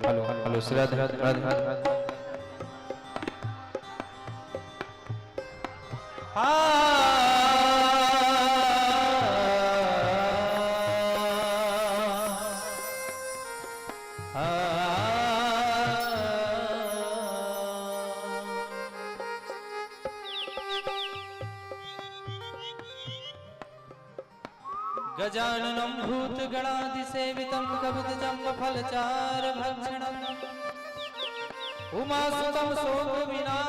Hello hello श्रद्धा राधे गजाननं भूतगणाधिसेवितं कपितजम्बफलचारभक्षणम् उमासुतं शोकविनाशकारकं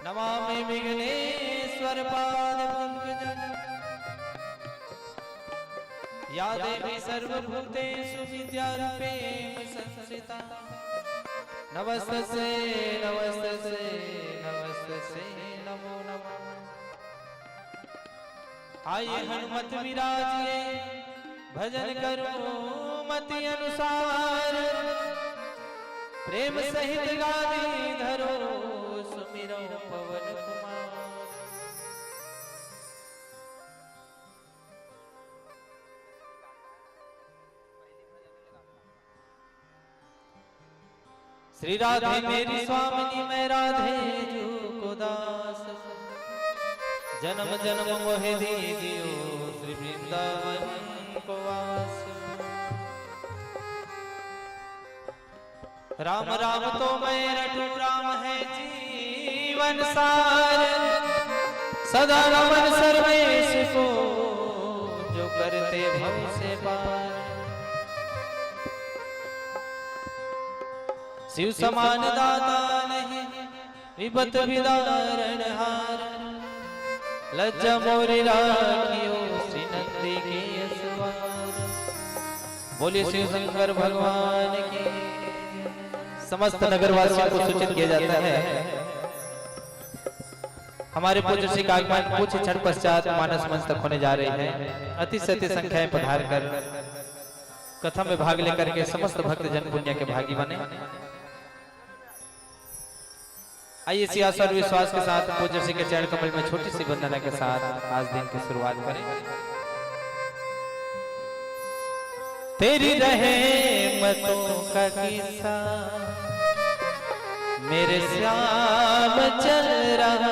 नमामि विघ्नेश्वरपादपङ्कजं। या देवी सर्वभूतेषु विद्यारूपेण संस्थिता नमस्तस्यै नमस्तस्यै नमस्तस्यै नमो नमः। आइए हनुमत विराजिए भजन करो मति अनुसार प्रेम सहित गादी धरो सुमिरो पवन कुमार। श्री राधे मेरी स्वामिनी मैं राधे जू को दास जन्म जन्म मोहे दीजियो श्री वृंदावन को वास। राम राम तो मैं रटू राम है जीवन सार सदा रमन सर्वेश को जो करते भव से पार। शिव समान दाता नहीं विपत विदारण हार लज्जा मोरी राखियो श्री नंदी के असवार। बोलिए शिव शंकर भगवान की। समस्त नगरवासियों को सूचित किया जाता है हमारे पूज्य श्री का आगमन कुछ क्षण पश्चात मानस मंच तक होने जा रही है। अति सत्य संख्याएं पधार कर कथा में भाग लेकर के समस्त भक्त जन पुण्य के भागी बने। आइए इसी आशा और विश्वास के साथ पूज्य श्री के चरण कमल में छोटी सी वंदना के साथ आज दिन की शुरुआत करें। तेरी रहमतों का किस्सा मेरे श्याम चल रहा है।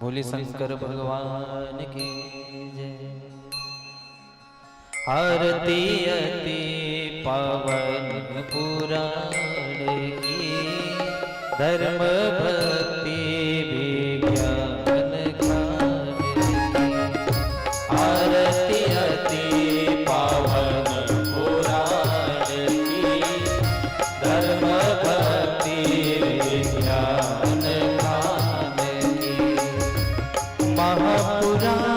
भोले शंकर भगवान की जय। आरती अति पावन पुराण की, धर्म भक्ति विज्ञान ज्ञान की। आरती अति पावन पुराण की, धर्म भक्ति विज्ञान ज्ञान की। महापुराण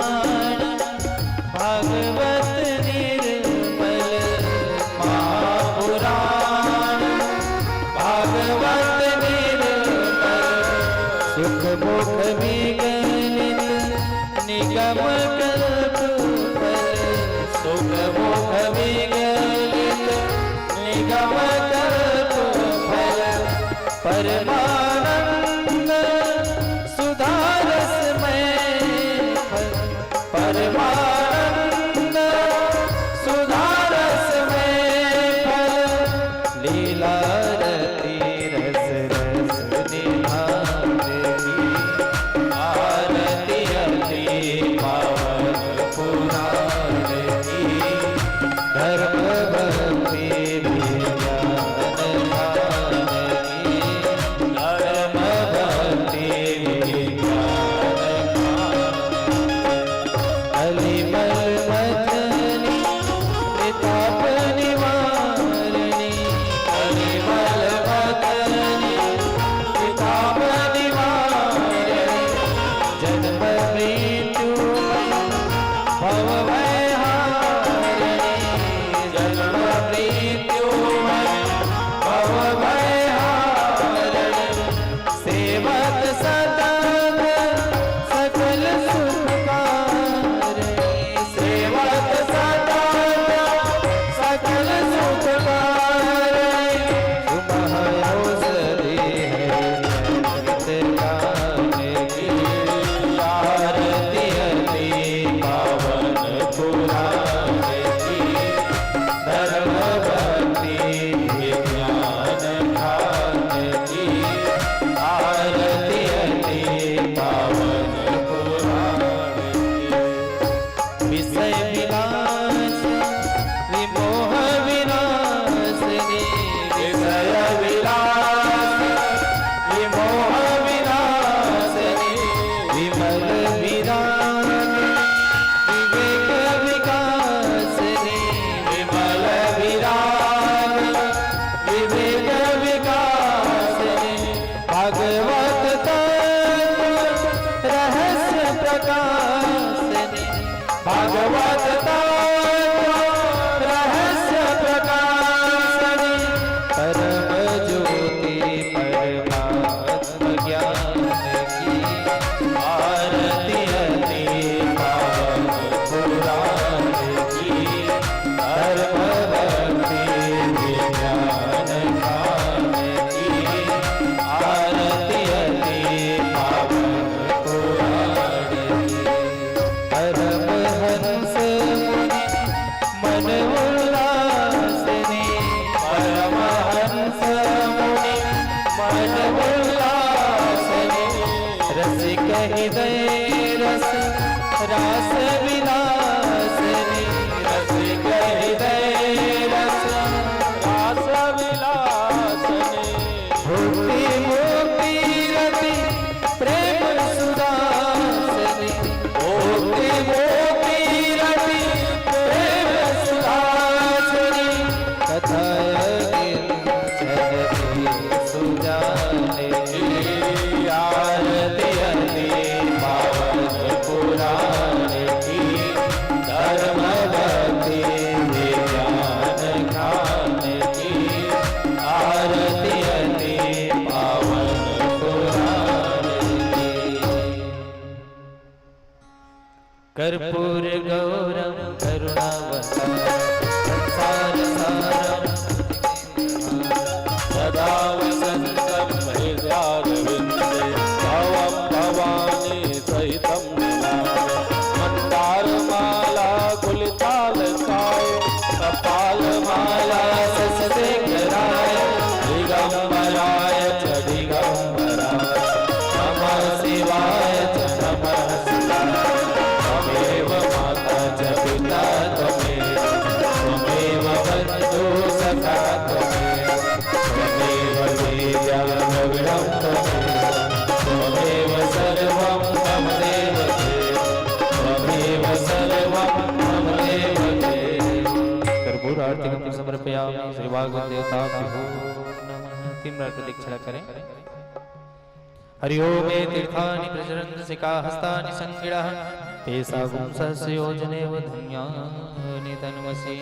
भागवत निर्मल, महापुराण भागवत निर्मल। सुख मुख विगलित निगम कल्प फल, सुख मुख विगलित निगम कल्प फल। परमानंद सुधारस में फल, परमानंद सुधारस में फल। लीला रति रस रस निधान की। आरती अति पावन पुराण की, धर्म भक्ति विज्ञान ज्ञान की। धर्म भक्ति विज्ञान ज्ञान। अलिमल मथनी प्रताप निवारणी, अलिमल मथनी प्रताप निवारणी। जन्म मृत्यु भव भय हारिणी, जन्म मृत्यु भव भय हारिणी। सेवक सतत सकल सुखकारी, सेवक सतत सकल सुखकारी। तुम औषधि है जगत गाने की। आरती अति पावन पुराण की, धर्म भक्ति विज्ञान ज्ञान की। आरती अति पावन पुराण की। विषय विलास विमोह विनाशिनी, विषय विलास विमोह विनाशिनी। विमल विराग विवेक विकासिनी, विमल विराग विवेक विकासिनी। भागवत तत्व रहस्य प्रकाशिनी, भागवत तत्व रहस्य प्रकाशिनी। परम ज्योति परमात्म ज्ञान की। आरती अति पावन पुराण की, धर्म भक्ति विज्ञान ज्ञान की। आरती अति पावन पुराण की। परमहंस मुनि मन उल्लासिनी, परमहंस मुनि मन उल्लासिनी। रसिक हृदय रस रास विलासिनी, रसिक हृदय रस रास विलासिनी। भक्ति मुक्ति रति प्रेम सुदासिनी, भक्ति मुक्ति रति प्रेम सुदासिनी। कथा जगति सुजाने की। आरती अति पावन पुराण की, धर्म भक्ति विज्ञान ज्ञान की। आरती अति पावन पुराण की। कर्पूर गौरम करुणावतारम संसार सारम सदा वसन्तं हृदयारविन्दे। भवं भवानी सहितं नमामि। मन्दारमाला कुलितालकाय, कपालमाला शशिशेखराय। दिगम्बराय च दिगम्बराय, नमः शिवाय च नमः आरती समर्पयामि। श्री भागवत देवताभ्यो नमः। 3 बार प्रदक्षिणा करें। हरि ओम तीर्थानि प्रचरन्ति सिकाहस्तानि संगिडः तेषां सहस्य योजनेव धन्यानि तन्मसि।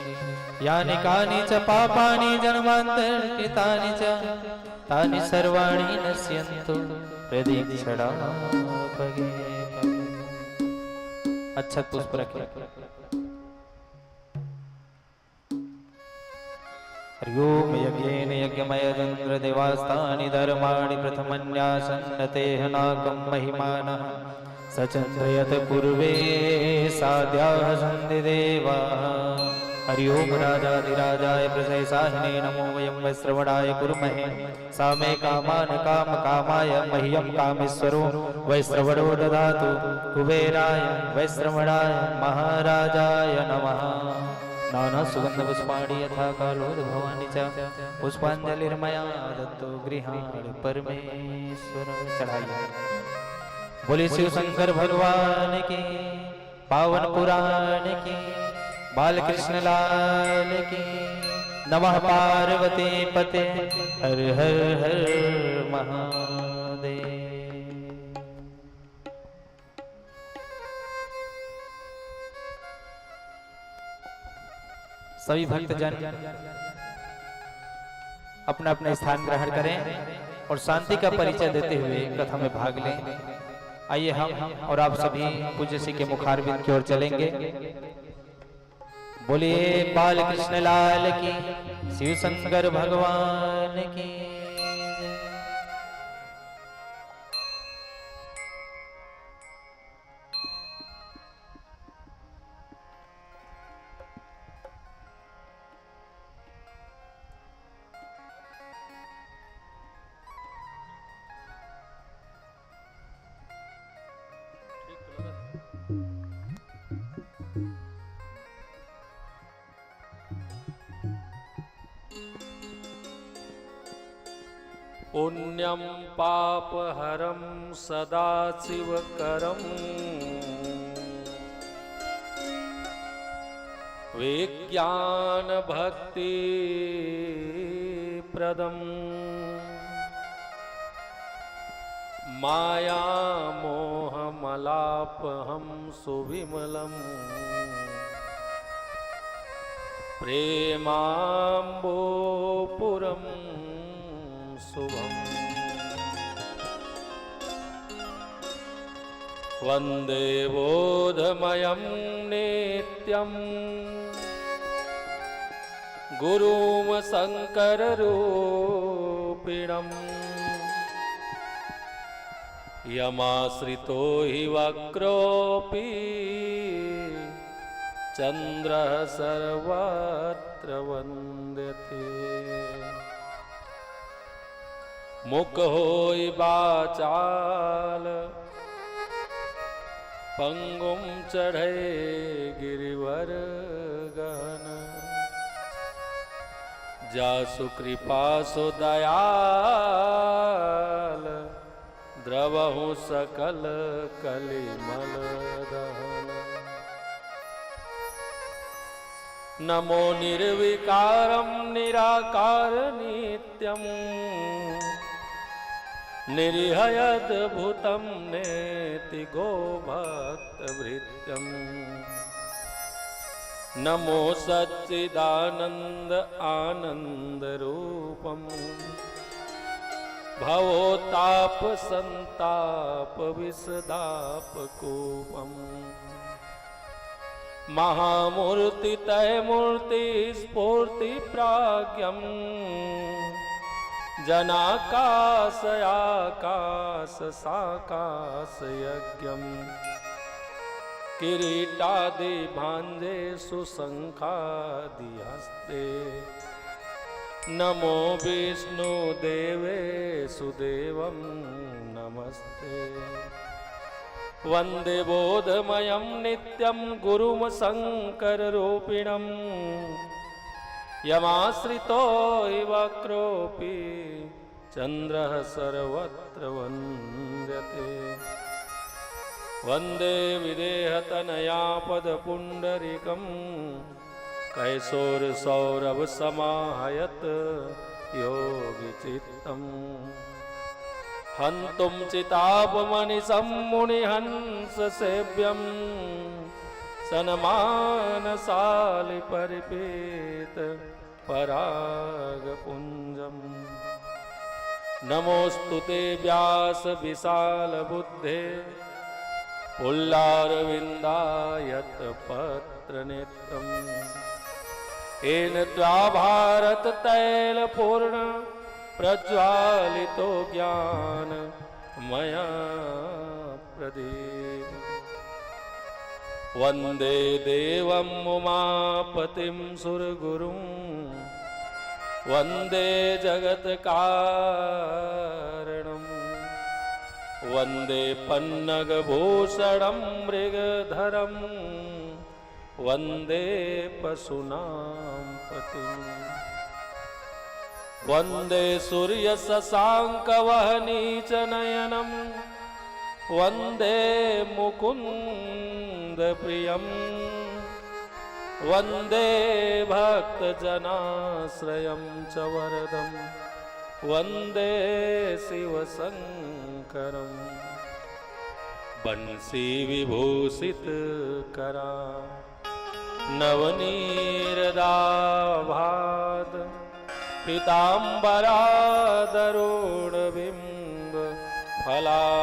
यानि कानि च पापानि जन्मान्तरकृतानि च तानि सर्वाणि नश्यन्तु प्रदक्षिणा पगे। अच्छा पुष्प रखें। हरि ओम यज्ञेन यज्ञमयजन्द्र देवास्तानि धर्माणि प्रथमन्यासन्नतेह नाकं महिमानः सचन्द्रयत पूर्वे साध्याः सन्ति देवाः। हरि ओम राजाधिराजाय प्रशंसाहिने नमो वयं वैश्रवणाय कुर्महे सामे कामान् कामकामाय मह्यं कामेश्वरो वैश्रवणो ददातु कुबेराय वैश्रवणाय महाराजाय नमः। नाना सुगंध पुष्पाणि यथा कालोद्भवानि च पुष्पांजलिर्मया दत्तो गृहाणि परमेश्वर। चढ़ाइए। बोले शिव शंकर भगवान की पावन पुराण की बालकृष्ण लाल की नमः पार्वती पते हर हर हर महादेव। सभी भक्तजन अपना अपना स्थान ग्रहण करें और शांति का परिचय देते हुए कथा में भाग लें। आइए हम और आप सभी पूज्य श्री के मुखारविंद की ओर चलेंगे। बोलिए बालकृष्ण लाल की, शिव शंकर भगवान की। पुण्यं पापहरं सदाशिवकरं विज्ञानभक्तिप्रदं मायामोहमलापहं सुविमलं प्रेमाम्बोपुरं शुभम्। वन्दे बोधमयं नित्यं गुरुं शङ्कररूपिणम् यमाश्रितो हि वक्रोऽपि चन्द्रः सर्वत्र वन्द्यते। मुख होई बाचाल पंगुम चढ़े गिरिवर गहन जासु कृपा सु दयाल द्रवहु सकल कलिमल दहन। नमो निर्विकारं निराकार नित्यं निरिहयद्भुतं नेति गोभक्तभृत्यं। नमो सच्चिदानन्द आनन्दरूपं भवोत्ताप संताप विसदापकूपम्। महामूर्ति तैमूर्ति स्फूर्ति प्राज्ञम् जनाकाशयाकाश साकाश यज्ञम्। किरीटादि भांजे सुशंखादि हस्ते नमो विष्णुदेवे सुदेवं नमस्ते। वन्दे बोधमयं नित्यं गुरुं शङ्कररूपिणं यमाश्रितो हि वक्रोऽपि चन्द्रः सर्वत्र वन्द्यते। वन्दे विदेहतनया पदपुण्डरीकं कैशोर सौरभ समाहयत योगी चित्तम हंतुम चितापमनिशं मुनिहंस सेव्यम सन्मानशालि परिपेत परागपुंजम नमोस्तुते व्यास विशाल बुद्धे पुल्लारविंदायत पत्र नेत्रम येन त्वा भारत तैल पूर्ण प्रज्वालितो ज्ञान मया प्रदीप वंदे देवं उमापतिं सुरगुरुं वंदे जगत्कारणं वंदे पन्नगभूषणं मृगधरं वंदे पशूनां पतिम् वंदे सूर्यशशाङ्कवहनीचनयनं वंदे मुकुन्दप्रियं वंदे भक्तजनाश्रयं च वरदं वंदे शिवशङ्करं बंसी विभूषितकरा नवनीरदाभात पीताम्बरादरुणबिम्ब फलाधरोष्ठाद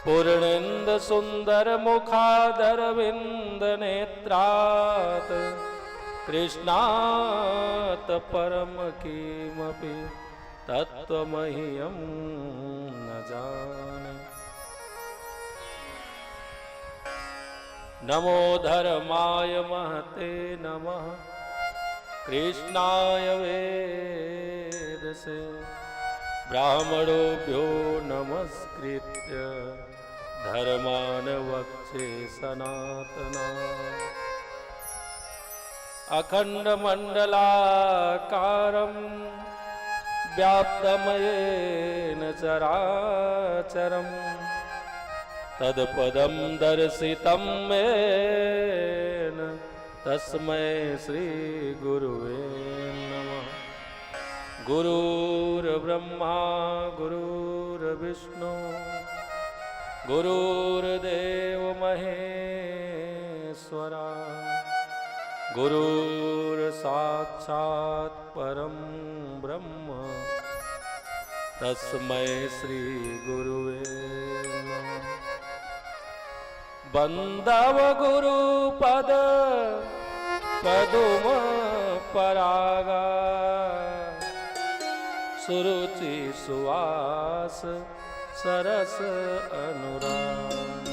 पूर्णेन्दु सुंदर मुखादरविंद नेत्रात् कृष्णात् परम किमपि तत्त्वमह्यं न जाने। नमो धर्माय महते नमः कृष्णाय वेदसे ब्राह्मणोभ्यो नमस्कृत्य धर्मान् वक्षे सनातना अखण्डमण्डलाकारं व्याप्तमयेन चराचरम् तत्पदं दर्शितं येन तस्मै श्री गुरुवे नमः। गुरुर्ब्रह्मा गुरुर्विष्णु गुरुर्देव महेश्वरा गुरुर्साक्षात् परं ब्रह्म तस्मै श्री गुरुवे नमः। बंदव गुरुपद पदुम परागा सुरुचि सुवास सरस अनुराग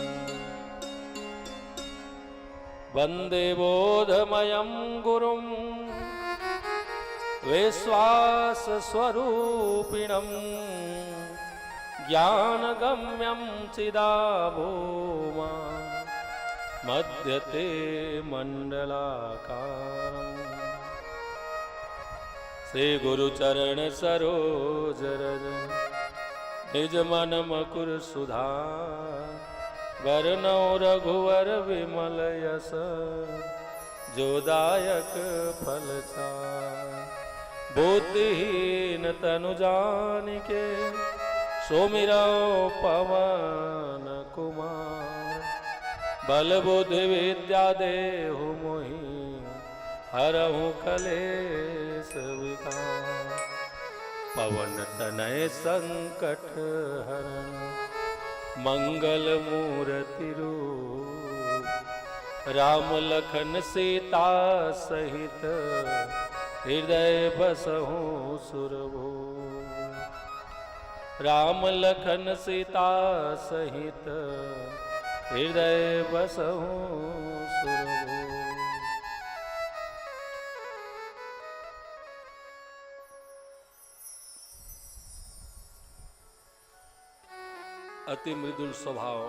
वंदे बोधमयं गुरुं विश्वास स्वरूपिणं ज्ञानगम्यं चिदाभूमा मध्यते मंडलाकारम् श्री गुरुचरण सरोज रज निज मन मकुर सुधा वरनौ रघुवर विमल यस जोदायक फल बुद्धिहीन तनु जानिके सोमिरौ पवन कुमार बल बुद्धि विद्या देहु मोहि हरहु कलेश विकार पवन तनय संकट हरण मंगल मूर्ति रूप राम लखन सीता सहित हृदय बसहु सुरभूप राम लखन सीता सहित हृदय बसहु सुरभूप। अति मृदुल स्वभाव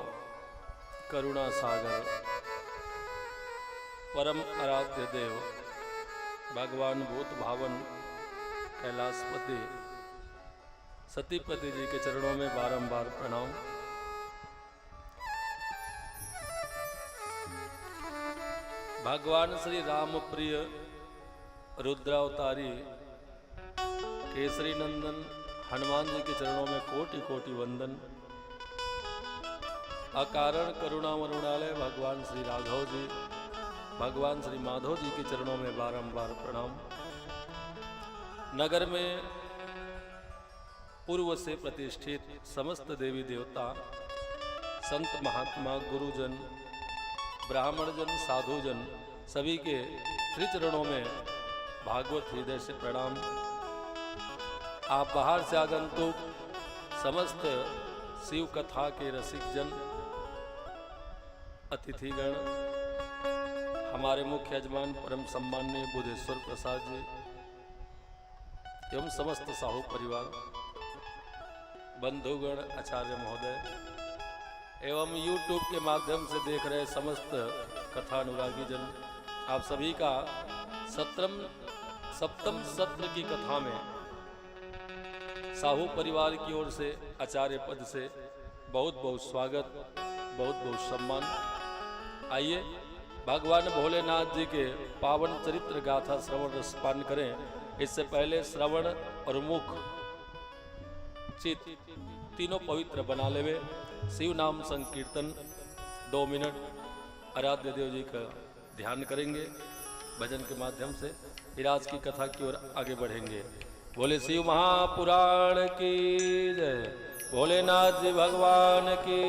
करुणा सागर परम आराध्य देव भगवान भूत भावन कैलाशपति सतीपति जी के चरणों में बारंबार प्रणाम। भगवान श्री राम प्रिय रुद्रावतारी केसरी नंदन हनुमान जी के चरणों में कोटि कोटि वंदन। अकारण करुणा वरुणालय भगवान श्री राघव जी, भगवान श्री माधव जी के चरणों में बारंबार प्रणाम। नगर में पूर्व से प्रतिष्ठित समस्त देवी देवता, संत महात्मा, गुरुजन, ब्राह्मणजन, साधुजन सभी के श्री चरणों में भागवत हृदय से प्रणाम। आप बाहर से आगंतुक समस्त शिव कथा के रसिक जन, अतिथिगण, हमारे मुख्य यजमान परम सम्माननीय बुद्धेश्वर प्रसाद जी एवं समस्त साहू परिवार, बंधुगण, आचार्य महोदय एवं YouTube के माध्यम से देख रहे समस्त कथानुरागी जन, आप सभी का सप्तम सत्र की कथा में साहू परिवार की ओर से आचार्य पद से बहुत बहुत स्वागत, बहुत बहुत सम्मान। आइए भगवान भोलेनाथ जी के पावन चरित्र गाथा श्रवण रसपान करें। इससे पहले श्रवण और मुख चित्त तीनों पवित्र बना लेवे। शिव नाम संकीर्तन 2 मिनट आराध्य देव जी का ध्यान करेंगे। भजन के माध्यम से फिर आज की कथा की ओर आगे बढ़ेंगे। बोले शिव महापुराण की जय, भोलेनाथ जी भगवान की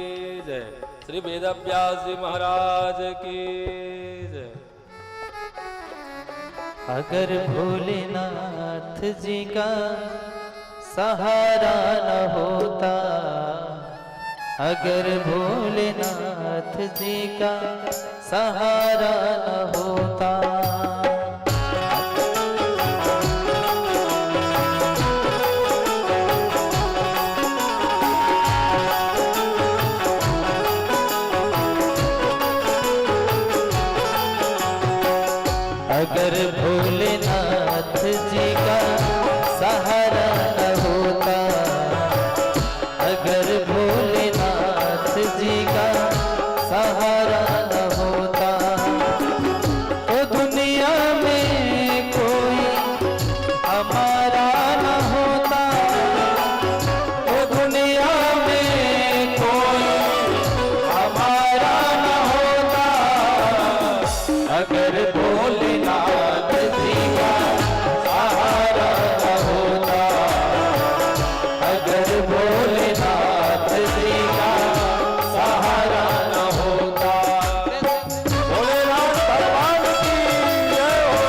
जय, श्री वेदव्यास जी महाराज की जय। अगर भोलेनाथ जी का सहारा न होता, अगर भोलेनाथ जी का सहारा न होता, अगर भोलेनाथ जी का सहारा न होता, अगर भोलेनाथ जी का सहारा न होता, तो दुनिया में कोई हमारा न होता, तो दुनिया में कोई हमारा न होता। अगर भोलेनाथ जी का सहारा न होता, अगर भोलेनाथ जी का सहारा न होता। भोलेनाथ भगवान की जय हो।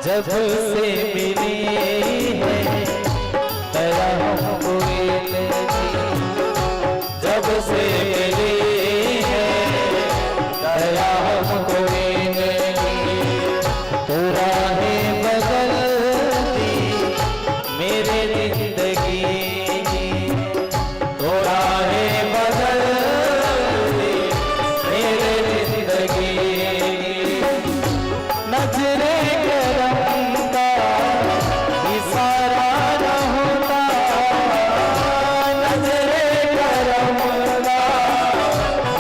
जब से मिली है दया हमको जी, जब से मिली है दया हमको तो राहें बदल दी मेरे जिंदगी, तो राहें बदल दी मेरे जिंदगी। नजरे करम का इशारा न होता, नजरे करम का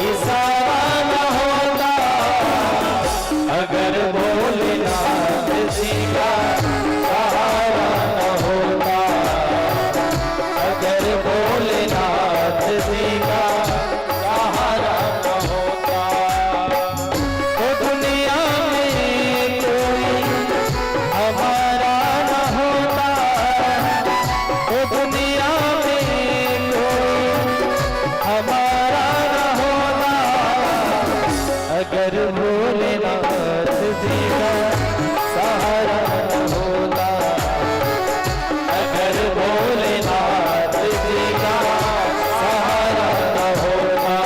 इशारा न होता। अगर भोलेनाथ जी का सहारा न होता, अगर भोलेनाथ जी का सहारा न होता, तो दुनिया में कोई हमारा न होता, तो दुनिया में कोई हमारा न होता। अगर भोलेनाथ जी का सहारा न होता, अगर भोलेनाथ जी का सहारा न होता।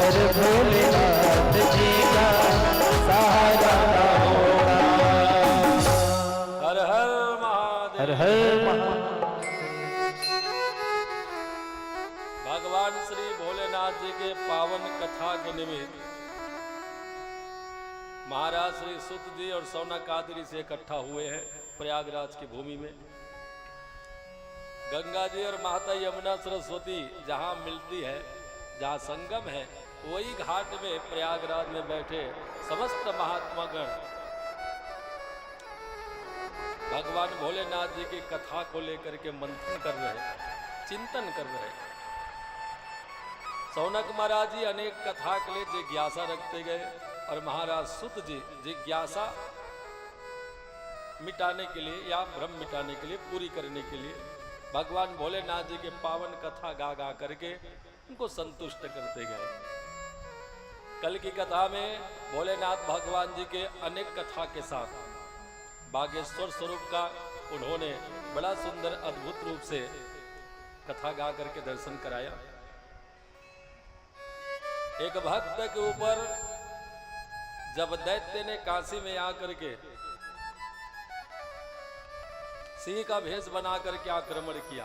हर भोलेनाथ जी का सहारा ना होगा। हर हर महादेव। हर हर महादेव। भगवान श्री भोलेनाथ जी के पावन कथा के निमित्त महाराज श्री सुत जी और सौनक आदि से इकट्ठा हुए हैं प्रयागराज की भूमि में। गंगा जी और माता यमुना सरस्वती जहां मिलती है, जहां संगम है, वही घाट में प्रयागराज में बैठे समस्त महात्मा गण भगवान भोलेनाथ जी की कथा को लेकर के मंथन कर रहे, चिंतन कर रहे। सौनक महाराज जी अनेक कथा के लिए जिज्ञासा रखते गए और महाराज सुत जी जिज्ञासा मिटाने के लिए या भ्रम मिटाने के लिए, पूरी करने के लिए भगवान भोलेनाथ जी के पावन कथा गा गा करके उनको संतुष्ट करते गए। कल की कथा में भोलेनाथ भगवान जी के अनेक कथा के साथ बागेश्वर स्वरूप का उन्होंने बड़ा सुंदर अद्भुत रूप से कथा गा करके दर्शन कराया। एक भक्त के ऊपर जब दैत्य ने काशी में आकर के सिंह का भेष बना करके आक्रमण किया,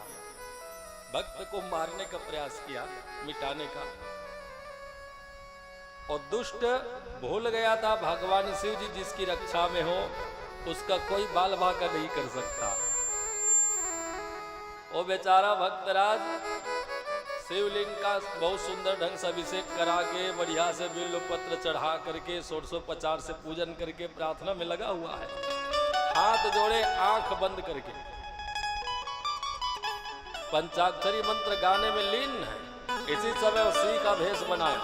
भक्त को मारने का प्रयास किया, मिटाने का, और दुष्ट भूल गया था भगवान शिव जी जिसकी रक्षा में हो उसका कोई बाल बाका नहीं कर सकता। वो बेचारा भक्तराज शिवलिंग का बहुत सुंदर ढंग से अभिषेक करा के बढ़िया से बिल्व पत्र चढ़ा करके 1650 से पूजन करके प्रार्थना में लगा हुआ है, हाथ जोड़े आंख बंद करके पंचाक्षरी मंत्र गाने में लीन है। इसी समय वो सिंह का भेष बनाया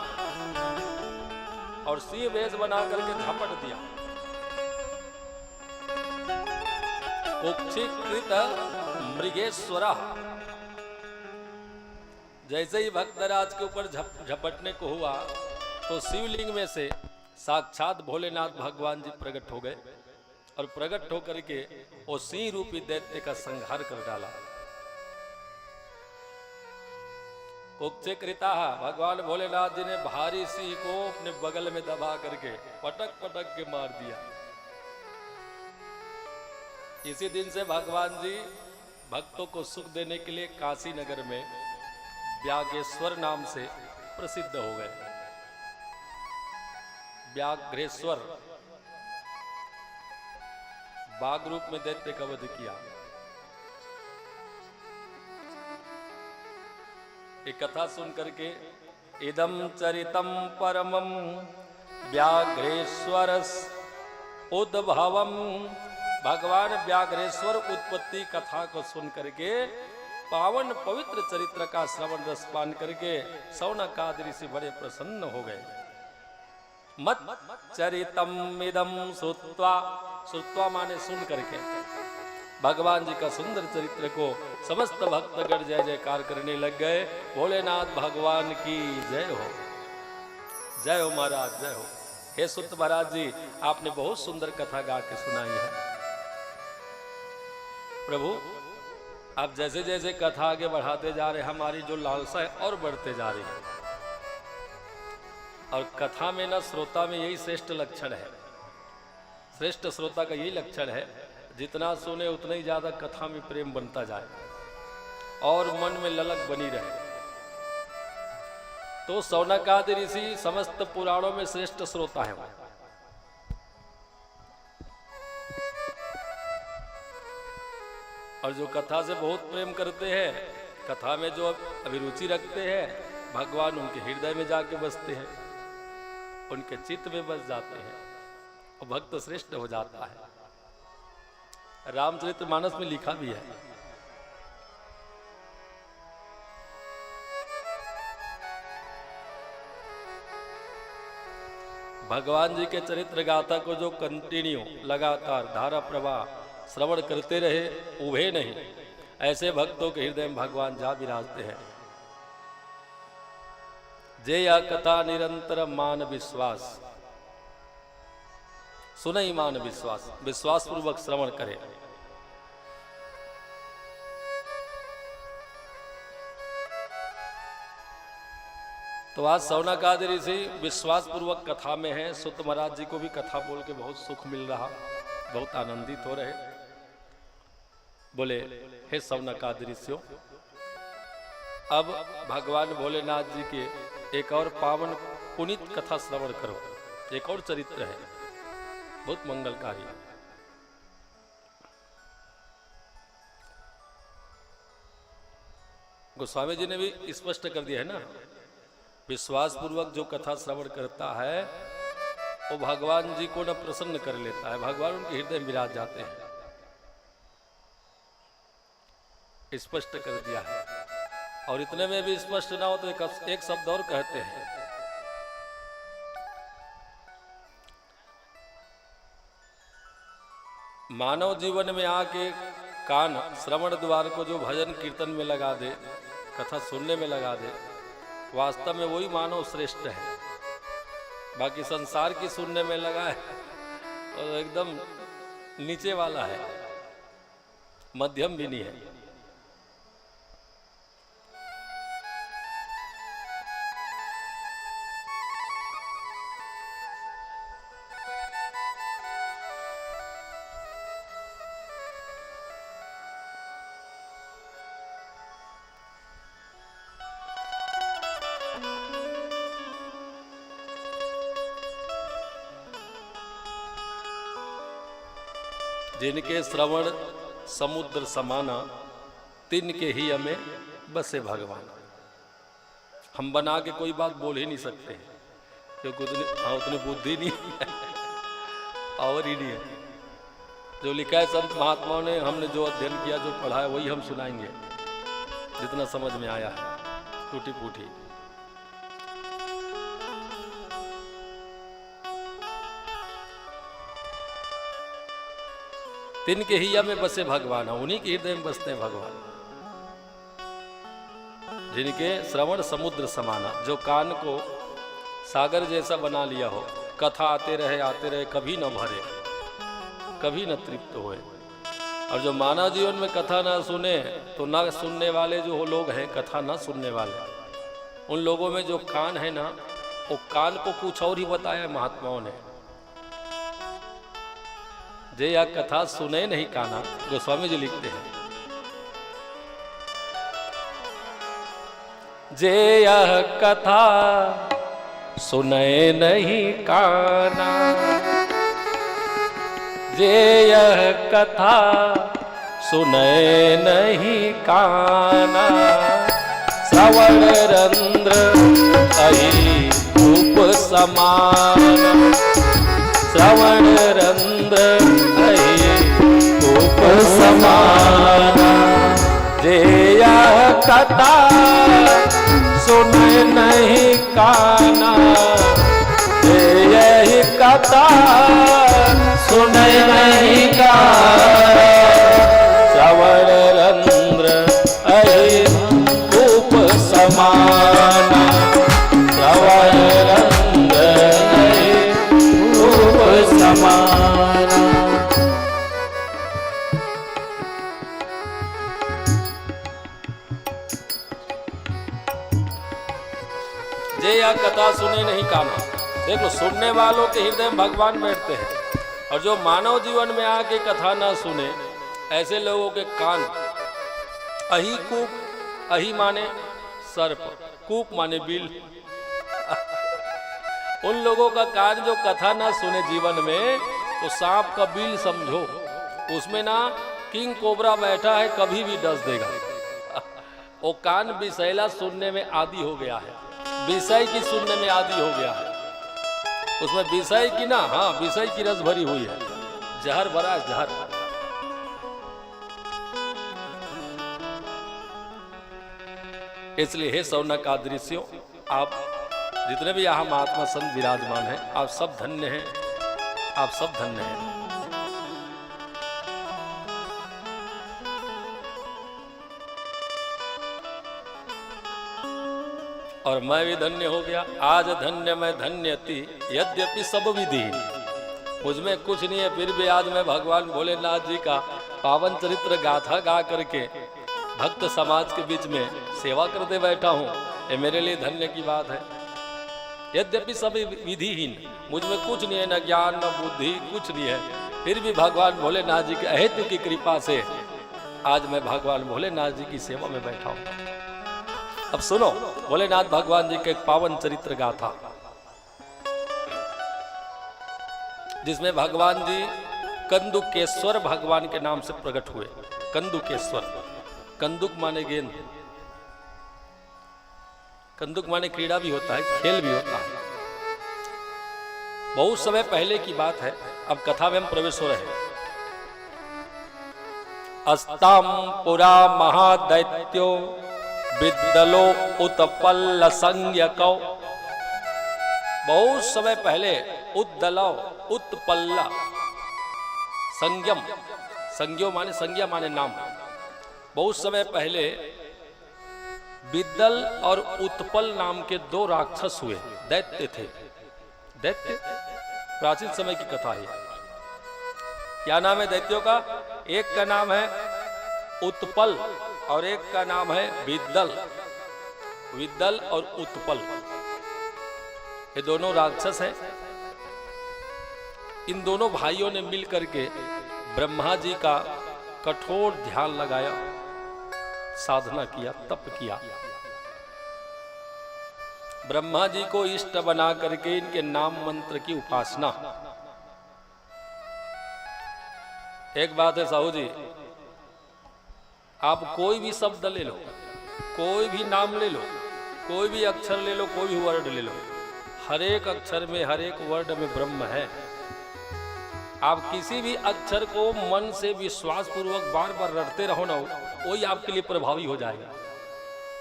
और सिंह भेष बना करके झपट दिया। कुक्षिकृत मृगेश्वर, जैसे ही भक्तराज के ऊपर झपटने को हुआ तो शिवलिंग में से साक्षात भोलेनाथ भगवान जी प्रकट हो गए और प्रकट होकर के वो सिंह रूपी दैत्य का संहार कर डाला। कुक्षिकृता, भगवान भोलेनाथ जी ने भारी सिंह को अपने बगल में दबा करके पटक पटक के मार दिया। इसी दिन से भगवान जी भक्तों को सुख देने के लिए काशी नगर में व्याघ्रेश्वर नाम से प्रसिद्ध हो गए। व्याघ्रेश्वर, बाघ रूप में दैत्य का वध किया। एक कथा सुन करके इदम चरितम परमम व्याघ्रेश्वर उद्भवम, भगवान व्याघ्रेश्वर उत्पत्ति कथा को सुन करके पावन पवित्र चरित्र का श्रवण रस पान करके सौनक आदि ऋषि बड़े प्रसन्न हो गए। मत चरितम इदम श्रुत्वा, श्रुत्वा माने सुन करके भगवान जी का सुंदर चरित्र को समस्त भक्तगण जय जयकार करने लग गए। भोलेनाथ भगवान की जय हो, जय हो महाराज, जय हो। हे सुत महाराज जी, आपने बहुत सुंदर कथा गा के सुनाई है। प्रभु, आप जैसे जैसे कथा आगे बढ़ाते जा रहे, हमारी जो लालसा है और बढ़ते जा रही है। और कथा में ना श्रोता में यही श्रेष्ठ लक्षण है, श्रेष्ठ श्रोता का यही लक्षण है, जितना सुने उतना ही ज्यादा कथा में प्रेम बनता जाए और मन में ललक बनी रहे। तो सौनक आदि ऋषि समस्त पुराणों में श्रेष्ठ श्रोता है। और जो कथा से बहुत प्रेम करते हैं, कथा में जो अभिरुचि रखते हैं, भगवान उनके हृदय में जाके बसते हैं, उनके चित्त में बस जाते हैं और भक्त श्रेष्ठ हो जाता है। रामचरितमानस में लिखा भी है, भगवान जी के चरित्र गाथा को जो कंटिन्यू लगातार धारा प्रवाह श्रवण करते रहे, उभे नहीं, ऐसे भक्तों के हृदय में भगवान जा विराजते हैं। जे या कथा निरंतर मान विश्वास, सुनई मान विश्वास, विश्वास पूर्वक श्रवण करे। तो आज सौनकादि ऋषि विश्वास पूर्वक कथा में है। सुत महाराज जी को भी कथा बोल के बहुत सुख मिल रहा, बहुत आनंदित हो रहे। बोले हे सौनकादि ऋषियों, अब भगवान भोलेनाथ जी के एक और पावन पुनीत कथा श्रवण करो। एक और चरित्र है बहुत मंगलकारी। गोस्वामी जी ने भी स्पष्ट कर दिया है ना, विश्वास पूर्वक जो कथा श्रवण करता है वो भगवान जी को न प्रसन्न कर लेता है, भगवान उनके हृदय में विराज जाते हैं। स्पष्ट कर दिया है। और इतने में भी स्पष्ट ना हो तो एक शब्द और कहते हैं, मानव जीवन में आके कान श्रवण द्वार को जो भजन कीर्तन में लगा दे, कथा सुनने में लगा दे, वास्तव में वही मानव श्रेष्ठ है। बाकी संसार की सुनने में लगा है और एकदम नीचे वाला है, मध्यम भी नहीं है। जिनके श्रवण समुद्र समाना, तिनके ही हमें बसे भगवान। हम बना के कोई बात बोल ही नहीं सकते क्योंकि उतनी बुद्धि नहीं है और ही नहीं है। जो लिखा है संत महात्माओं ने, हमने जो अध्ययन किया, जो पढ़ा है, वही हम सुनाएंगे जितना समझ में आया है, टूटी फूटी। तिनके हिया में बसे भगवान, उन्हीं के हृदय में बसते हैं भगवान। जिनके श्रवण समुद्र समाना, जो कान को सागर जैसा बना लिया हो, कथा आते रहे कभी न भरे, कभी न तृप्त होए। और जो मानव जीवन में कथा ना सुने तो ना सुनने वाले जो लोग हैं, कथा ना सुनने वाले, उन लोगों में जो कान है ना, वो कान को कुछ और ही बताया महात्माओं ने। जे यह कथा सुने नहीं काना, गोस्वामी जी लिखते हैं, जे यह कथा सुने नहीं काना, जे यह कथा सुने नहीं काना, श्रवण रंध्र अहि रूप समान, श्रवण रंध्र अहि रूप समान, जे यह कथा सुन नहीं काना, जे यही कथा सुन नहीं काना, श्रवण रंध्र अहि रूप समान, श्रवण रंध्र अहि रूप समान। जे यह कथा सुने नहीं काना, देखो सुनने वालों के हृदय में भगवान बैठते हैं। और जो मानव जीवन में आके कथा ना सुने, ऐसे लोगों के कान अहि कूप, अहि माने सर्प, कूप माने बिल। उन लोगों का कान जो कथा ना सुने जीवन में, वो सांप का बिल समझो, उसमें ना किंग कोबरा बैठा है, कभी भी डस देगा। वो कान विषैला सुनने में आदी हो गया है, विषय की सुनने में आदी हो गया है। उसमें विषय की ना, हाँ विषय की रस भरी हुई है, जहर भरा है, जहर। इसलिए हे सौनकादि ऋषियों, आप जितने भी यहाँ महात्मा संत विराजमान हैं, आप सब धन्य हैं, आप सब धन्य हैं। और मैं भी धन्य हो गया। आज धन्य मैं धन्यति यद्यपि सब विधि, मुझमें कुछ नहीं है, फिर भी आज मैं भगवान भोलेनाथ जी का पावन चरित्र गाथा गा करके भक्त समाज के बीच में सेवा करते बैठा हूँ। ये मेरे लिए धन्य की बात है। यद्यपि सब विधिहीन, मुझ में कुछ नहीं है, न ज्ञान न बुद्धि, कुछ नहीं है, फिर भी भगवान भोलेनाथ जी के अहेतु की कृपा से आज मैं भगवान भोलेनाथ जी की सेवा में बैठा हूं। अब सुनो भोलेनाथ भगवान जी के एक पावन चरित्र गाथा, जिसमें भगवान जी कंदुकेश्वर भगवान के नाम से प्रकट हुए। कंदुकेश्वर, कंदुक माने गेंद, कंदुक माने क्रीड़ा भी होता है, खेल भी होता है। बहुत समय पहले की बात है, अब कथा में हम प्रवेश हो रहे हैं। अस्ताम पुरा महादैत्यो विद्दलो उत्पल्ल संज्ञको। बहुत समय पहले उद्दलो उत्पल्ल, संज्ञम, संज्ञो माने संज्ञा माने नाम। बहुत समय पहले विद्दल और उत्पल नाम के दो राक्षस हुए, दैत्य थे। दैत्य प्राचीन समय की कथा है। क्या नाम है दैत्यों का? एक का नाम है उत्पल और एक का नाम है विद्दल। विद्दल और उत्पल ये दोनों राक्षस हैं। इन दोनों भाइयों ने मिलकर के ब्रह्मा जी का कठोर ध्यान लगाया, साधना किया, तप किया। ब्रह्मा जी को इष्ट बना करके इनके नाम मंत्र की उपासना। एक बात है साहू जी, आप कोई भी शब्द ले लो, कोई भी नाम ले लो, कोई भी अक्षर ले लो, कोई भी वर्ड ले लो, हर एक अक्षर में, हर एक वर्ड में ब्रह्म है। आप किसी भी अक्षर को मन से विश्वास पूर्वक बार बार रटते रहो ना, वही आपके लिए प्रभावी हो जाएगा,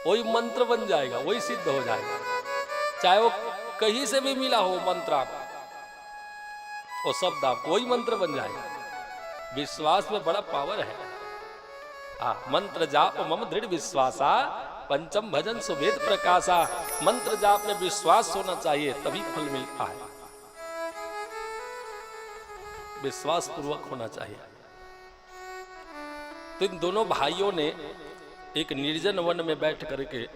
वही मंत्र बन जाएगा, वही सिद्ध हो जाएगा। चाहे वो कहीं से भी मिला हो मंत्र, आप वो शब्द आपको वही मंत्र बन जाएगा। विश्वास में बड़ा पावर है। मंत्र जाप मम दृढ़ विश्वासा, पंचम भजन सुवेद प्रकाशा। मंत्र जाप में विश्वास होना चाहिए, तभी फल मिलता है। विश्वास पूर्वक होना चाहिए। तो इन दोनों भाइयों ने एक निर्जन वन में बैठ करके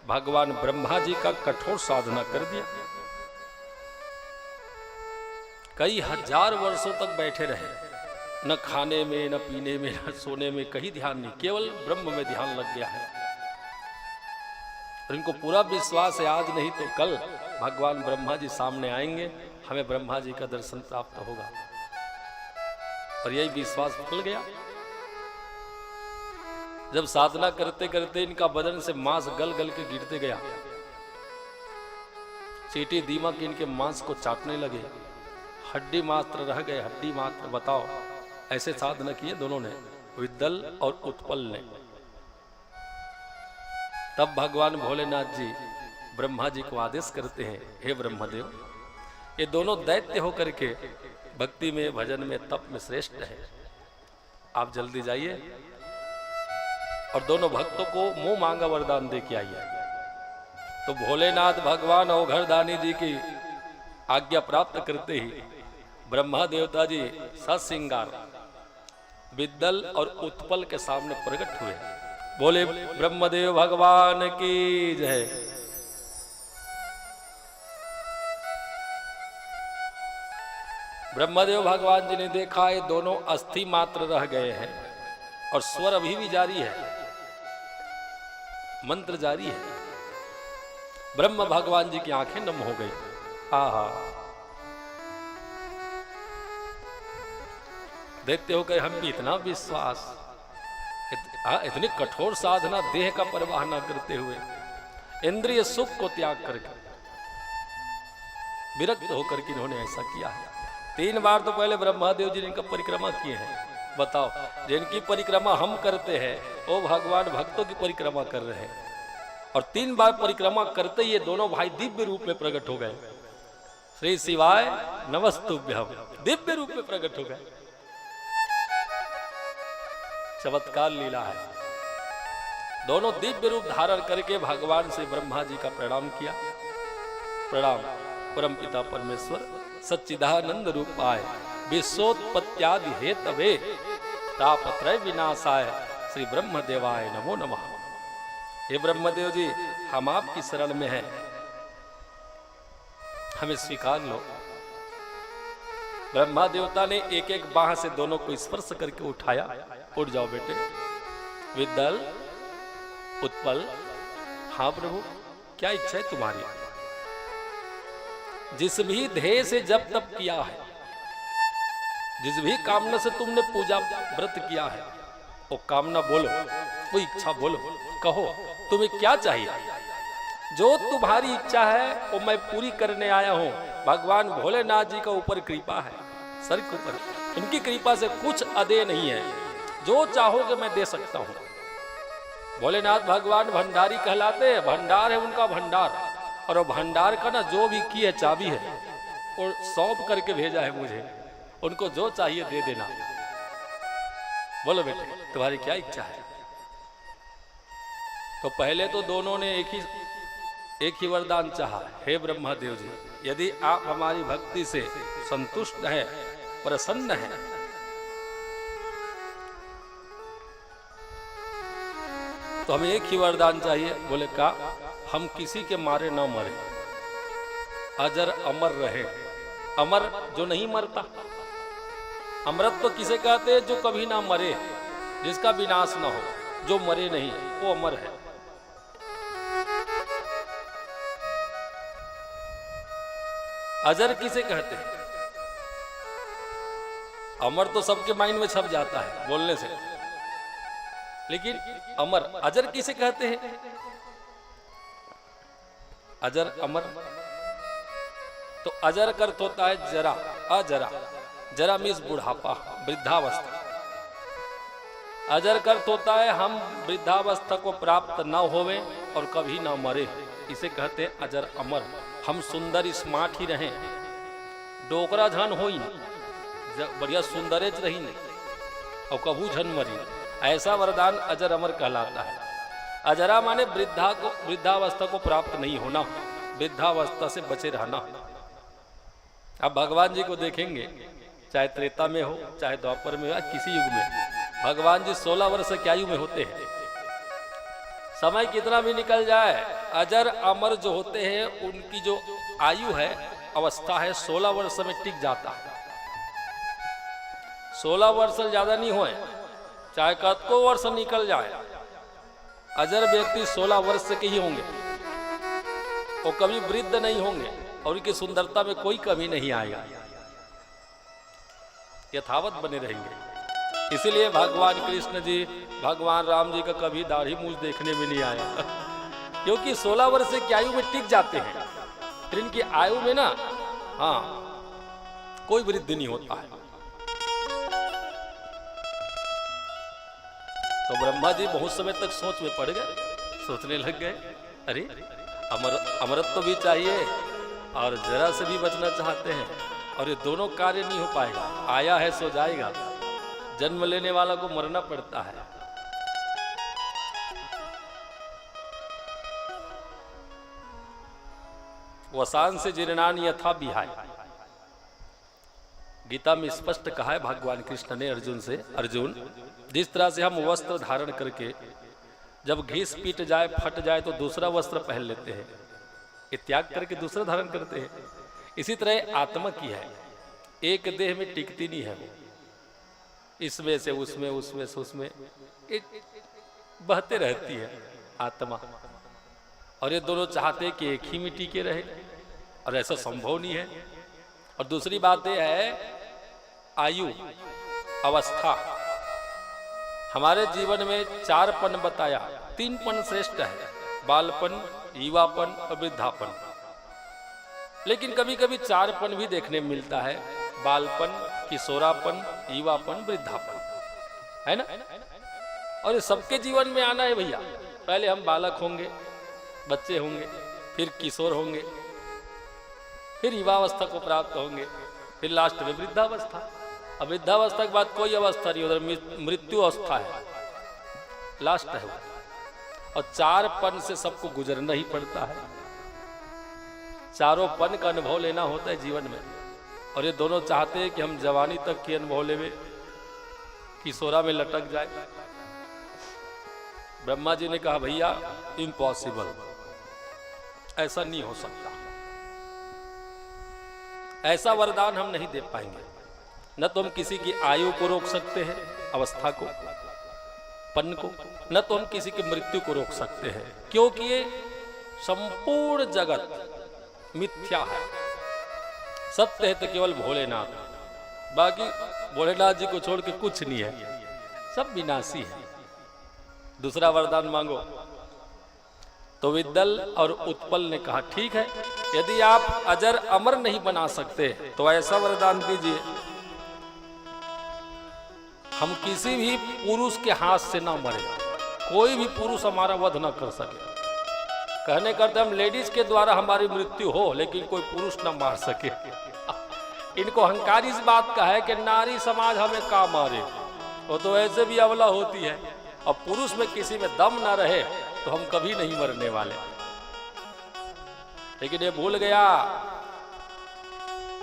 भगवान ब्रह्मा जी का कठोर साधना कर दिया। कई हजार वर्षों तक बैठे रहे, न खाने में, न पीने में, न सोने में, कहीं ध्यान नहीं, केवल ब्रह्म में ध्यान लग गया है। और इनको पूरा विश्वास है, आज नहीं तो कल भगवान ब्रह्मा जी सामने आएंगे, हमें ब्रह्मा जी का दर्शन प्राप्त होगा। और यही विश्वास फल गया। जब साधना करते करते इनका बदन से मांस गल गल के गिरते गया, चींटी दीमक इनके मांस को चाटने लगे, हड्डी मात्र रह गए, हड्डी मात्र। बताओ, ऐसे साधना किए दोनों ने, विद्दल और उत्पल ने। तब भगवान भोलेनाथ जी ब्रह्मा जी को आदेश करते हैं, हे ब्रह्मदेव, ये दोनों दैत्य होकर के भक्ति में, भजन में, तप में श्रेष्ठ है, आप जल्दी जाइए और दोनों भक्तों को मुंह मांगा वरदान दे के आइए। तो भोलेनाथ भगवान औघड़दानी जी की आज्ञा प्राप्त करते ही ब्रह्मा देवता जी सश्रृंगार विद्दल और उत्पल के सामने प्रकट हुए। बोले ब्रह्मदेव भगवान की जय। ब्रह्मदेव भगवान जी ने देखा ये दोनों अस्थि मात्र रह गए हैं और स्वर अभी भी जारी है, मंत्र जारी है। ब्रह्म भगवान जी की आंखें नम हो गई। आहा, देखते हो गए हम भी इतना विश्वास, इतनी कठोर साधना, देह का परवाह न करते हुए, इंद्रिय सुख को त्याग करके, विरक्त होकर के इन्होंने ऐसा किया है। 3 बार तो पहले ब्रह्मादेव जी ने इनका परिक्रमा किए हैं। बताओ, जिनकी परिक्रमा हम करते हैं वो भगवान भक्तों की परिक्रमा कर रहे हैं। और 3 बार परिक्रमा करते ही ये दोनों भाई दिव्य रूप में प्रकट हो गए। श्री शिवाय नमस्तुभ्यम, दिव्य रूप में प्रकट हो गए। चमत्कार लीला है। दोनों दिव्य रूप धारण करके भगवान से ब्रह्मा जी का प्रणाम किया। प्रणाम परम पिता परमेश्वर सच्चिदानंद रूपाय विश्वोत्पत्त्यादि हेतवे तापत्रय विनाशाय श्री ब्रह्मदेवाय नमो नमः। हे ब्रह्मदेव जी, हम आपकी शरण में हैं। हमें स्वीकार लो। ब्रह्मा देवता ने एक एक बाह से दोनों को स्पर्श करके उठाया। उठ जाओ बेटे। विद्दल, उत्पल, हाँ प्रभु, क्या इच्छा है तुम्हारी? जिस भी ध्येय से जब तप किया है, जिस भी कामना से तुमने पूजा व्रत किया है, वो कामना बोलो, वो इच्छा बोलो, कहो तुम्हें क्या चाहिए। जो तुम्हारी इच्छा है वो मैं पूरी करने आया हूं। भगवान भोलेनाथ जी का ऊपर कृपा है, सर के ऊपर, उनकी कृपा से कुछ अदे नहीं है। जो चाहोगे मैं दे सकता हूं। भोलेनाथ भगवान भंडारी कहलाते हैं, भंडार है उनका भंडार। और वो भंडार का ना जो भी की है चाबी है, वो सौंप करके भेजा है मुझे। उनको जो चाहिए दे देना। बोलो बेटे तुम्हारी क्या इच्छा है? तो पहले तो दोनों ने एक ही वरदान चाहा। हे ब्रह्मदेव जी, यदि आप हमारी भक्ति से संतुष्ट हैं, प्रसन्न हैं, तो हमें एक ही वरदान चाहिए। बोले का हम किसी के मारे न मरे, अजर अमर रहे। अमर जो नहीं मरता। अमृत तो किसे कहते हैं? जो कभी ना मरे, जिसका विनाश ना हो, जो मरे नहीं, वो अमर है। अजर किसे कहते हैं? अमर तो सबके माइंड में छप जाता है बोलने से, लेकिन अमर, अजर किसे कहते हैं? अजर अमर, तो अजर का अर्थ होता है जरा, अजरा। जरा मीन्स बुढ़ापा, वृद्धावस्था। अजर का अर्थ होता है हम वृद्धावस्था को प्राप्त न होवे और कभी ना मरे, इसे कहते हैं अजर अमर। हम सुंदर स्मार्ट ही रहें, डोकरा झन हो, बढ़िया सुंदरेज रही नहीं और कभू झन मरी, ऐसा वरदान अजर अमर कहलाता है। अजरा माने वृद्धावस्था को प्राप्त नहीं होना, वृद्धावस्था से बचे रहना। अब भगवान जी को देखेंगे, चाहे त्रेता में हो, चाहे द्वापर में हो, किसी युग में, भगवान जी 16 वर्ष की आयु में होते हैं। समय कितना भी निकल जाए, अजर अमर जो होते हैं उनकी जो आयु है, अवस्था है, 16 वर्ष में टिक जाता है। 16 वर्ष ज्यादा नहीं होए, चाहे कतको वर्ष निकल जाए, अजर व्यक्ति 16 वर्ष के ही होंगे। वो कभी वृद्ध नहीं होंगे और उनकी सुंदरता में कोई कमी नहीं आएगा, यथावत बने रहेंगे। इसीलिए भगवान कृष्ण जी, भगवान राम जी का कभी दाढ़ी मूछ देखने में नहीं आया, क्योंकि 16 वर्ष की आयु में टिक जाते हैं। फिर इनकी आयु में ना, हाँ, कोई वृद्धि नहीं होता है। तो ब्रह्मा जी बहुत समय तक सोच में पड़ गए, सोचने लग गए, अरे अमरत्व भी चाहिए और जरा से भी बचना चाहते हैं, और ये दोनों कार्य नहीं हो पाएगा। आया है सो जाएगा, जन्म लेने वाला को मरना पड़ता है। वसान से जीर्णान यथा विहाय, गीता में स्पष्ट कहा है भगवान कृष्ण ने अर्जुन से, अर्जुन जिस तरह से हम वस्त्र धारण करके जब घिस पीट जाए, फट जाए तो दूसरा वस्त्र पहन लेते हैं, ये त्याग करके दूसरा धारण करते हैं, इसी तरह आत्मा की है, एक देह में टिकती नहीं है वो, इसमें से उसमें, उसमें से उसमें बहते रहती है आत्मा। और ये दोनों चाहते हैं कि एक ही में टिके रहे, और ऐसा संभव नहीं है। और दूसरी बात यह है, आयु, अवस्था, हमारे जीवन में 4 पन बताया, 3 पन श्रेष्ठ है, बालपन, युवापन और वृद्धापन। लेकिन कभी कभी 4 पन भी देखने में मिलता है, बालपन, किशोरापन, युवापन, वृद्धापन, है ना। और ये सबके जीवन में आना है भैया। पहले हम बालक होंगे, बच्चे होंगे, फिर किशोर होंगे, फिर युवावस्था को प्राप्त होंगे, फिर लास्ट में वृद्धावस्था। अब वृद्धावस्था के बाद कोई अवस्था नहीं, उधर मृत्यु अवस्था है, लास्ट है वो। और 4 पन से सबको गुजरना ही पड़ता है, चारों पन का अनुभव लेना होता है जीवन में। और ये दोनों चाहते हैं कि हम जवानी तक के अनुभव लेवे, किशोरा में लटक जाए। ब्रह्मा जी ने कहा भैया इम्पॉसिबल, ऐसा नहीं हो सकता। ऐसा वरदान हम नहीं दे पाएंगे। न तो हम किसी की आयु को रोक सकते हैं, अवस्था को, पन को, न तो हम किसी की मृत्यु को रोक सकते हैं, क्योंकि ये संपूर्ण जगत मिथ्या है। सत्य है तो केवल भोलेनाथ, बाकी भोलेनाथ जी को छोड़ के कुछ नहीं है, सब विनाशी है। दूसरा वरदान मांगो। तो विद्दल और उत्पल ने कहा ठीक है, यदि आप अजर अमर नहीं बना सकते तो ऐसा वरदान दीजिए, हम किसी भी पुरुष के हाथ से ना मरे, कोई भी पुरुष हमारा वध ना कर सके। कहने करते हम लेडीज के द्वारा हमारी मृत्यु हो, लेकिन कोई पुरुष ना मार सके। इनको अहंकार इस बात का है कि नारी समाज हमें का मारे, वो तो ऐसे भी अबला होती है, और पुरुष में किसी में दम ना रहे तो हम कभी नहीं मरने वाले। लेकिन ये भूल गया,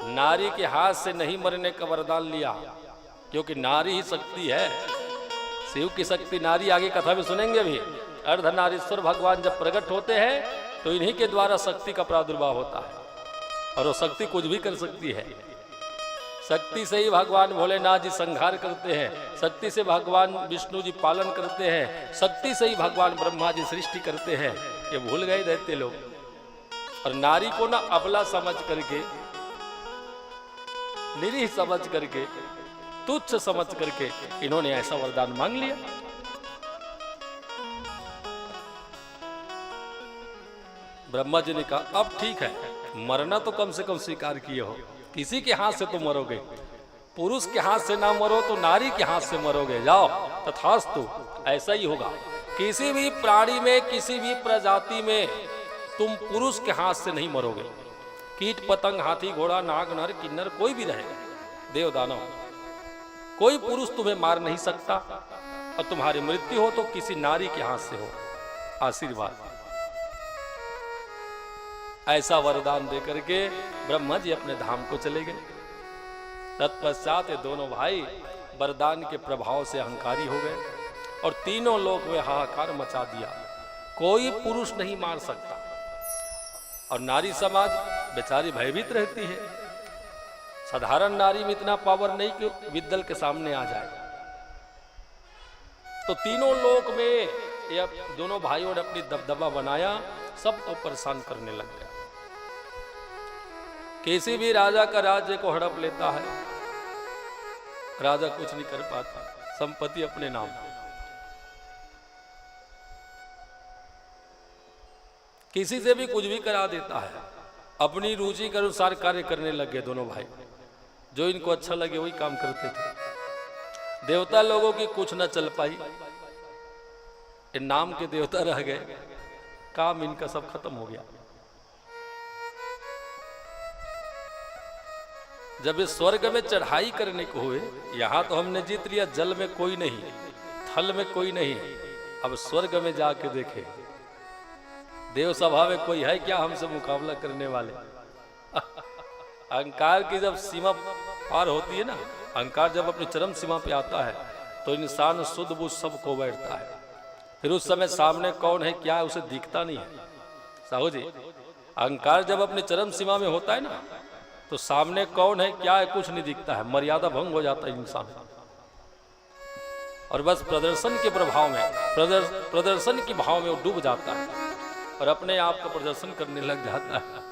नारी के हाथ से नहीं मरने का वरदान लिया, क्योंकि नारी ही शक्ति है। शिव की शक्ति नारी, आगे कथा में सुनेंगे भी। अर्धनारीश्वर भगवान जब प्रकट होते हैं तो इन्हीं के द्वारा शक्ति का प्रादुर्भाव होता है, और वो शक्ति कुछ भी कर सकती है। शक्ति से ही भगवान भोलेनाथ जी संहार करते हैं, शक्ति से भगवान विष्णु जी पालन करते हैं, शक्ति से ही भगवान ब्रह्मा जी सृष्टि करते हैं। ये भूल गए रहते लोग, और नारी को ना अबला समझ करके, निरीह समझ करके, तुच्छ समझ करके इन्होंने ऐसा वरदान मांग लिया। ब्रह्मा जी ने कहा अब ठीक है, मरना तो कम से कम स्वीकार किए हो, किसी के हाथ से तो मरोगे, पुरुष के हाथ से ना मरो तो नारी के हाथ से मरोगे, जाओ तथास्तु, ऐसा ही होगा। किसी भी प्राणी में, किसी भी प्रजाति में तुम पुरुष के हाथ से नहीं मरोगे। कीट पतंग, हाथी घोड़ा, नाग नर किन्नर, कोई भी रहे, देव दानव, कोई पुरुष तुम्हें मार नहीं सकता, और तुम्हारी मृत्यु हो तो किसी नारी के हाथ से हो। आशीर्वाद। ऐसा वरदान देकर के ब्रह्मा जी अपने धाम को चले गए। तत्पश्चात ये दोनों भाई वरदान के प्रभाव से अहंकारी हो गए, और तीनों लोक में हाहाकार मचा दिया। कोई पुरुष नहीं मार सकता, और नारी समाज बेचारी भयभीत रहती है। साधारण नारी में इतना पावर नहीं कि विद्दल के सामने आ जाए। तो तीनों लोक में ये दोनों भाइयों ने अपनी दबदबा बनाया, सबको परेशान करने लग गया। किसी भी राजा का राज्य को हड़प लेता है, राजा कुछ नहीं कर पाता, संपत्ति अपने नाम। किसी से भी कुछ भी करा देता है, अपनी रुचि के अनुसार कार्य करने लग गए दोनों भाई। जो इनको अच्छा लगे वही काम करते थे। देवता लोगों की कुछ न चल पाई, इन नाम के देवता रह गए, काम इनका सब खत्म हो गया। जब इस स्वर्ग में चढ़ाई करने को हुए, यहां तो हमने जीत लिया, जल में कोई नहीं, थल में कोई नहीं, अब स्वर्ग में जाके देखे, देव सभा में कोई है क्या हमसे मुकाबला करने वाले। अहंकार की जब सीमा पार होती है ना, अहंकार जब अपनी चरम सीमा पे आता है तो इंसान शुद्ध बुद्ध सब खो बैठता है। फिर उस समय सामने कौन है क्या है उसे दिखता नहीं है। साहू जी, अहंकार जब अपनी चरम सीमा में होता है ना, तो सामने कौन है क्या है कुछ नहीं दिखता है, मर्यादा भंग हो जाता है इंसान, और बस प्रदर्शन के प्रभाव में, प्रदर्शन के भाव में वो डूब जाता है, और अपने आप का प्रदर्शन करने लग जाता है।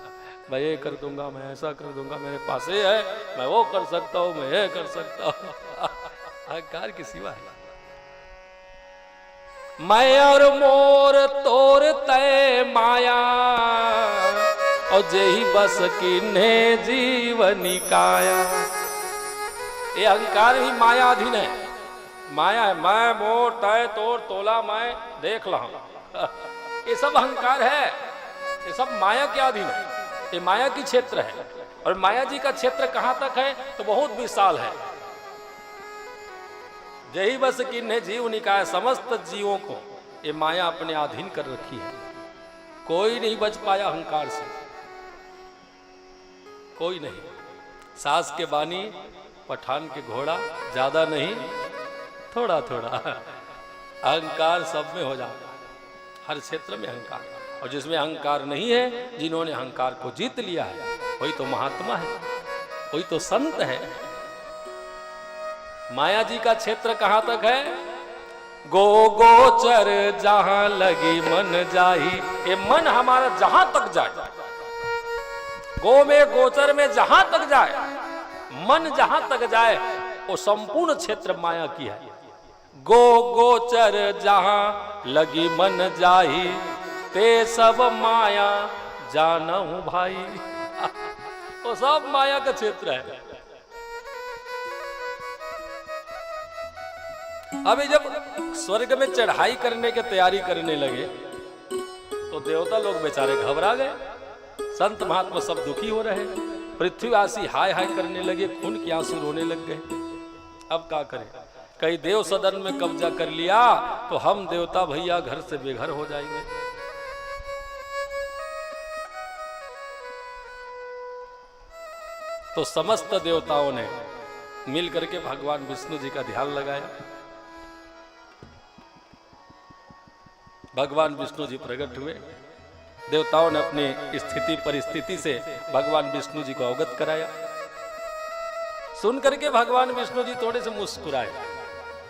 मैं ये कर दूंगा, मैं ऐसा कर दूंगा, मेरे पास ये है, मैं वो कर सकता हूँ, मैं ये कर सकता हूँ। अहंकार की सिवा है। मैं और मोर तोर तय माया, और जेही बस किन्हे जीवनी काया। ये अहंकार भी माया अधीन है, माया है। मैं मोर तय तोर तोला मैं देख ला, ये सब अहंकार है, ये सब माया के अधीन है, ये माया की क्षेत्र है। और माया जी का क्षेत्र कहां तक है तो बहुत विशाल है। जही बस किन्हे जीव निकाय, समस्त जीवों को ये माया अपने अधीन कर रखी है। कोई नहीं बच पाया अहंकार से, कोई नहीं। सास के बानी पठान के घोड़ा, ज्यादा नहीं थोड़ा थोड़ा। अहंकार सब में हो जाता, हर क्षेत्र में अहंकार। और जिसमें अहंकार नहीं है, जिन्होंने अहंकार को जीत लिया है, वही तो महात्मा है। कोई तो संत है। माया जी का क्षेत्र कहां तक है? गो गोचर जहां लगी मन जाही। ये मन हमारा जहां तक जाए, गो में गोचर में जहां तक जाए, मन जहां तक जाए वो संपूर्ण क्षेत्र माया की है। गो गोचर जहां लगी मन जाही, ते सब माया जानहु भाई। वो सब माया का क्षेत्र है। अभी जब स्वर्ग में चढ़ाई करने की तैयारी करने लगे तो देवता लोग बेचारे घबरा गए, संत महात्मा सब दुखी हो रहे, पृथ्वीवासी हाय हाय करने लगे, खून के आंसू रोने लग गए। अब क्या करें? कई देव सदन में कब्जा कर लिया तो हम देवता भैया घर से बेघर हो जाएंगे। तो समस्त देवताओं ने मिल करके भगवान विष्णु जी का ध्यान लगाया। भगवान विष्णु जी प्रकट हुए। देवताओं ने अपनी स्थिति परिस्थिति से भगवान विष्णु जी को अवगत कराया। सुन करके भगवान विष्णु जी थोड़े से मुस्कुराए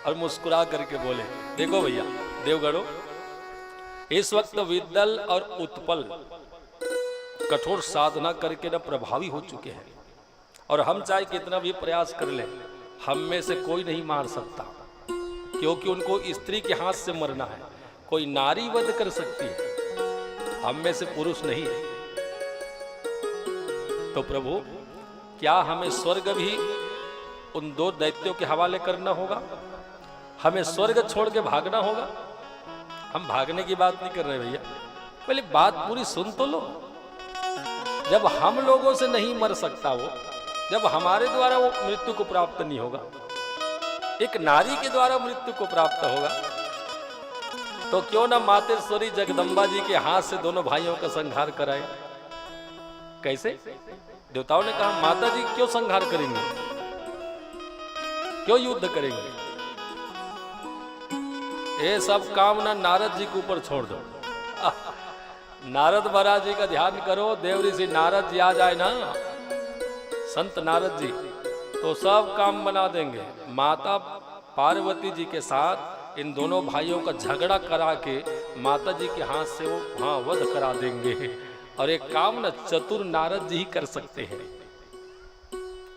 और मुस्कुरा करके बोले, देखो भैया देवगणों, इस वक्त विद्दल और उत्पल कठोर साधना करके न प्रभावी हो चुके हैं, और हम चाहे कितना भी प्रयास कर ले, हम में से कोई नहीं मार सकता, क्योंकि उनको स्त्री के हाथ से मरना है। कोई नारी वध कर सकती है, हम में से पुरुष नहीं है। तो प्रभु, क्या हमें स्वर्ग भी उन दो दैत्यों के हवाले करना होगा? हमें स्वर्ग छोड़ के भागना होगा? हम भागने की बात नहीं कर रहे भैया, पहले बात पूरी सुन तो लो। जब हम लोगों से नहीं मर सकता वो, जब हमारे द्वारा वो मृत्यु को प्राप्त नहीं होगा, एक नारी के द्वारा मृत्यु को प्राप्त होगा, तो क्यों ना मातेश्वरी जगदम्बा जी के हाथ से दोनों भाइयों का संहार कराए। कैसे? देवताओं ने कहा, माता जी क्यों संहार करेंगे, क्यों युद्ध करेंगे? ये सब काम ना नारद जी के ऊपर छोड़ दो। नारद महाराज जी का ध्यान करो। देव ऋषि नारद जी आ जाए ना, संत नारद जी, तो सब काम बना देंगे। माता पार्वती जी के साथ इन दोनों भाइयों का झगड़ा करा के माता जी के हाथ से वो वध करा देंगे। और एक काम न चतुर नारद जी ही कर सकते हैं।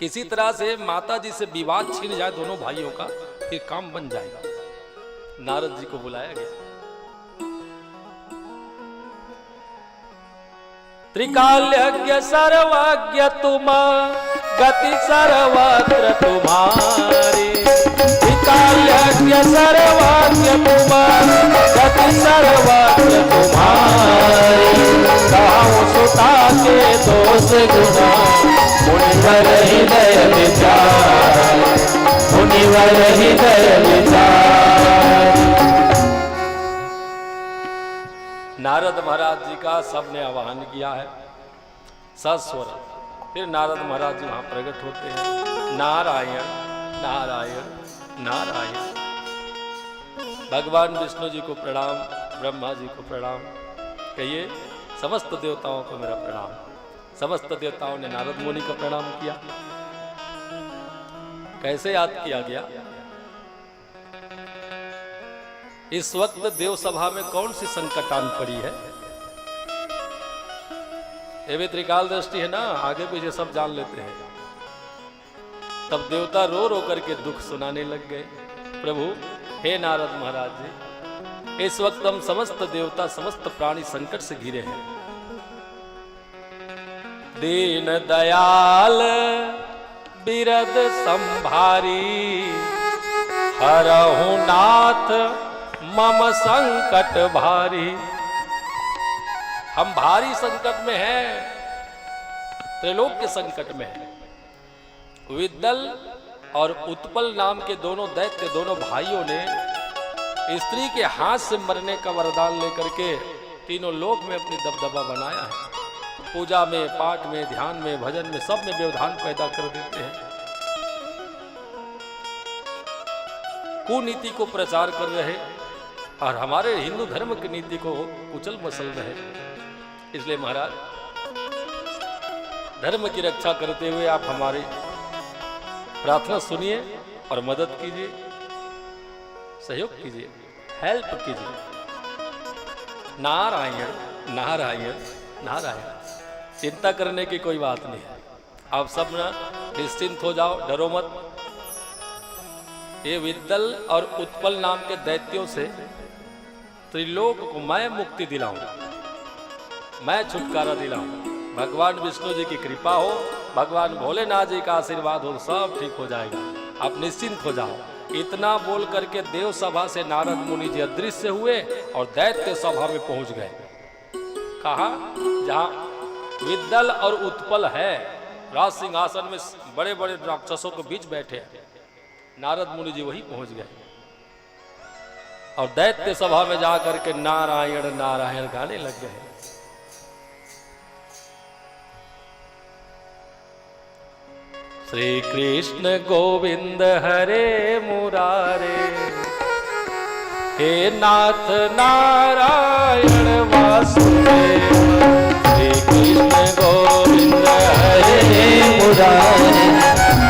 किसी तरह से माता जी से विवाद छिड़ जाए दोनों भाइयों का, फिर काम बन जाएगा। नारद जी को बुलाया गया। त्रिकालज्ञ सर्वज्ञ तुम, गति सर्वत्र तुम्हारी। त्रिकालज्ञ सर्वज्ञ तुम, गति सर्वत्र तुम्हारी। कहूँ सुता के दोष गुना, मुनिवर हृदय विचार, मुनिवर हृदय विचार। नारद महाराज जी का सबने आवाहन किया है सस्वर। फिर नारद महाराज जी वहां प्रकट होते हैं। नारायण नारायण नारायण। भगवान विष्णु जी को प्रणाम, ब्रह्मा जी को प्रणाम। कहिए समस्त देवताओं को मेरा प्रणाम। समस्त देवताओं ने नारद मुनि का प्रणाम किया। कैसे याद किया गया? इस वक्त देव सभा में कौन सी संकटान पड़ी है? ये भी त्रिकाल दृष्टि है ना, आगे पीछे सब जान लेते हैं। तब देवता रो रो करके दुख सुनाने लग गए। प्रभु, हे नारद महाराज जी, इस वक्त हम समस्त देवता समस्त प्राणी संकट से घिरे हैं। दीन दयाल बिरद संभारी, हरहु नाथ मम संकट भारी। हम भारी संकट में हैं, त्रिलोक के संकट में हैं। विद्दल और उत्पल नाम के दोनों दैत्य, दोनों भाइयों ने स्त्री के हाथ से मरने का वरदान लेकर के तीनों लोक में अपनी दबदबा बनाया है। पूजा में, पाठ में, ध्यान में, भजन में, सब में व्यवधान पैदा कर देते हैं। कुनीति को प्रचार कर रहे और हमारे हिंदू धर्म की नीति को कुचल मसल रहे। इसलिए महाराज, धर्म की रक्षा करते हुए आप हमारी प्रार्थना सुनिए और मदद कीजिए, सहयोग कीजिए, हेल्प कीजिए। नारायण नारायण नारायण। चिंता करने की कोई बात नहीं है। आप सब ना निश्चिंत हो जाओ, डरो मत। ये विद्दल और उत्पल नाम के दैत्यों से त्रिलोक को मैं मुक्ति दिलाऊं, मैं छुटकारा दिलाऊं। भगवान विष्णु जी की कृपा हो, भगवान भोलेनाथ जी का आशीर्वाद हो, सब ठीक हो जाएगा। आप निश्चिंत हो जाओ। इतना बोल करके देव सभा से नारद मुनि जी अदृश्य हुए और दैत्य सभा में पहुंच गए। कहा? जहां विद्दल और उत्पल है, राज सिंहासन में बड़े बड़े राक्षसों के बीच बैठे हैं, नारद मुनि जी वहीं पहुंच गए और दैत्य सभा में जाकर के नारायण नारायण गाने लग गए। श्री कृष्ण गोविंद हरे मुरारे, हे नाथ नारायण वासुदेव। श्री कृष्ण गोविंद हरे मुरारे,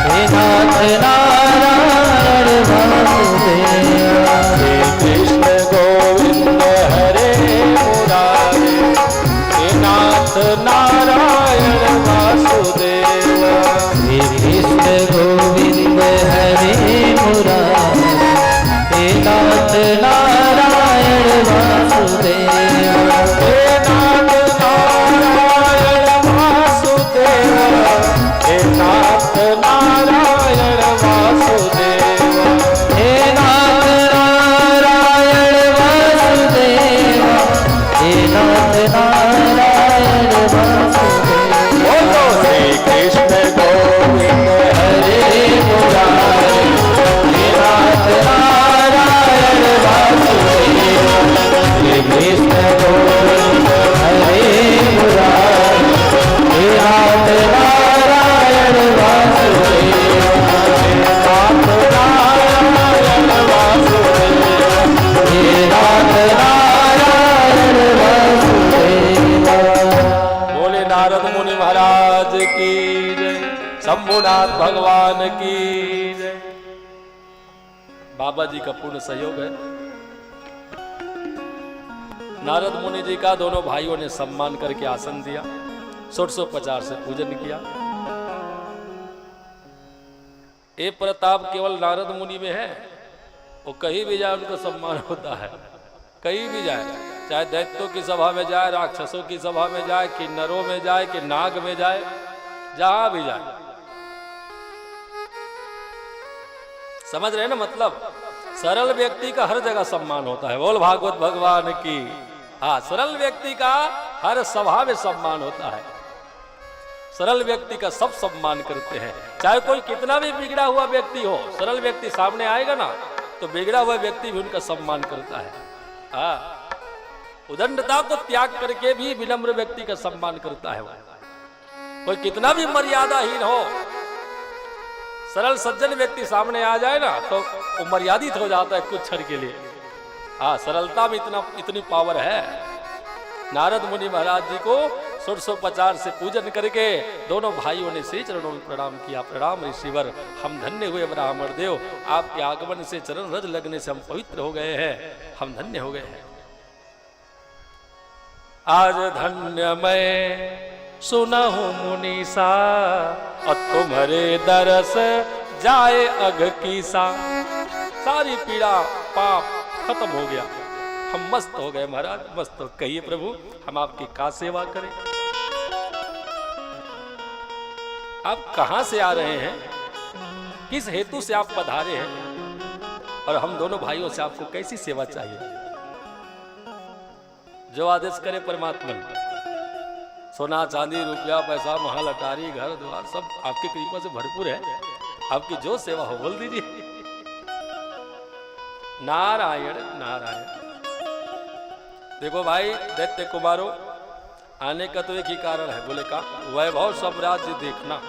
हे नाथ नारायण वासुदेव। श्री कृष्ण गोविंद हरे मुरारे, हे नाथ नारायण वासुदेव। श्री कृष्ण गोविंद हरे मुरारे, हे नाथ नारायण वासुदेव। हे नाथ नारायण वासुदेव, हे नाथ नारायण वासुदेव। हे नाथ नारायण वासुदेव, हे नाथ नारायण वासुदेव। बोलो श्री कृष्ण गोविंद हरे मुरारे, हे नाथ नारायण वासुदेव। श्री कृष्ण गोविंद हरे मुरारे, हे नाथ नारायण वासुदेव। नाथ नारायण वासुदेव। हे नाथ नारायण वासुदेव। बोले नारद मुनि महाराज की जय, शंभुनाथ भगवान की जय। बाबा जी का पूर्ण सहयोग है। नारद मुनि जी का दोनों भाइयों ने सम्मान करके आसन दिया, 650 से पूजन किया। ये प्रताप केवल नारद मुनि में है। वो कहीं भी जाए उनका सम्मान होता है, कहीं भी जाए, चाहे दैत्यों की सभा में जाए, राक्षसों की सभा में जाए, किन्नरों में जाए, कि नाग में जाए, जहां भी जाए। समझ रहे ना मतलब? सरल व्यक्ति का हर जगह सम्मान होता है। बोल भागवत भगवान की। हाँ, सरल व्यक्ति का हर सभा में सम्मान होता है। सरल व्यक्ति का सब सम्मान करते हैं, चाहे कोई कितना भी बिगड़ा हुआ व्यक्ति हो। सरल व्यक्ति सामने आएगा ना तो बिगड़ा हुआ व्यक्ति भी उनका सम्मान करता है। हाँ, उदंडता को त्याग करके भी विनम्र व्यक्ति का सम्मान करता है। कोई कितना भी मर्यादाहीन हो, सरल सज्जन व्यक्ति सामने आ जाए ना तो वो मर्यादित हो जाता है कुछ क्षण के लिए। हाँ, सरलता में इतनी पावर है। नारद मुनि महाराज जी को 650 से पूजन करके दोनों भाइयों ने श्री चरणों में प्रणाम किया। प्रणाम ऋषिवर, हम धन्य हुए ब्राह्मण देव, आपके आगमन से चरण रज लगने से हम पवित्र हो गए हैं, हम धन्य हो गए हैं। आज धन्य मैं सुनहु मुनीसा, और तुम्हारे दरस जाए अघ की सा। सारी पीड़ा पाप खत्म हो गया, हम मस्त हो गए महाराज, मस्त हो। कहिए प्रभु, हम आपकी का सेवा करें? आप कहां से आ रहे हैं, किस हेतु से आप पधारे हैं, और हम दोनों भाइयों से आपको कैसी सेवा चाहिए? जो आदेश करे परमात्मा। सोना चांदी रुपया पैसा महल अटारी घर द्वार सब आपकी कृपा से भरपूर है। आपकी जो सेवा हो बोल दीजिए। नारायण नारायण। देखो भाई दैत्य कुमारों, आने का तो एक ही कारण है। बोले का वैभव साम्राज्य देखना।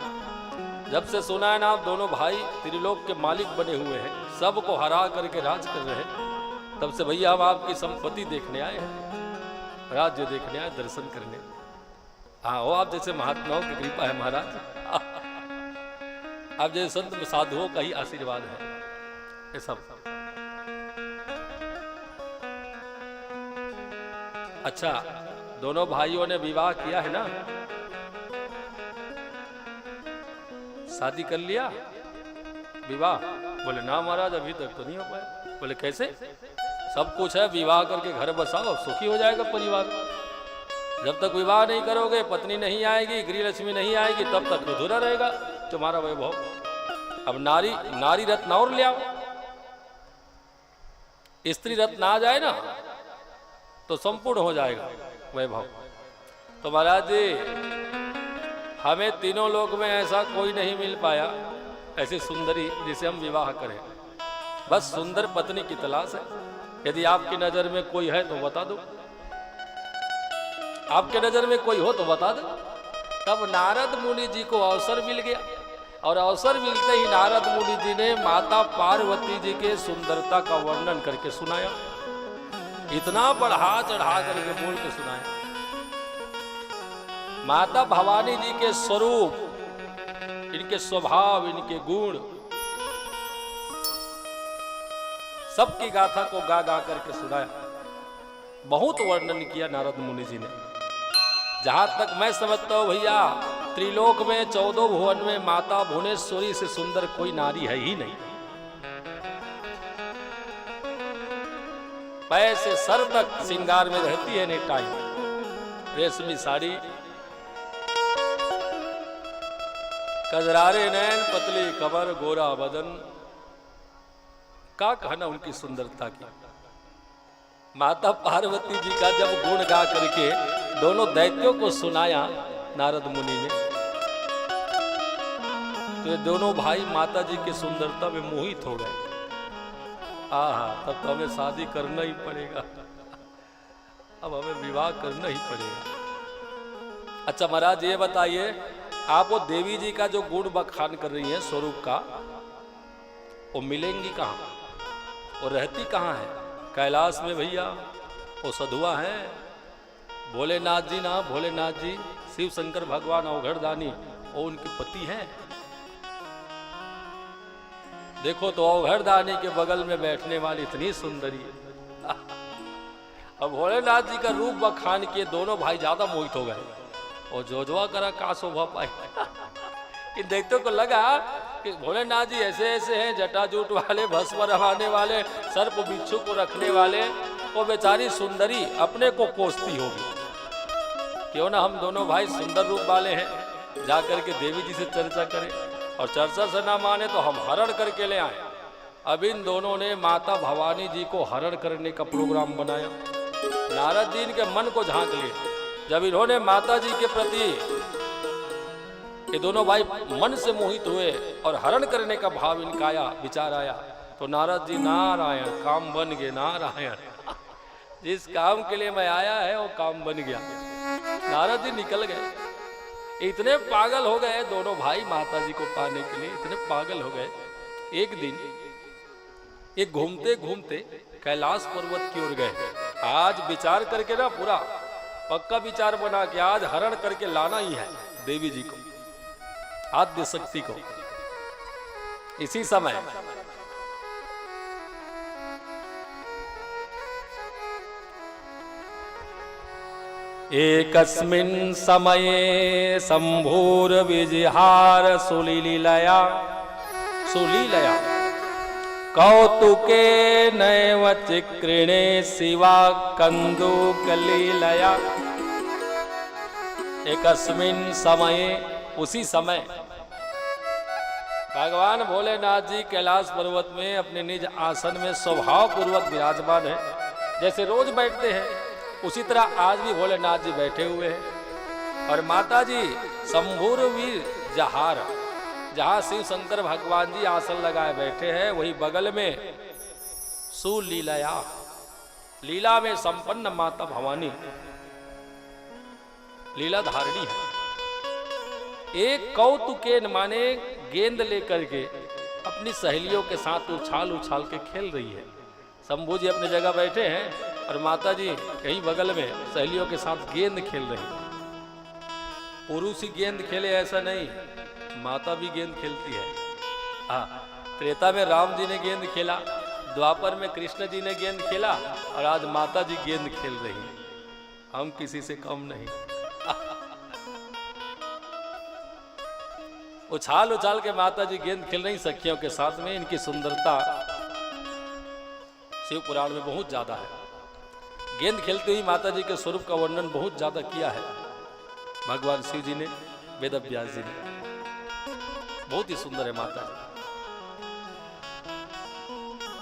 जब से सुना है ना आप दोनों भाई त्रिलोक के मालिक बने हुए हैं, सबको हरा करके राज कर रहे हैं, तब से भैया हम आपकी संपत्ति देखने आए हैं, राज्य देखने आए, दर्शन करने। हाँ वो आप जैसे महात्माओं की कृपा है महाराज, आप जैसे संत साधुओं का ही आशीर्वाद है ये सब। अच्छा, दोनों भाइयों ने विवाह किया है ना, शादी कर लिया, विवाह? बोले ना महाराज अभी तक तो नहीं हो पाया। बोले कैसे? सब कुछ है, विवाह करके घर बसाओ, सुखी हो जाएगा परिवार। जब तक विवाह नहीं करोगे, पत्नी नहीं आएगी, गृह लक्ष्मी नहीं आएगी, तब तक अधूरा रहेगा तुम्हारा वैभव। अब नारी रत्न और ले आओ, स्त्री रत्न आ जाए ना तो संपूर्ण हो जाएगा वैभव। तो महाराज जी हमें तीनों लोक में ऐसा कोई नहीं मिल पाया, ऐसी सुंदरी जिसे हम विवाह करें। बस सुंदर पत्नी की तलाश है। यदि आपकी नजर में कोई है तो बता दो, आपके नजर में कोई हो तो बता दो। तब नारद मुनि जी को अवसर मिल गया, और अवसर मिलते ही नारद मुनि जी ने माता पार्वती जी के सुंदरता का वर्णन करके सुनाया। इतना बढ़ा चढ़ा करके बोल के सुनाया। माता भवानी जी के स्वरूप, इनके स्वभाव, इनके गुण, सबकी गाथा को गा गा करके सुनाया। बहुत वर्णन किया नारद मुनि जी ने। जहां तक मैं समझता हूं भैया, त्रिलोक में 14 भुवन में माता भुवनेश्वरी से सुंदर कोई नारी है ही नहीं। पैर से सर तक श्रृंगार में रहती है एनी टाइम, रेशमी साड़ी, कजरारे नैन, पतली कमर, गोरा बदन। का कहना उनकी सुंदरता की। माता पार्वती जी का जब गुण गा करके दोनों दैत्यों को सुनाया नारद मुनि ने, तो ये दोनों भाई माता जी की सुंदरता में मोहित हो गए। आहा, तब तो हमें शादी करना ही पड़ेगा, अब हमें विवाह करना ही पड़ेगा। अच्छा महाराज ये बताइए, आप वो देवी जी का जो गुण बखान कर रही हैं स्वरूप का, वो मिलेंगी कहाँ? वो रहती कहाँ है? कैलाश में भैया। वो सधुआ है। भोलेनाथ जी ना, भोलेनाथ जी शिव शंकर भगवान अवघड़दानी, वो उनके पति हैं। देखो तो अवघड़दानी के बगल में बैठने वाली इतनी सुंदरी है। अब भोलेनाथ जी का रूप बखान किए दोनों भाई ज्यादा मोहित हो गए, और जोजवा करा का शोभा पाई। इन दैत्यों को लगा कि भोलेनाथ जी ऐसे ऐसे हैं, जटाजूट वाले, भस्म रवाने वाले, सर्प बिच्छू को रखने वाले। वो बेचारी सुंदरी अपने को कोसती होगी, क्यों ना हम दोनों भाई सुंदर रूप वाले हैं, जा करके देवी जी से चर्चा करें, और चर्चा से ना माने तो हम हरण करके ले आए। अब इन दोनों ने माता भवानी जी को हरण करने का प्रोग्राम बनाया। नारद जी इनके मन को झांक लिए। जब इन्होंने माता जी के प्रति, ये दोनों भाई मन से मोहित हुए और हरण करने का भाव इनका आया, विचार आया, तो नारद जी नारायण, काम बन गए, नारायण, जिस काम के लिए मैं आया है वो काम बन गया। नारद जी निकल गए। इतने पागल हो गए दोनों भाई माता जी को पाने के लिए, इतने पागल हो गए। एक दिन ये घूमते घूमते कैलाश पर्वत की ओर गए। आज विचार करके ना, पूरा पक्का विचार बना के आज हरण करके लाना ही है देवी जी को, आद्य शक्ति को। इसी समय एकस्मिन् समये शंभुर विजिहार सुलीलया कौतुके नैव चिक्रिणे शिवा कंदुकलीलया। एकस्मिन् समये, उसी समय भगवान भोलेनाथ जी कैलाश पर्वत में अपने निज आसन में स्वभाव पूर्वक विराजमान है। जैसे रोज बैठते हैं उसी तरह आज भी भोलेनाथ जी बैठे हुए हैं। और माता जी शंभुर विजिहार, जहाँ शिव शंकर भगवान जी आसन लगाए बैठे हैं, वही बगल में सुलीलया, लीला में संपन्न माता भवानी लीला धारणी है। एक कौतुकेन माने गेंद लेकर के अपनी सहेलियों के साथ उछाल उछाल के खेल रही है। शंभू जी अपनी जगह बैठे हैं और माता जी यही बगल में सहेलियों के साथ गेंद खेल रही है। पुरुष ही गेंद खेले ऐसा नहीं, माता भी गेंद खेलती है। हाँ, त्रेता में राम जी ने गेंद खेला, द्वापर में कृष्ण जी ने गेंद खेला, और आज माता जी गेंद खेल रही है। हम किसी से कम नहीं। उछाल उछाल के माता जी गेंद खेल रही सखियों के साथ में। इनकी सुंदरता शिव पुराण में बहुत ज्यादा है। गेंद खेलते हुई माता जी के स्वरूप का वर्णन बहुत ज्यादा किया है भगवान शिव जी ने, वेद व्यास जी ने। बहुत ही सुंदर है माता जी।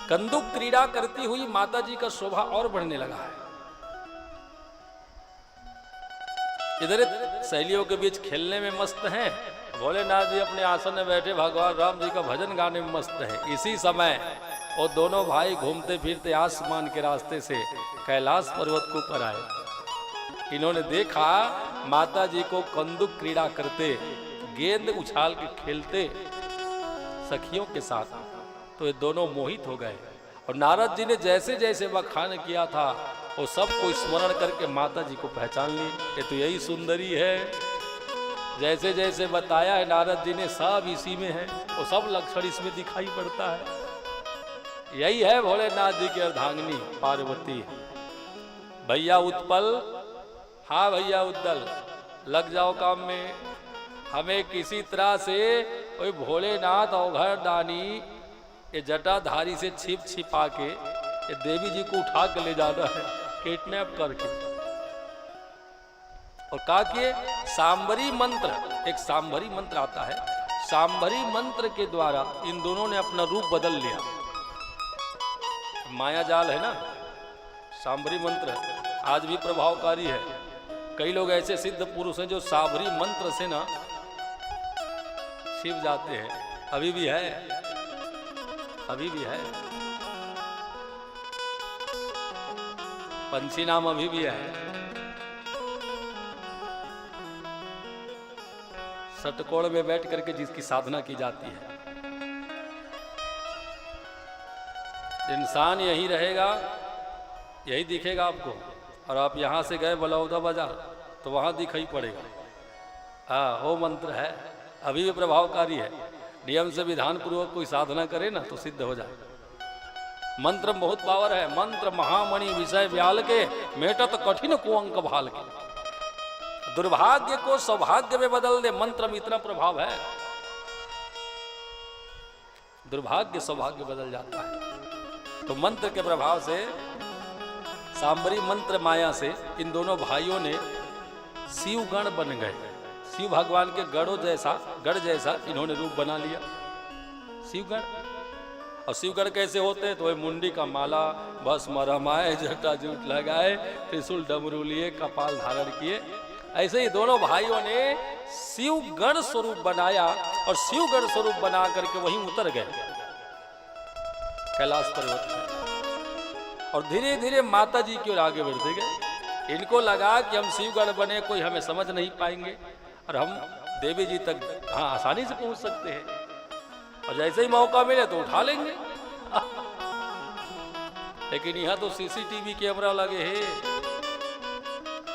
कंदुक क्रीड़ा करती हुई माता जी का शोभा और बढ़ने लगा है। इधर सहेलियों के बीच खेलने में मस्त हैं, भोलेनाथ जी अपने आसन में बैठे भगवान राम जी का भजन गाने में मस्त है। इसी समय वो दोनों भाई घूमते फिरते आसमान के रास्ते से कैलाश पर्वत के ऊपर आए। इन्होंने देखा माता जी को कंदुक क्रीड़ा करते, गेंद उछाल के खेलते सखियों के साथ, तो ये दोनों मोहित हो गए। और नारद जी ने जैसे जैसे बखान किया था वो सबको स्मरण करके माता जी को पहचान लिए। ये तो यही सुंदरी है, जैसे जैसे बताया है नारद जी ने सब इसी में है, वो सब लक्षण इसमें दिखाई पड़ता है। यही है भोलेनाथ जी की अर्धांगिनी पार्वती। भैया उत्पल, हाँ भैया उद्दल, लग जाओ काम में। हमें किसी तरह से कोई भोलेनाथ अवघर दानी ये जटाधारी से छिपा के ये देवी जी को उठा के ले जाना है, किडनैप करके। और कहा कि सांभरी मंत्र, एक सांभरी मंत्र आता है, सांभरी मंत्र के द्वारा इन दोनों ने अपना रूप बदल लिया। माया जाल है ना, सांभरी मंत्र आज भी प्रभावकारी है। कई लोग ऐसे सिद्ध पुरुष हैं जो सांभरी मंत्र से ना शिव जाते हैं। अभी भी है, अभी भी है। पंछी नाम अभी भी है। षटकोण में बैठ करके जिसकी साधना की जाती है। इंसान यही रहेगा, यही दिखेगा आपको। और आप यहां से गए बलौदा बाजार तो वहां दिखाई पड़ेगा। हाँ, वो मंत्र है, अभी भी प्रभावकारी है। नियम से विधान पूर्वक कोई साधना करे ना तो सिद्ध हो जाए। मंत्र में बहुत पावर है। मंत्र महामणि विषय व्याल के, मेटत कठिन कुअंक भाल के। दुर्भाग्य को सौभाग्य में बदल दे, मंत्र में इतना प्रभाव है। दुर्भाग्य सौभाग्य बदल जाता है। तो मंत्र के प्रभाव से, सांबरी मंत्र माया से इन दोनों भाइयों ने शिव गण बन गए। शिव भगवान के गढ़ जैसा इन्होंने रूप बना लिया, शिवगण। और शिवगण कैसे होते हैं? तो वह मुंडी का माला, भस्म रमाए, जटा जूट लगाए, त्रिशूल डमरू लिए, कपाल धारण किए। ऐसे ही दोनों भाइयों ने शिवगण स्वरूप बनाया और शिवगण स्वरूप बना करके वहीं उतर गए कैलाश पर्वत में। और धीरे धीरे माता जी की ओर आगे बढ़ते गए। इनको लगा कि हम शिवगण बने, कोई हमें समझ नहीं पाएंगे और हम देवी जी तक हाँ आसानी से पहुंच सकते हैं, और जैसे ही मौका मिले तो उठा लेंगे। लेकिन यहाँ तो सीसीटीवी कैमरा लगे हैं।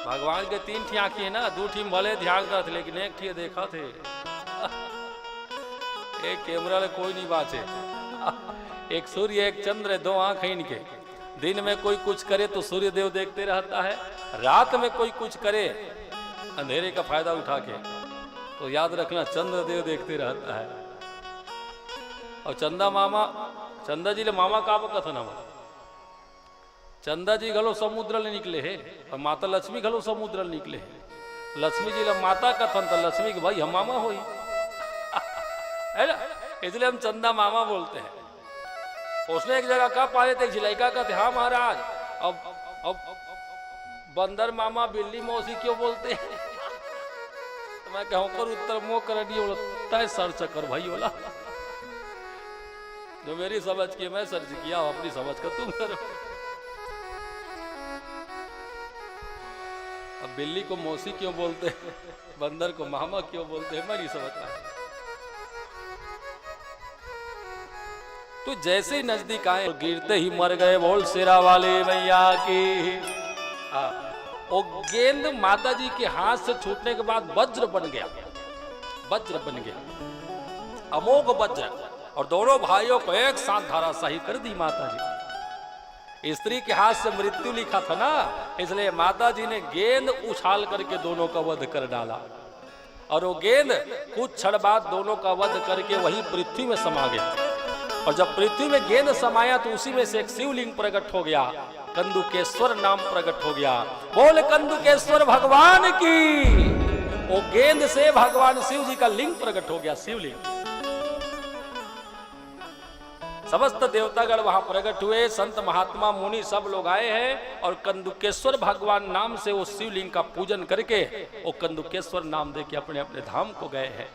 भगवान के 3 ठी आंखें है ना, 2 ठी भले ध्यान करते, लेकिन 1 ठी देखा थे। एक कैमरा ले कोई नहीं बाचे। एक सूर्य एक चंद्र, 2 आंख है इनके। दिन में कोई कुछ करे तो सूर्य देव देखते रहता है, रात में कोई कुछ करे अंधेरे का फायदा उठा के तो याद रखना चंद्र देव देखते रहता है। और चंदा जी ले मामा का कथन हम चंदा जी घलो समुद्र ले निकले है और माता लक्ष्मी घलो समुद्र ले निकले है। लक्ष्मी जी ले माता कथन तो लक्ष्मी के भाई हम मामा हो इसलिए हम चंदा मामा बोलते हैं। उसने एक जगह कहा पाले थे झिलैका का थे, हाँ महाराज अब बंदर मामा बिल्ली मौसी क्यों बोलते हैं? तो मैं कहूँ कर उत्तर मुँह कर तय सर्च कर भाई बोला, जो मेरी समझ की मैं सर्च किया, अपनी समझ का तुम करो। अब बिल्ली को मौसी क्यों बोलते हैं, बंदर को मामा क्यों बोलते हैं, मैं नहीं समझता। तो जैसे ही नजदीक आए गिरते ही मर गए, बोल शेरा वाले मैया की। वो गेंद माता जी के हाथ से छूटने के बाद वज्र बन गया, वज्र बन गया, अमोघ वज्र, और दोनों भाइयों को एक साथ धराशायी कर दी माता जी। स्त्री के हाथ से मृत्यु लिखा था ना, इसलिए माता जी ने गेंद उछाल करके दोनों का वध कर डाला, और वो गेंद कुछ क्षण बाद दोनों का वध करके वही पृथ्वी में समा गया। और जब पृथ्वी में गेंद समाया तो उसी में से एक शिवलिंग प्रकट हो गया, कंदुकेश्वर नाम प्रकट हो गया। बोल कंदुकेश्वर भगवान की। वो गेंद से भगवान शिव जी का लिंग प्रकट हो गया, शिवलिंग। समस्त देवतागण वहां प्रकट हुए, संत महात्मा मुनि सब लोग आए हैं, और कंदुकेश्वर भगवान नाम से वो शिवलिंग का पूजन करके वो कंदुकेश्वर नाम दे के अपने अपने धाम को गए हैं।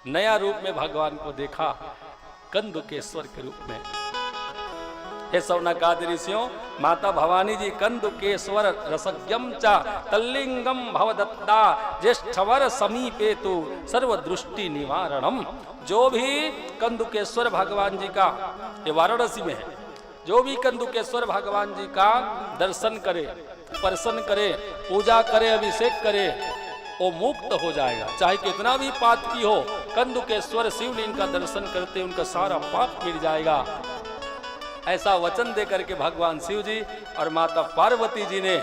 नया रूप में भगवान को देखा, कंदुकेश्वर के रूप में। हे सौनकादि ऋषियों, माता भवानी जी कंदुकेश्वर रसज्ञम च तल्लिंगम भवदत्ता ज्येष्ठवर समीपे तु सर्व दृष्टि निवारणम। जो भी कंदुकेश्वर भगवान जी का, ये वाराणसी में है, जो भी कंदुकेश्वर भगवान जी का दर्शन करे, स्पर्शन करे, पूजा करे, अभिषेक करे, वो मुक्त हो जाएगा। चाहे कितना भी पाप की हो, कंदुकेश्वर शिवलिंग का दर्शन करते उनका सारा पाप मिट जाएगा। ऐसा वचन दे करके भगवान शिव जी और माता पार्वती जी ने,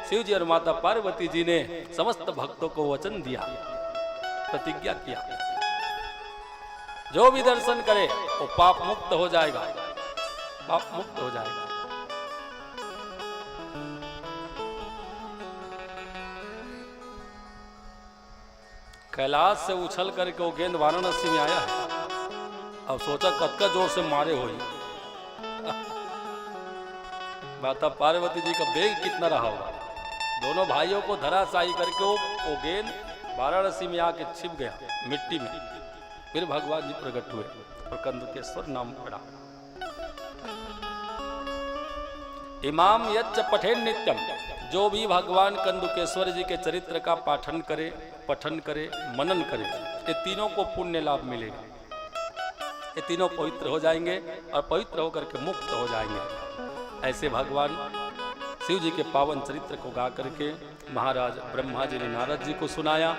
शिव जी और माता पार्वती जी ने समस्त भक्तों को वचन दिया, प्रतिज्ञा किया, जो भी दर्शन करे वो पाप मुक्त हो जाएगा, पाप मुक्त हो जाएगा। कैलाश से उछल करके वो गेंद वाराणसी में आया है। अब सोचा कतका जोर से मारे हो। माता पार्वती जी का वेग कितना रहा होगा। दोनों भाइयों को धराशायी करके वो गेंद वाराणसी में आके छिप गया मिट्टी में। फिर भगवान जी प्रकट हुए और कंदुकेश्वर नाम पड़ा। इमाम यच्च पठेन नित्यम, जो भी भगवान कंदुकेश्वर जी के चरित्र का पाठन करे, पठन करे, मनन करे, ये तीनों को पुण्य लाभ मिलेगा। ये तीनों पवित्र हो जाएंगे और पवित्र होकर के मुक्त हो जाएंगे। ऐसे भगवान शिव जी के पावन चरित्र को गा करके महाराज ब्रह्मा जी ने नारद जी को सुनाया,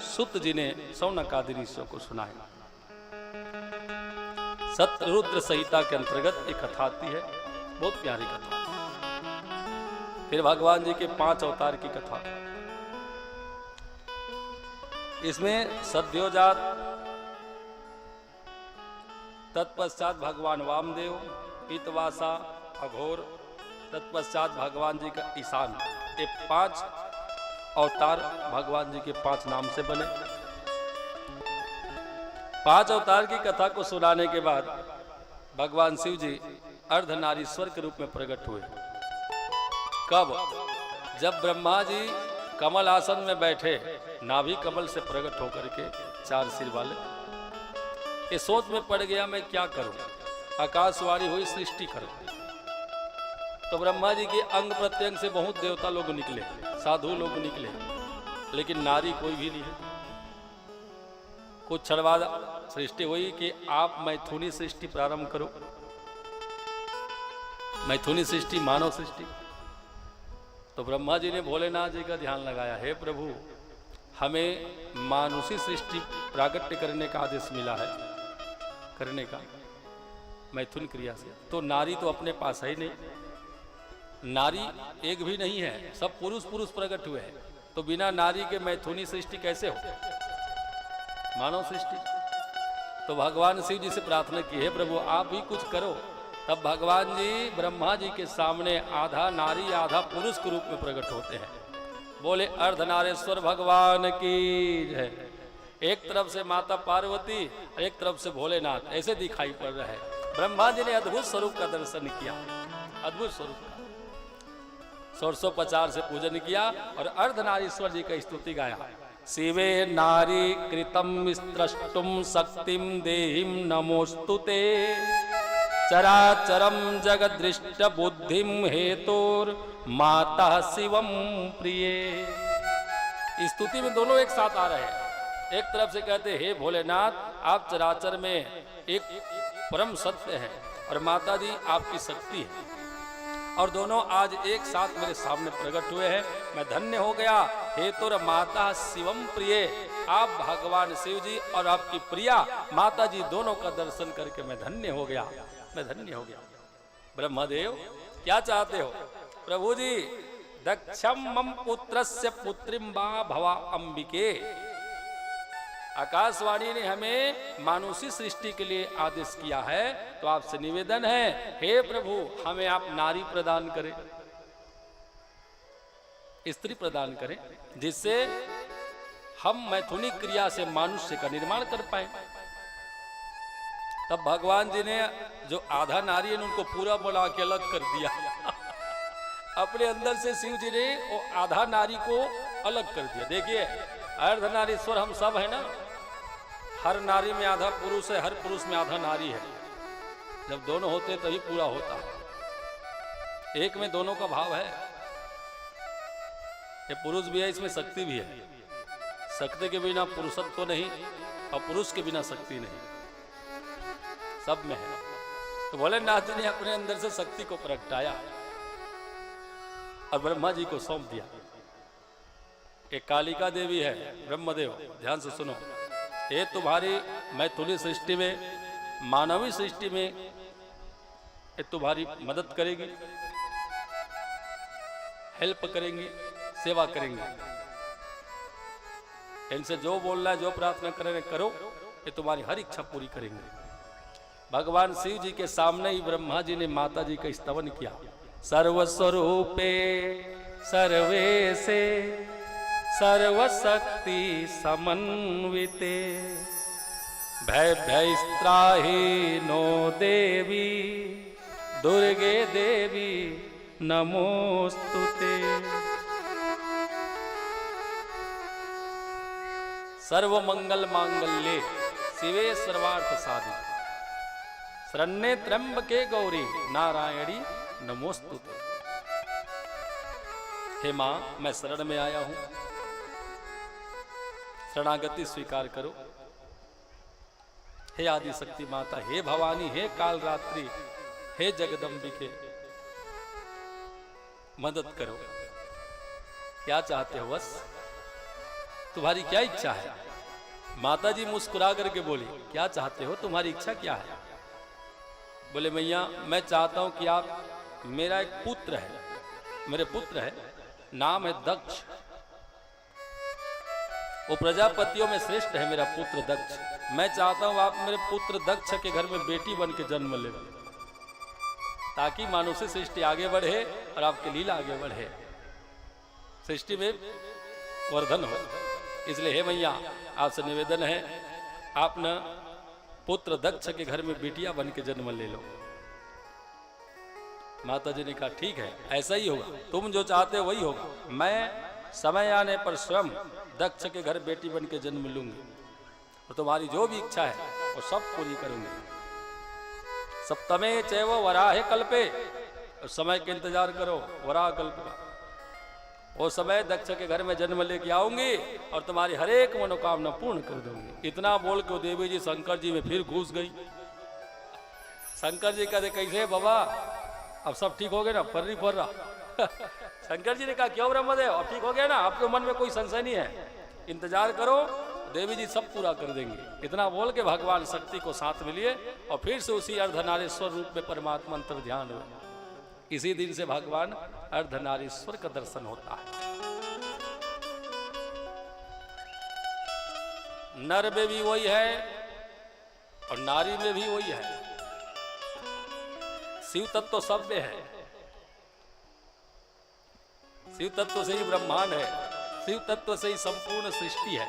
सुत जी ने सौनकादि ऋषियों को सुनाया। सतरुद्र संहिता के अंतर्गत एक कथा आती है, बहुत प्यारी कथा। फिर भगवान जी के 5 अवतार की कथा। इसमें सद्योजात, तत्पश्चात भगवान वामदेव, पीतवासा, अघोर, तत्पश्चात भगवान जी का ईशान, ये 5 अवतार भगवान जी के 5 नाम से बने। 5 अवतार की कथा को सुनाने के बाद भगवान शिव जी अर्धनारीश्वर के रूप में प्रकट हुए। कब? जब ब्रह्मा जी कमल आसन में बैठे, नाभि कमल से प्रकट होकर के 4 सिर वाले, ये सोच में पड़ गया मैं क्या करूं। आकाशवाणी हुई सृष्टि करूं। तो ब्रह्मा जी के अंग प्रत्यंग से बहुत देवता लोग निकले, साधु लोग निकले, लेकिन नारी कोई भी नहीं है। कुछ क्षण बाद सृष्टि हुई कि आप मैथुनी सृष्टि प्रारंभ करो। मैथुनी सृष्टि, मानव सृष्टि। तो ब्रह्मा जी ने भोलेनाथ जी का ध्यान लगाया, हे प्रभु हमें मानुषी सृष्टि प्रागट्य करने का आदेश मिला है, करने का मैथुन क्रिया से। तो नारी तो अपने पास है ही नहीं, नारी एक भी नहीं है, सब पुरुष पुरुष प्रकट हुए हैं। तो बिना नारी के मैथुनी सृष्टि कैसे हो, मानव सृष्टि। तो भगवान शिव जी से प्रार्थना की, हे प्रभु आप ही कुछ करो। तब भगवान जी ब्रह्मा जी के सामने आधा नारी आधा पुरुष के रूप में प्रकट होते हैं। बोले अर्धनारेश्वर भगवान की जय। एक तरफ से माता पार्वती, एक तरफ से भोलेनाथ ऐसे दिखाई पड़ रहे हैं। ब्रह्मा जी ने अद्भुत स्वरूप का दर्शन किया, अद्भुत स्वरूप का 150 से पूजन किया और अर्धनारीश्वर जी का स्तुति गाया। शिवे नारी कृतम स्त्रष्टुम शक्तिम देहिम नमोस्तुते, चराचरम जगदृष्ट बुद्धिम हेतुर माता शिवम प्रिय। स्तुति में दोनों एक साथ आ रहे हैं। एक तरफ से कहते हे भोलेनाथ आप चराचर में एक परम सत्य है और माता जी आपकी शक्ति है। और दोनों आज एक साथ मेरे सामने प्रकट हुए हैं। मैं धन्य हो गया। हे तुर माता शिवम प्रिय, आप भगवान शिव जी और आपकी प्रिया माता जी दोनों का दर्शन करके मैं धन्य हो गया, मैं धन्य हो गया। ब्रह्मदेव क्या चाहते हो? प्रभु जी दक्षम मम पुत्रस्य पुत्रिम वा भवा अंबिके। आकाशवाणी ने हमें मानुषी सृष्टि के लिए आदेश किया है, तो आपसे निवेदन है, हे प्रभु हमें आप नारी प्रदान करें, स्त्री प्रदान करें, जिससे हम मैथुनी क्रिया से मनुष्य का निर्माण कर पाए। तब भगवान जी ने जो आधा नारी है उनको पूरा बना के अलग कर दिया। अपने अंदर से शिव जी ने वो आधा नारी को अलग कर दिया। देखिए अर्धनारीश्वर हम सब है ना, हर नारी में आधा पुरुष है, हर पुरुष में आधा नारी है। जब दोनों होते हैं तभी पूरा होता है। एक में दोनों का भाव है। ये पुरुष भी है, इसमें शक्ति भी है। शक्ति के बिना पुरुषत्व तो नहीं और पुरुष के बिना शक्ति नहीं, सब में है। तो भोलेनाथ जी ने अपने अंदर से शक्ति को प्रगटाया और ब्रह्मा जी को सौंप दिया। एक कालिका देवी है, ब्रह्मदेव ध्यान से सुनो, ये तुम्हारी मैथुनी सृष्टि में, मानवी सृष्टि में ये तुम्हारी मदद करेगी, हेल्प करेंगी, सेवा करेंगी। इनसे जो बोलना है, जो प्रार्थना करें करो, ये तुम्हारी हर इच्छा पूरी करेंगे। भगवान शिव जी के सामने ही ब्रह्मा जी ने माता जी का स्तवन किया। सर्वस्वरूपे सर्वेशे सर्वशक्ति समन्विते भय भयस्त्राहि नो देवी दुर्गे देवी नमोस्तुते। सर्वमंगल मांगल्ये शिवे सर्वार्थ साधिके शरण्ये त्र्यंबके गौरी नारायणी नमोस्तुते। हे मां, मैं शरण में आया हूं, शरणागति स्वीकार करो। हे आदि शक्ति माता, हे भवानी, हे काल रात्रि, हे जगदम्बिके, मदद करो। क्या चाहते हो? बस तुम्हारी क्या इच्छा है? माता जी मुस्कुरा करके बोली, क्या चाहते हो? तुम्हारी इच्छा क्या है? बोले मैया, मैं चाहता हूं कि आप, मेरा एक पुत्र है, मेरे पुत्र है, नाम है दक्ष। वो प्रजापतियों में श्रेष्ठ है मेरा पुत्र दक्ष। मैं चाहता हूं आप मेरे पुत्र दक्ष के घर में बेटी बन के जन्म ले, ताकि मानुषी सृष्टि आगे बढ़े और आपकी लीला आगे बढ़े, सृष्टि में वर्धन हो। इसलिए हे मैया, आपसे निवेदन है, आप न पुत्र दक्ष के घर में बेटियां बन के जन्म ले लो। माता जी ने कहा ठीक है, ऐसा ही होगा, तुम जो चाहते हो वही होगा। मैं समय आने पर स्वयं दक्ष के घर बेटी बन के जन्म लूंगी और तुम्हारी जो भी इच्छा है वो सब पूरी करूंगी। सप्तमे चैव वराहे कल्पे, और समय के इंतजार करो, वराह कल्प का वो समय दक्ष के घर में जन्म लेके आऊंगी और तुम्हारी हर एक मनोकामना पूर्ण कर दूंगी। इतना बोल के देवी जी शंकर जी में फिर घुस गई। शंकर जी कहते कैसे बाबा, अब सब ठीक हो गया ना? फर नहीं फर रहा। शंकर जी ने कहा क्यों ब्रह्मदेव, अब ठीक हो गया ना? आपके मन में कोई संशय नहीं है, इंतजार करो, देवी जी सब पूरा कर देंगे। इतना बोल के भगवान शक्ति को साथ में लिए और फिर से उसी अर्धनारीश्वर रूप में परमात्मा अंतर ध्यान हुए। इसी दिन से भगवान अर्धनारीश्वर का दर्शन होता है। नर में भी वही है और नारी में भी वही है। शिव तत्व सब में है। शिव तत्व से ही ब्रह्मांड है, शिव तत्व से ही संपूर्ण सृष्टि है।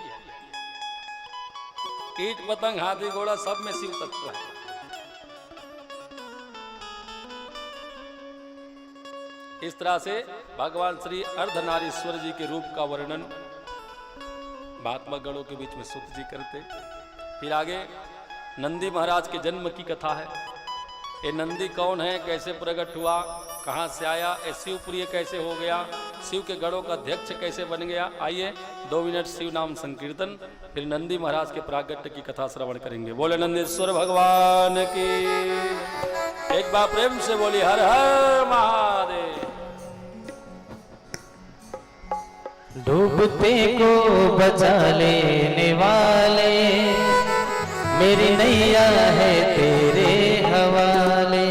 कीट पतंग हाथी घोड़ा सब में शिव तत्व है। इस तरह से भगवान श्री अर्धनारीश्वर जी के रूप का वर्णन महात्मा गणों के बीच में सूत जी करते। फिर आगे नंदी महाराज के जन्म की कथा है। ये नंदी कौन है, कैसे प्रकट हुआ, कहाँ से आया, ये शिवप्रिय कैसे हो गया, शिव के गढ़ों का अध्यक्ष कैसे बन गया। आइए 2 मिनट शिव नाम संकीर्तन, फिर नंदी महाराज के प्रागट्य की कथा श्रवण करेंगे। बोले नंदीश्वर भगवान की, एक बार प्रेम से बोली हर हर महादेव। डूबते को बचा लेने वाले, मेरी नैया है तेरे हवाले।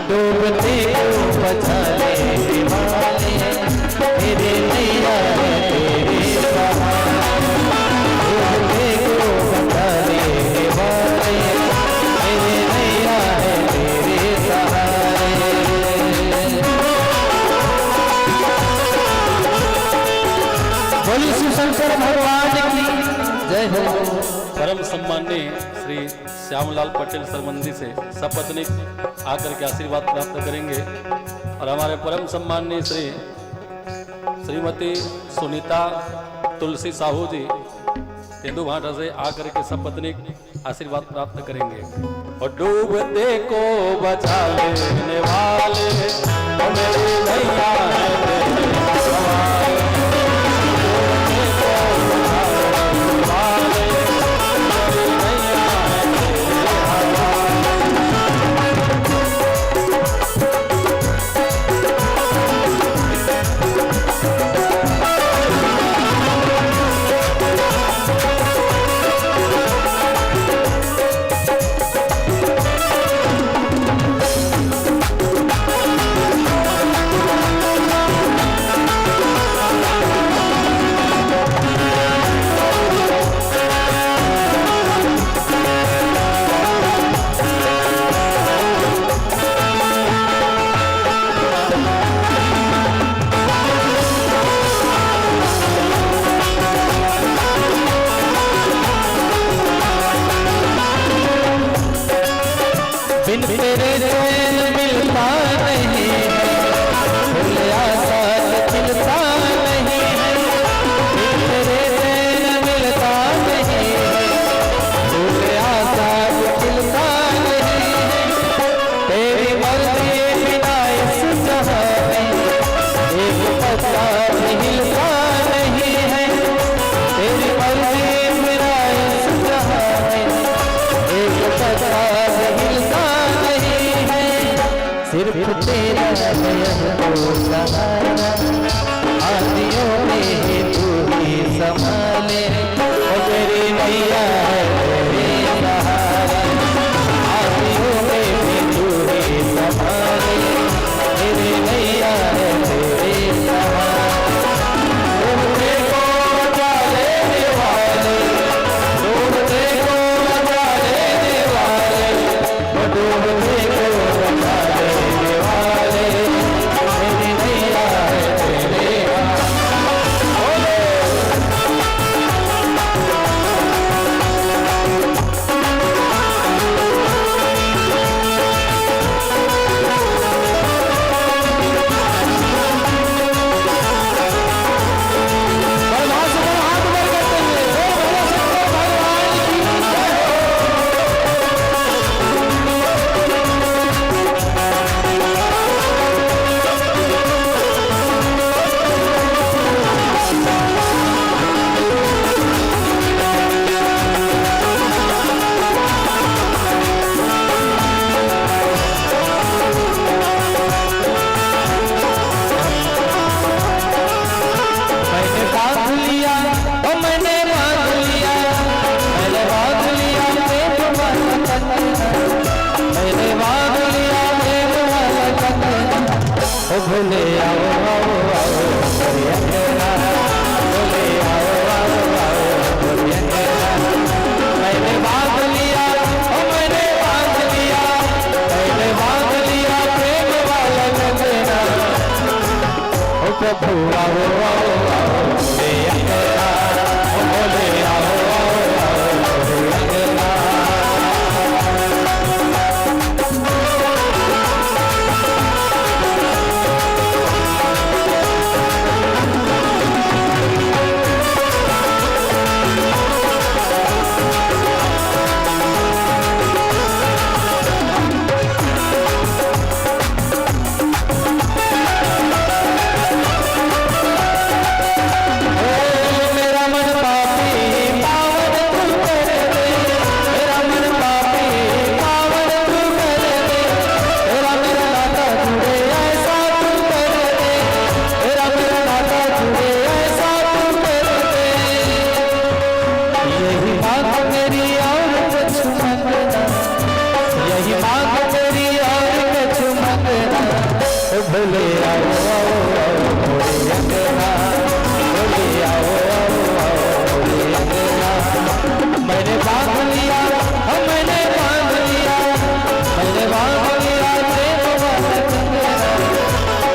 डूबते को बचा लेने वाले, मेरे नैया है तेरे सहारे। डूबते को बचा लेने वाले, मेरे नैया है तेरे सहारे। बोलिए शिव शंकर भगवान की जय हो। परम सम्माननीय श्री श्यामलाल पटेल सरमंदी से सपत्नीक आकर के आशीर्वाद प्राप्त करेंगे और हमारे परम सम्माननीय श्रीमती सुनीता तुलसी साहू जी तेंदु भाटा से आकर के सपत्नीक आशीर्वाद प्राप्त करेंगे। और डूबते को बचा लेने वाले, तो मेरी नैया है तेरे सहारे। बिन तेरे चैन मिलता नहीं है, भूलिया साथ खिलता नहीं है। बिन तेरे चैन मिलता नहीं है, भूलिया साथ खिलता नहीं है। तेरी मर्जी बिना इस जहां में एक पत्ता भी हिलता नहीं है। तेरी मर्जी बिना इस जहां में एक पत्ता भी हिलता नहीं है। सिर्फ तेरा दया को सहारा, आदियों में ही तू ही संभाले। ओ मेरी मैया है तेरे सहारा, आदियों में भी तू ही संभाले। मेरी मैया है तेरे सहारा। डूबने को बचा लेने वाले, डूबने को बचा लेने वाले, वो डूबने को बचा लेने वाले। मेरी मैया है तेरे मैंने बांध लिया, ओ मैंने बांध लिया, मैंने बांध लिया प्रेम वाला कंगना, मैंने बांध लिया प्रेम वाला कंगना। ओ भोले आओ आओ आओ मेरे अंगना, भोले आओ आओ आओ मेरे अंगना। मैंने बांध लिया, ओ मैंने बांध लिया, मैंने बांध लिया प्रेम वाला कंगना। ओ प्रभु आओ आओ आओ मेरे अंगना, ओ भोले आओ आओ आओ मेरे अंगना। मेरा मन पापी पावन तू कर दे, मेरा मन पापी पावन तू कर दे। तेरा मेरा नाता जुड़े ऐसा तू कर दे, तेरा मेरा नाता जुड़े ऐसा तू कर दे। यही मांग मेरी और कुछ मंगना, यही मांग मेरी और कुछ मंगना। ओ भोले आओ आओ आओ मेरे अंगना, भोले आओ आओ आओ मेरे अंगना। मैंने बांध लिया, ओ मैंने बांध लिया, मैंने बांध लिया प्रेम वाला कंगना,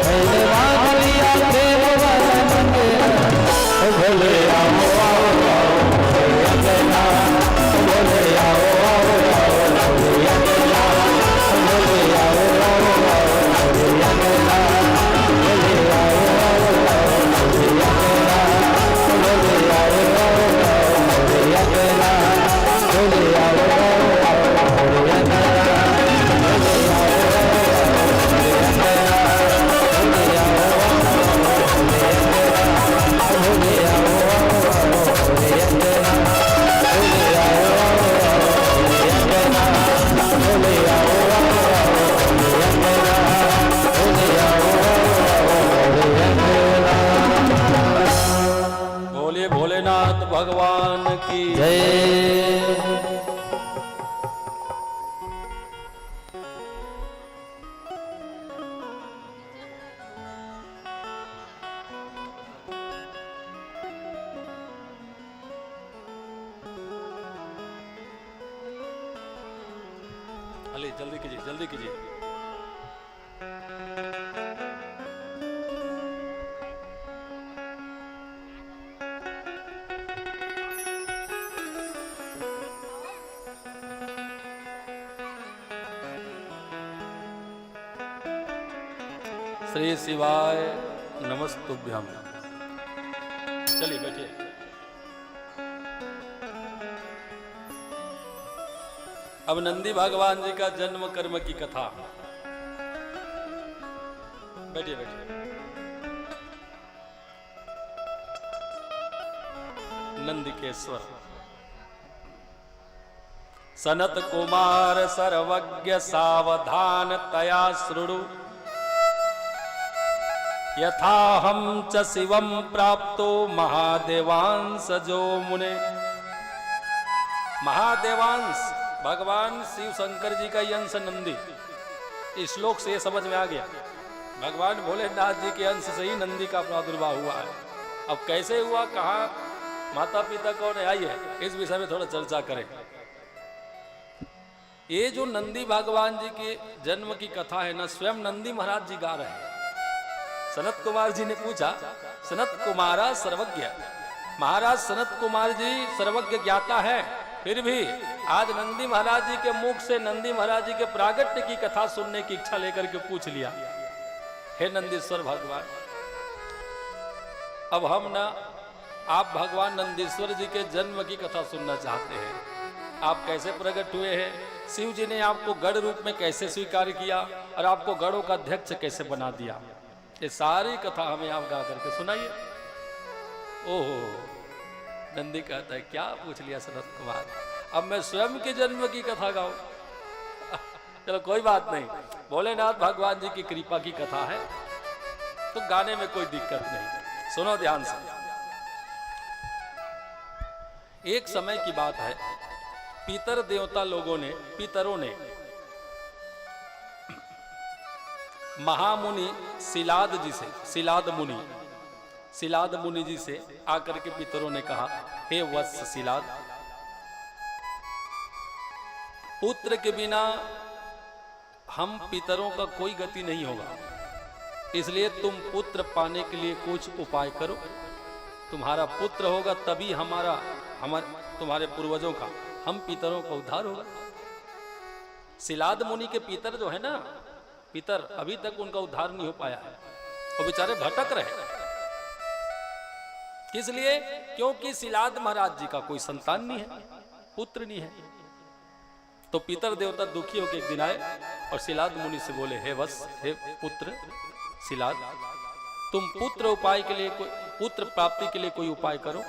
मैंने बांध लिया प्रेम वाला कंगना। ओ भोले आओ आओ आओ मेरे अंगना, ओ भोले आओ आओ आओ मेरे अंगना, ओ भोले आओ आओ आओ मेरे अंगना, भोले आओ आओ आओ मेरे अंगना, ओ भोले आओ आओ आओ मेरे अंगना, भोले आओ आओ आओ मेरे अंगना, भोले आओ आओ आओ मेरे अंगना, भोले आओ आओ आओ मेरे अंगना, भोले आओ आओ आओ मेरे अंगना, भोले आओ बोलिए भोलेनाथ भगवान की जय। अली जल्दी कीजिए जल्दी कीजिए। श्री शिवाय नमस्तुभ्यम। चलिए बैठिए। अब नंदी भगवान जी का जन्म कर्म की कथा। बैठिए बैठिए। नंदिकेश्वर। सनत कुमार सर्वज्ञ सावधान तया श्रुणु यथाहं च शिवं प्राप्तो महादेवांश जो मुने। महादेवांश भगवान शिव शंकर जी का अंश नंदी। इस श्लोक से समझ में आ गया भगवान भोलेनाथ जी के अंश से ही नंदी का प्रादुर्भाव हुआ है। अब कैसे हुआ, कहाँ, माता पिता कौन है, आइए इस विषय में थोड़ा चर्चा करें। ये जो नंदी भगवान जी के जन्म की कथा है ना, स्वयं नंदी महाराज जी गा रहे हैं। सनत कुमार जी ने पूछा, सनत कुमारा सर्वज्ञ। महाराज सनत कुमार जी सर्वज्ञ ज्ञाता है, फिर भी आज नंदी महाराज जी के मुख से नंदी महाराज जी के प्रागट्य की कथा सुनने की इच्छा लेकर के पूछ लिया, हे नंदीश्वर भगवान, अब हम ना आप भगवान नंदीश्वर जी के जन्म की कथा सुनना चाहते हैं। आप कैसे प्रकट हुए हैं, शिव जी ने आपको गढ़ रूप में कैसे स्वीकार किया और आपको गढ़ों का अध्यक्ष कैसे बना दिया, ये सारी कथा हमें आप गा करके सुनाइए। ओहो, नंदी कहता है क्या पूछ लिया सनत कुमार, अब मैं स्वयं के जन्म की कथा गाऊं? चलो कोई बात नहीं, भोलेनाथ भगवान जी की कृपा की कथा है तो गाने में कोई दिक्कत नहीं। सुनो ध्यान से। एक समय की बात है, पितर देवता लोगों ने, पितरों ने महामुनि सिलाद जी से, सिलाद मुनि जी से आकर के पितरों ने कहा, हे वत्स सिलाद, पुत्र के बिना हम पितरों का कोई गति नहीं होगा, इसलिए तुम पुत्र पाने के लिए कुछ उपाय करो। तुम्हारा पुत्र होगा तभी तुम्हारे पूर्वजों का, हम पितरों का उद्धार होगा। सिलाद मुनि के पितर जो है ना, पितर अभी तक उनका उद्धार नहीं हो पाया है, वो बेचारे भटक रहे। किस लिए? क्योंकि सिलाद महाराज जी का कोई संतान नहीं है, पुत्र नहीं है। तो पितर देवता दुखी होकर एक दिन आए और सिलाद मुनि से बोले, हे वत्स, हे पुत्र सिलाद, तुम पुत्र प्राप्ति के लिए कोई उपाय करो।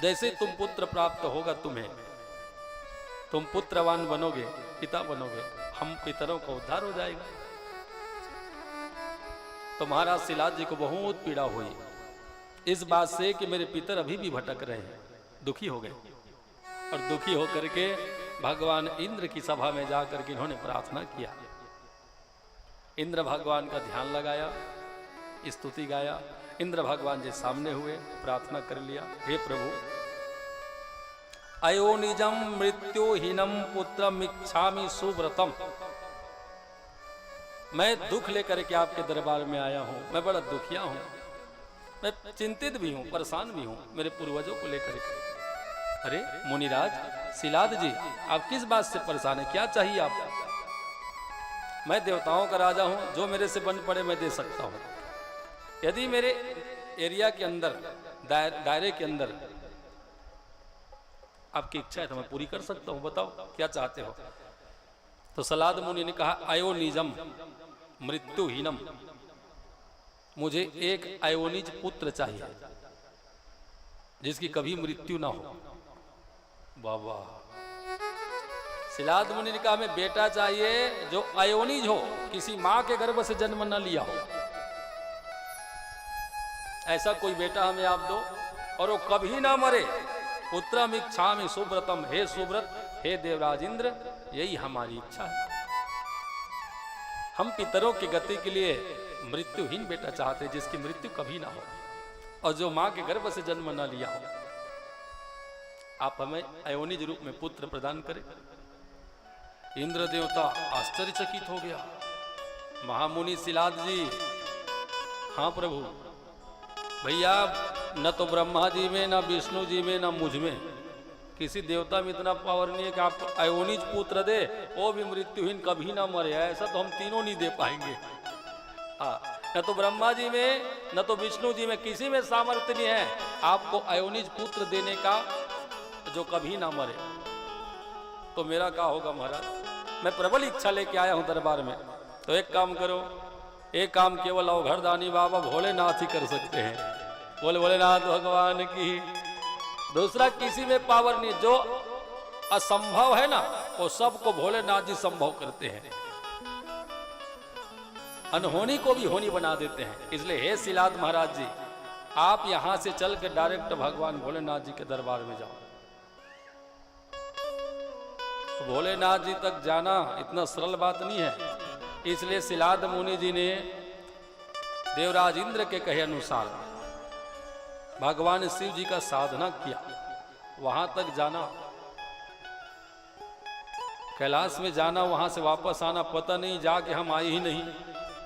जैसे तुम पुत्र प्राप्त होगा तुम्हें, तुम पुत्रवान बनोगे, पिता बनोगे, हम पितरों का उद्धार हो जाएगा। तो महाराज सिलाद जी को बहुत पीड़ा हुई इस बात से कि मेरे पितर अभी भी भटक रहे हैं। दुखी हो गए और दुखी होकर के भगवान इंद्र की सभा में जाकर के इन्होंने प्रार्थना किया। इंद्र भगवान का ध्यान लगाया, स्तुति गाया। इंद्र भगवान जी सामने हुए, प्रार्थना कर लिया, हे प्रभु, अयोनिजम मृत्युहीनम पुत्रमिच्छामि सुव्रतम। मैं दुख लेकर के आपके दरबार में आया हूं, मैं बड़ा दुखिया हूं, मैं चिंतित भी हूं, परेशान भी हूं मेरे पूर्वजों को लेकर के। अरे मुनिराज सिलाद जी, आप किस बात से परेशान हैं, क्या चाहिए आपको? मैं देवताओं का राजा हूं, जो मेरे से बन पड़े मैं दे सकता हूं। यदि मेरे एरिया के अंदर, दायरे के अंदर आपकी इच्छा है तो मैं पूरी कर सकता हूं, बताओ क्या चाहते हो? तो सलाद मुनि ने कहा, अयोनिजम मृत्युहीनम, मुझे एक अयोनिज पुत्र चाहिए जिसकी कभी मृत्यु ना हो। बाबा, सिलाद मुनि ने कहा, हमें बेटा चाहिए जो अयोनिज हो, किसी मां के गर्भ से जन्म न लिया हो, ऐसा कोई बेटा हमें आप दो और वो कभी ना मरे। पुत्रमिच्छामि सुव्रतम, हे सुव्रत, हे देवराज इंद्र, यही हमारी इच्छा है। हम पितरों की गति के लिए मृत्युहीन बेटा चाहते हैं, जिसकी मृत्यु कभी ना हो और जो मां के गर्भ से जन्म न लिया हो। आप हमें अयोनिज रूप में पुत्र प्रदान करें। इंद्र देवता आश्चर्यचकित हो गया। महामुनि सिलाद जी, हाँ प्रभु, भैया न तो ब्रह्मा जी में, न विष्णु जी में, न मुझ में, किसी देवता में इतना पावर नहीं है कि आप अयोनिज पुत्र दे, वो भी मृत्युहीन, कभी ना मरे, ऐसा तो हम तीनों नहीं दे पाएंगे। न तो ब्रह्मा जी में न तो विष्णु जी में किसी में सामर्थ्य नहीं है आपको अयोनिज पुत्र देने का जो कभी ना मरे। तो मेरा क्या होगा महाराज, मैं प्रबल इच्छा लेके आया हूं दरबार में। तो एक काम करो, एक काम केवल अवघड़दानी बाबा भोलेनाथ ही कर सकते हैं। बोले भोलेनाथ भगवान की। दूसरा किसी में पावर नहीं, जो असंभव है ना वो सबको भोलेनाथ जी संभव करते हैं, अनहोनी को भी होनी बना देते हैं। इसलिए हे शिलाद महाराज जी, आप यहां से चल के डायरेक्ट भगवान भोलेनाथ जी के दरबार में जाओ। भोलेनाथ जी तक जाना इतना सरल बात नहीं है। इसलिए शिलाद मुनि जी ने देवराज इंद्र के कहे अनुसार भगवान शिव जी का साधना किया। वहां तक जाना, कैलाश में जाना, वहां से वापस आना, पता नहीं जाके हम आए ही नहीं,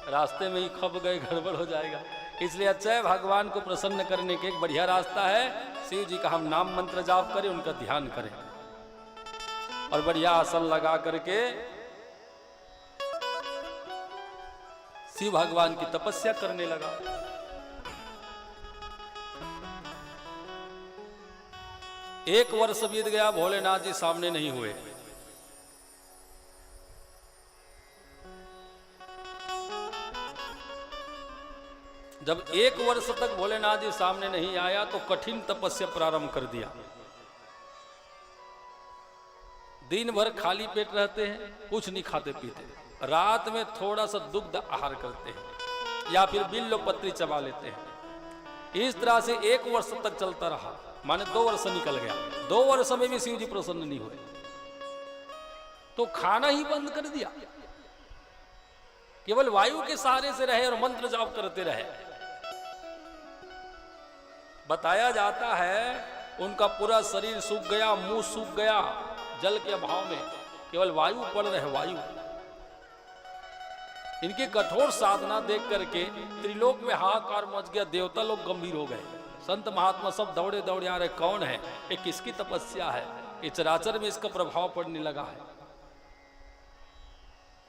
रास्ते में ही खप गए, गड़बड़ हो जाएगा। इसलिए अच्छा है भगवान को प्रसन्न करने के एक बढ़िया रास्ता है, शिव जी का हम नाम मंत्र जाप करें, उनका ध्यान करें और बढ़िया आसन लगा करके शिव भगवान की तपस्या करने लगा। एक वर्ष बीत गया, भोलेनाथ जी सामने नहीं हुए। जब एक वर्ष तक भोलेनाथ जी सामने नहीं आया तो कठिन तपस्या प्रारंभ कर दिया। दिन भर खाली पेट रहते हैं, कुछ नहीं खाते पीते, रात में थोड़ा सा दुग्ध आहार करते हैं या फिर बिल्लो पत्री चबा लेते हैं। इस तरह से एक वर्ष तक चलता रहा, माने 2 वर्ष निकल गया। 2 वर्ष में भी शिव जी प्रसन्न नहीं हुए तो खाना ही बंद कर दिया, केवल वायु के सहारे से रहे और मंत्र जाप करते रहे। बताया जाता है उनका पूरा शरीर सूख गया, मुंह सूख गया, जल के अभाव में केवल वायु पड़ रहे, वायु। इनकी कठोर साधना देख करके त्रिलोक में हाहाकार मच गया, देवता लोग गंभीर हो गए, संत महात्मा सब दौड़े दौड़े आ रहे, कौन है ये, किसकी तपस्या है, ये चराचर में इसका प्रभाव पड़ने लगा है।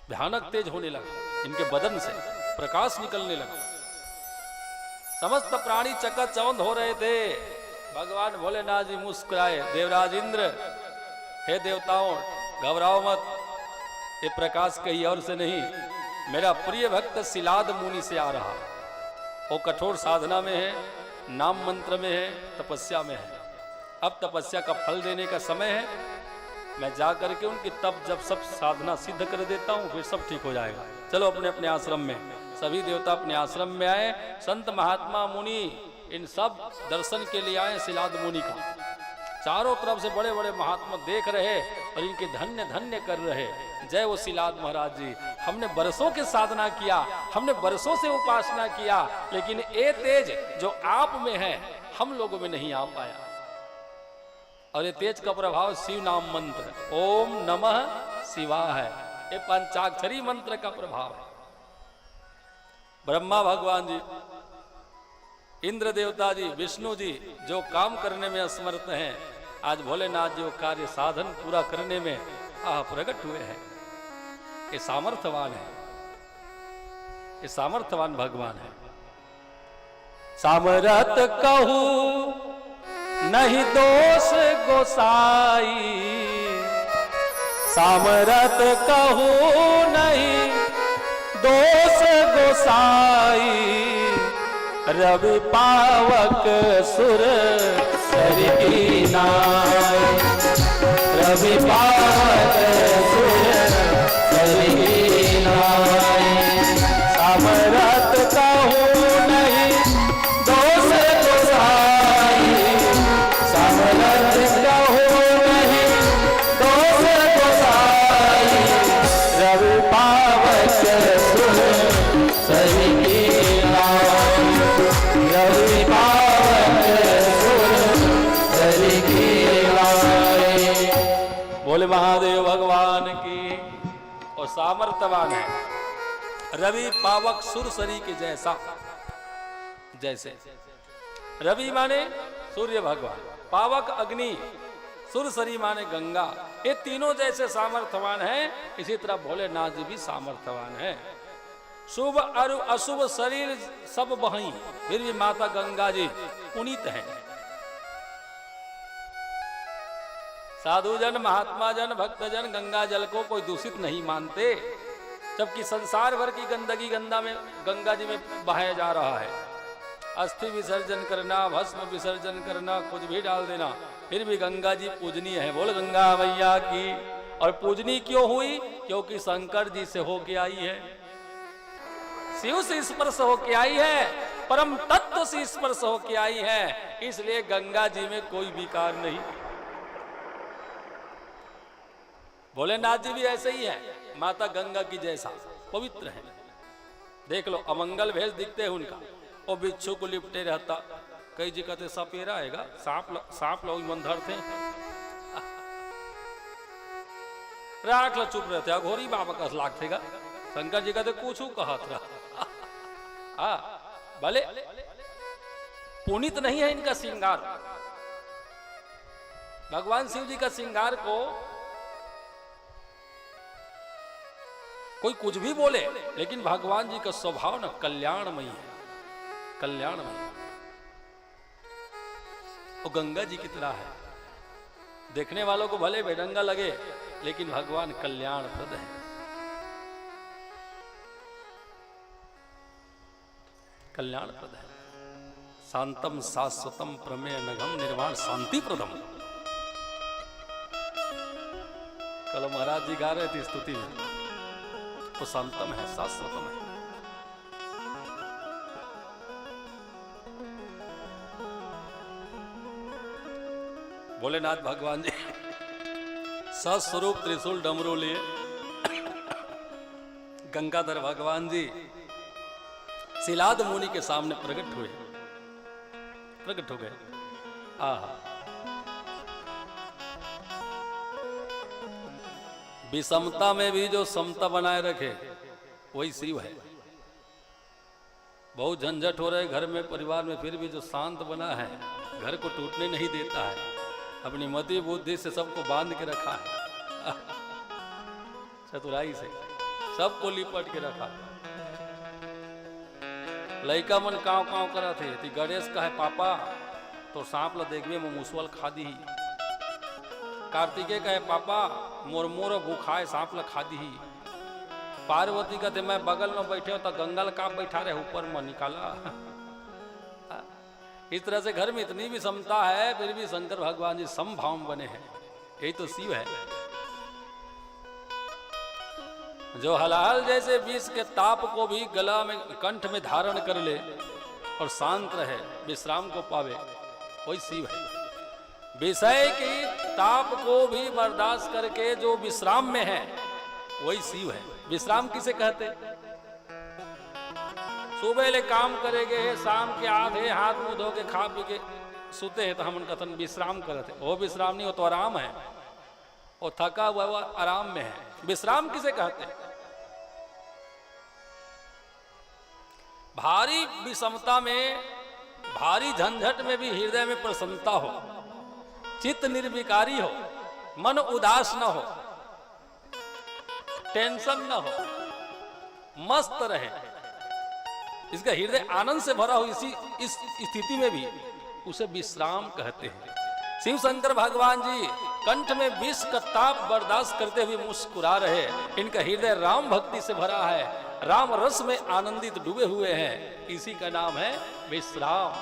भयानक तेज होने लगा, इनके बदन से प्रकाश निकलने लगा, समस्त प्राणी चकाचौंध हो रहे थे। भगवान भोलेनाथ जी मुस्कुराए, देवराज इंद्र, हे देवताओं घबराओ मत, ये प्रकाश कहीं और से नहीं, मेरा प्रिय भक्त शिलाद मुनि से आ रहा। वो कठोर साधना में है, नाम मंत्र में है, तपस्या में है। अब तपस्या का फल देने का समय है, मैं जा करके उनकी तप जब सब साधना सिद्ध कर देता हूँ फिर सब ठीक हो जाएगा। चलो अपने अपने आश्रम में, सभी देवता अपने आश्रम में आए, संत महात्मा मुनि इन सब दर्शन के लिए आए शिलाद मुनि का। चारों तरफ से बड़े बड़े महात्मा देख रहे और इनके धन्य धन्य कर रहे। जय वो शिलाद महाराज जी, हमने बरसों के साधना किया, हमने बरसों से उपासना किया, लेकिन ये तेज जो आप में है हम लोगों में नहीं आ पाया। और ये तेज का प्रभाव शिव नाम मंत्र ओम नमः शिवाय है, ये पंचाक्षरी मंत्र का प्रभाव है। ब्रह्मा भगवान जी, इंद्र देवता जी, विष्णु जी जो काम करने में असमर्थ हैं, आज भोलेनाथ जी वो कार्य साधन पूरा करने में प्रकट हुए हैं। ये सामर्थ्यवान है, ये सामर्थ्यवान भगवान है। सामरथ कहूं नहीं दोष गोसाई, सामरथ कहूं नहीं दोष गोसाई, रवि पावक सुर सर की नाय, रवि पावक सुर सर की नाय। सामरथ कहूं नहीं दोष गोसाई, सामरथ कहूं नहीं दोष गोसाई, रवि पावक सुर सर की नाय, रवि पावक सुर सर की नाय। बोले महादेव भगवान की। और सामर्थ्यवान है, रवि पावक सुरसरी के जैसा, जैसे रवि माने सूर्य भगवान, पावक अग्नि, सुरसरी माने गंगा, ये तीनों जैसे सामर्थ्यवान हैं, इसी तरह भोलेनाथ जी भी सामर्थ्यवान हैं। शुभ और अशुभ शरीर सब बहीं, फिर भी माता गंगा जी पुनीत हैं। साधुजन, महात्मा जन, भक्तजन गंगा जल को कोई दूषित नहीं मानते, जबकि संसार भर की गंदगी गंगा जी में बहाया जा रहा है। अस्थि विसर्जन करना, भस्म विसर्जन करना, कुछ भी डाल देना, फिर भी गंगा जी पूजनीय है। बोल गंगा मैया की। और पूजनी क्यों हुई? क्योंकि शंकर जी से होके आई है, शिव से स्पर्श होके आई है, परम तत्व से स्पर्श होके आई है, इसलिए गंगा जी में कोई विकार नहीं। भोलेनाथ जी भी ऐसे ही है, माता गंगा की जैसा पवित्र है। देख लो, अमंगल भेष दिखते हैं उनका, वो बिच्छू को लिपटे रहता, कई जी कहते सपेरा आएगा, सांप लोग मंधर थे, राख लो चुप रहते, घोरी बाबा का लाख थेगा। शंकर जी कहते कुछ कहत रहा, भले पुनित नहीं है इनका श्रृंगार। भगवान शिव जी का श्रृंगार को कोई कुछ भी बोले, लेकिन भगवान जी का स्वभाव ना कल्याणमयी है, कल्याणमयी। वो गंगा जी की तरह है, देखने वालों को भले बेढंगा लगे, लेकिन भगवान कल्याणप्रद है। कल्याणप्रद है। शांतम शाश्वतम प्रमेय नघम निर्वाण शांति प्रदम। कल महाराज जी गा रहे थे स्तुति में, वो शांतम है, शाश्वतम है। भोलेनाथ भगवान जी सस्वरूप त्रिशूल डमरू लिए गंगाधर भगवान जी शिलाद मुनि के सामने प्रकट हुए, प्रकट हो गए। विषमता में भी जो समता बनाए रखे वही शिव है। बहुत झंझट हो रहे घर में, परिवार में, फिर भी जो शांत बना है, घर को टूटने नहीं देता है, अपनी मति बुद्धि से सबको बांध के रखा है, चतुराई से सबको लिपट के रखा। लड़का मन काव काव करा थे, ती गणेश का है पापा तो सांप ला देखबे में मुसवल खा दी। कार्तिकेय का है पापा मोर मोर भूखाए सांप ला खा दी। पार्वती का थे मैं बगल में बैठे हो तो गंगा का बैठा रहे ऊपर में निकाला। इस तरह से घर में इतनी भी समता है, फिर भी शंकर भगवान जी समभाव बने हैं। यही तो शिव है, जो हलाल जैसे विष के ताप को भी गला में कंठ में धारण कर ले और शांत रहे, विश्राम को पावे, वही शिव है। विषय की ताप को भी बर्दाश्त करके जो विश्राम में है वही शिव है। विश्राम किसे कहते? सुबह ले काम करेंगे, शाम के आधे हाथ मुंह धो के खा पी के सोते हैं तो हम कथन विश्राम करते, वो विश्राम नहीं, वो तो आराम है, वो थका हुआ वो आराम में है। विश्राम किसे कहते? भारी विषमता में, भारी झंझट में भी हृदय में प्रसन्नता हो, चित्त निर्विकारी हो, मन उदास न हो, टेंशन न हो, मस्त रहे, इसका हृदय आनंद से भरा हो, इस स्थिति में भी उसे विश्राम कहते हैं। शिव शंकर भगवान जी कंठ में विष का ताप बर्दाश्त करते हुए मुस्कुरा रहे, इनका हृदय राम भक्ति से भरा है, राम रस में आनंदित डूबे हुए हैं, इसी का नाम है विश्राम।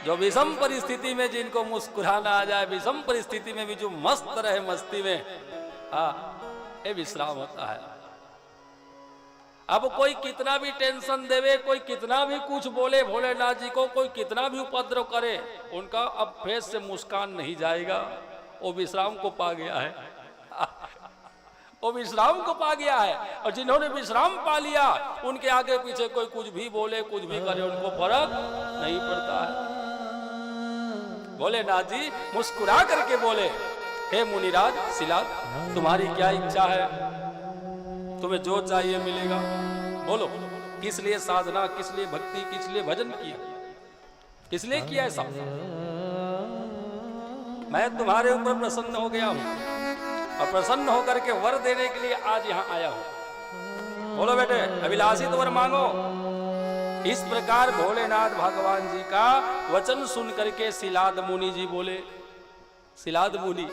जो विषम परिस्थिति में जिनको मुस्कुराना आ जाए, विषम परिस्थिति में भी जो मस्त रहे मस्ती में, ये विश्राम होता है। अब कोई कितना भी टेंशन देवे, कोई कितना भी कुछ बोले भोलेनाथ जी को, कोई कितना भी उपद्रव करे, उनका अब फेस से मुस्कान नहीं जाएगा। वो विश्राम को पा गया है, वो विश्राम को पा गया है। और जिन्होंने विश्राम पा लिया, उनके आगे पीछे कोई कुछ भी बोले, कुछ भी करे, उनको फर्क नहीं पड़ता है। भोलेनाथ जी मुस्कुरा करके बोले, हे मुनिराज शिलाद, तुम्हारी क्या इच्छा है? तुम्हें जो चाहिए मिलेगा, बोलो। किस लिए साधना, किस लिए भक्ति, किस लिए भजन किया, किस लिए किया है सब? मैं तुम्हारे ऊपर प्रसन्न हो गया हूं और प्रसन्न होकर के वर देने के लिए आज यहां आया हूं। बोलो बेटे अभिलाषित वर मांगो। इस प्रकार भोलेनाथ भगवान जी का वचन सुन करके सिलाद मुनि जी बोले। सिलाद मुनि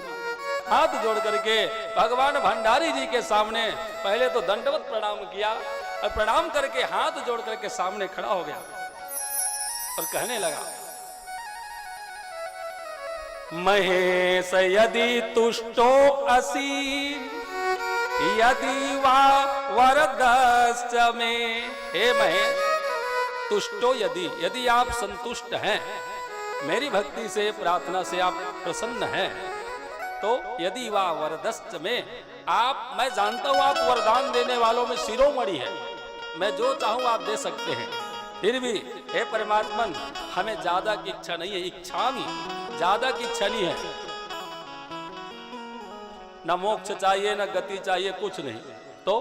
हाथ जोड़ करके भगवान भंडारी जी के सामने पहले तो दंडवत प्रणाम किया और प्रणाम करके हाथ जोड़ करके सामने खड़ा हो गया और कहने लगा, महेश यदि तुष्टो असि यदि वा वरदश्च में। हे महेश, तुष्टो यदि आप संतुष्ट हैं, मेरी भक्ति से प्रार्थना से आप प्रसन्न हैं, तो यदि वा वरदश्च में, आप, मैं जानता हूं आप वरदान देने वालों में शिरोमणि है, मैं जो चाहूं आप दे सकते हैं। फिर भी हे परमात्मन, हमें ज्यादा की इच्छा नहीं है, इच्छा नहीं, ज्यादा की इच्छा नहीं है, न मोक्ष चाहिए न गति चाहिए, कुछ नहीं। तो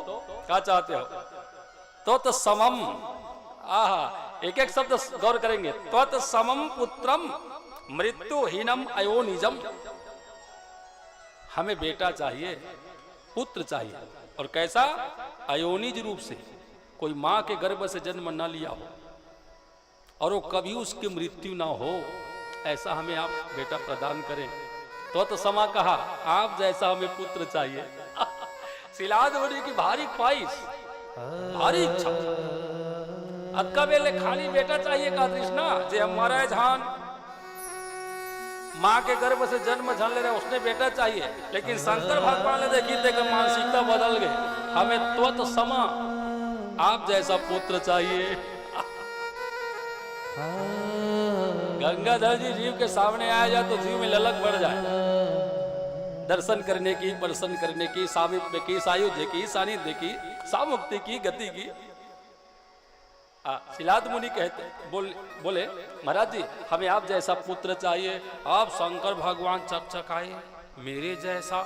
क्या चाहते हो? तो समम, आहा, एक एक शब्द गौर करेंगे। त्वत समम पुत्रम मृत्युहीनम अयोनिजम। हमें बेटा चाहिए, पुत्र चाहिए, और कैसा? अयोनिज रूप से, कोई मां के गर्भ से जन्म न लिया हो और वो कभी उसकी मृत्यु ना हो, ऐसा हमें आप बेटा प्रदान करें। तो समा कहा, आप जैसा हमें पुत्र चाहिए। सिलाद मुनि की भारी ख्वाहिश, भारी इच्छा। अक्का बेले खाली बेटा चाहिए का तृष्णा जे हमारा झान माँ के गर्भ से जन्म झल ले रहे, उसने बेटा चाहिए। लेकिन शंकर भगवान ने देखी देखकर मानसिकता बदल गई, हमें त्वत समा, आप जैसा पुत्र चाहिए। गंगाधर जी जीव के सामने आया जाए तो जीव में ललक बढ़ जाए, दर्शन करने की, प्रसन्न करने की, सामीप्य की, सायुज्य की, सानिध्य की, सामुक्ति की, गति की। सिलाद मुनि कहते बोले महाराज जी, हमें आप जैसा पुत्र चाहिए। आप शंकर भगवान चकचकाए, मेरे जैसा,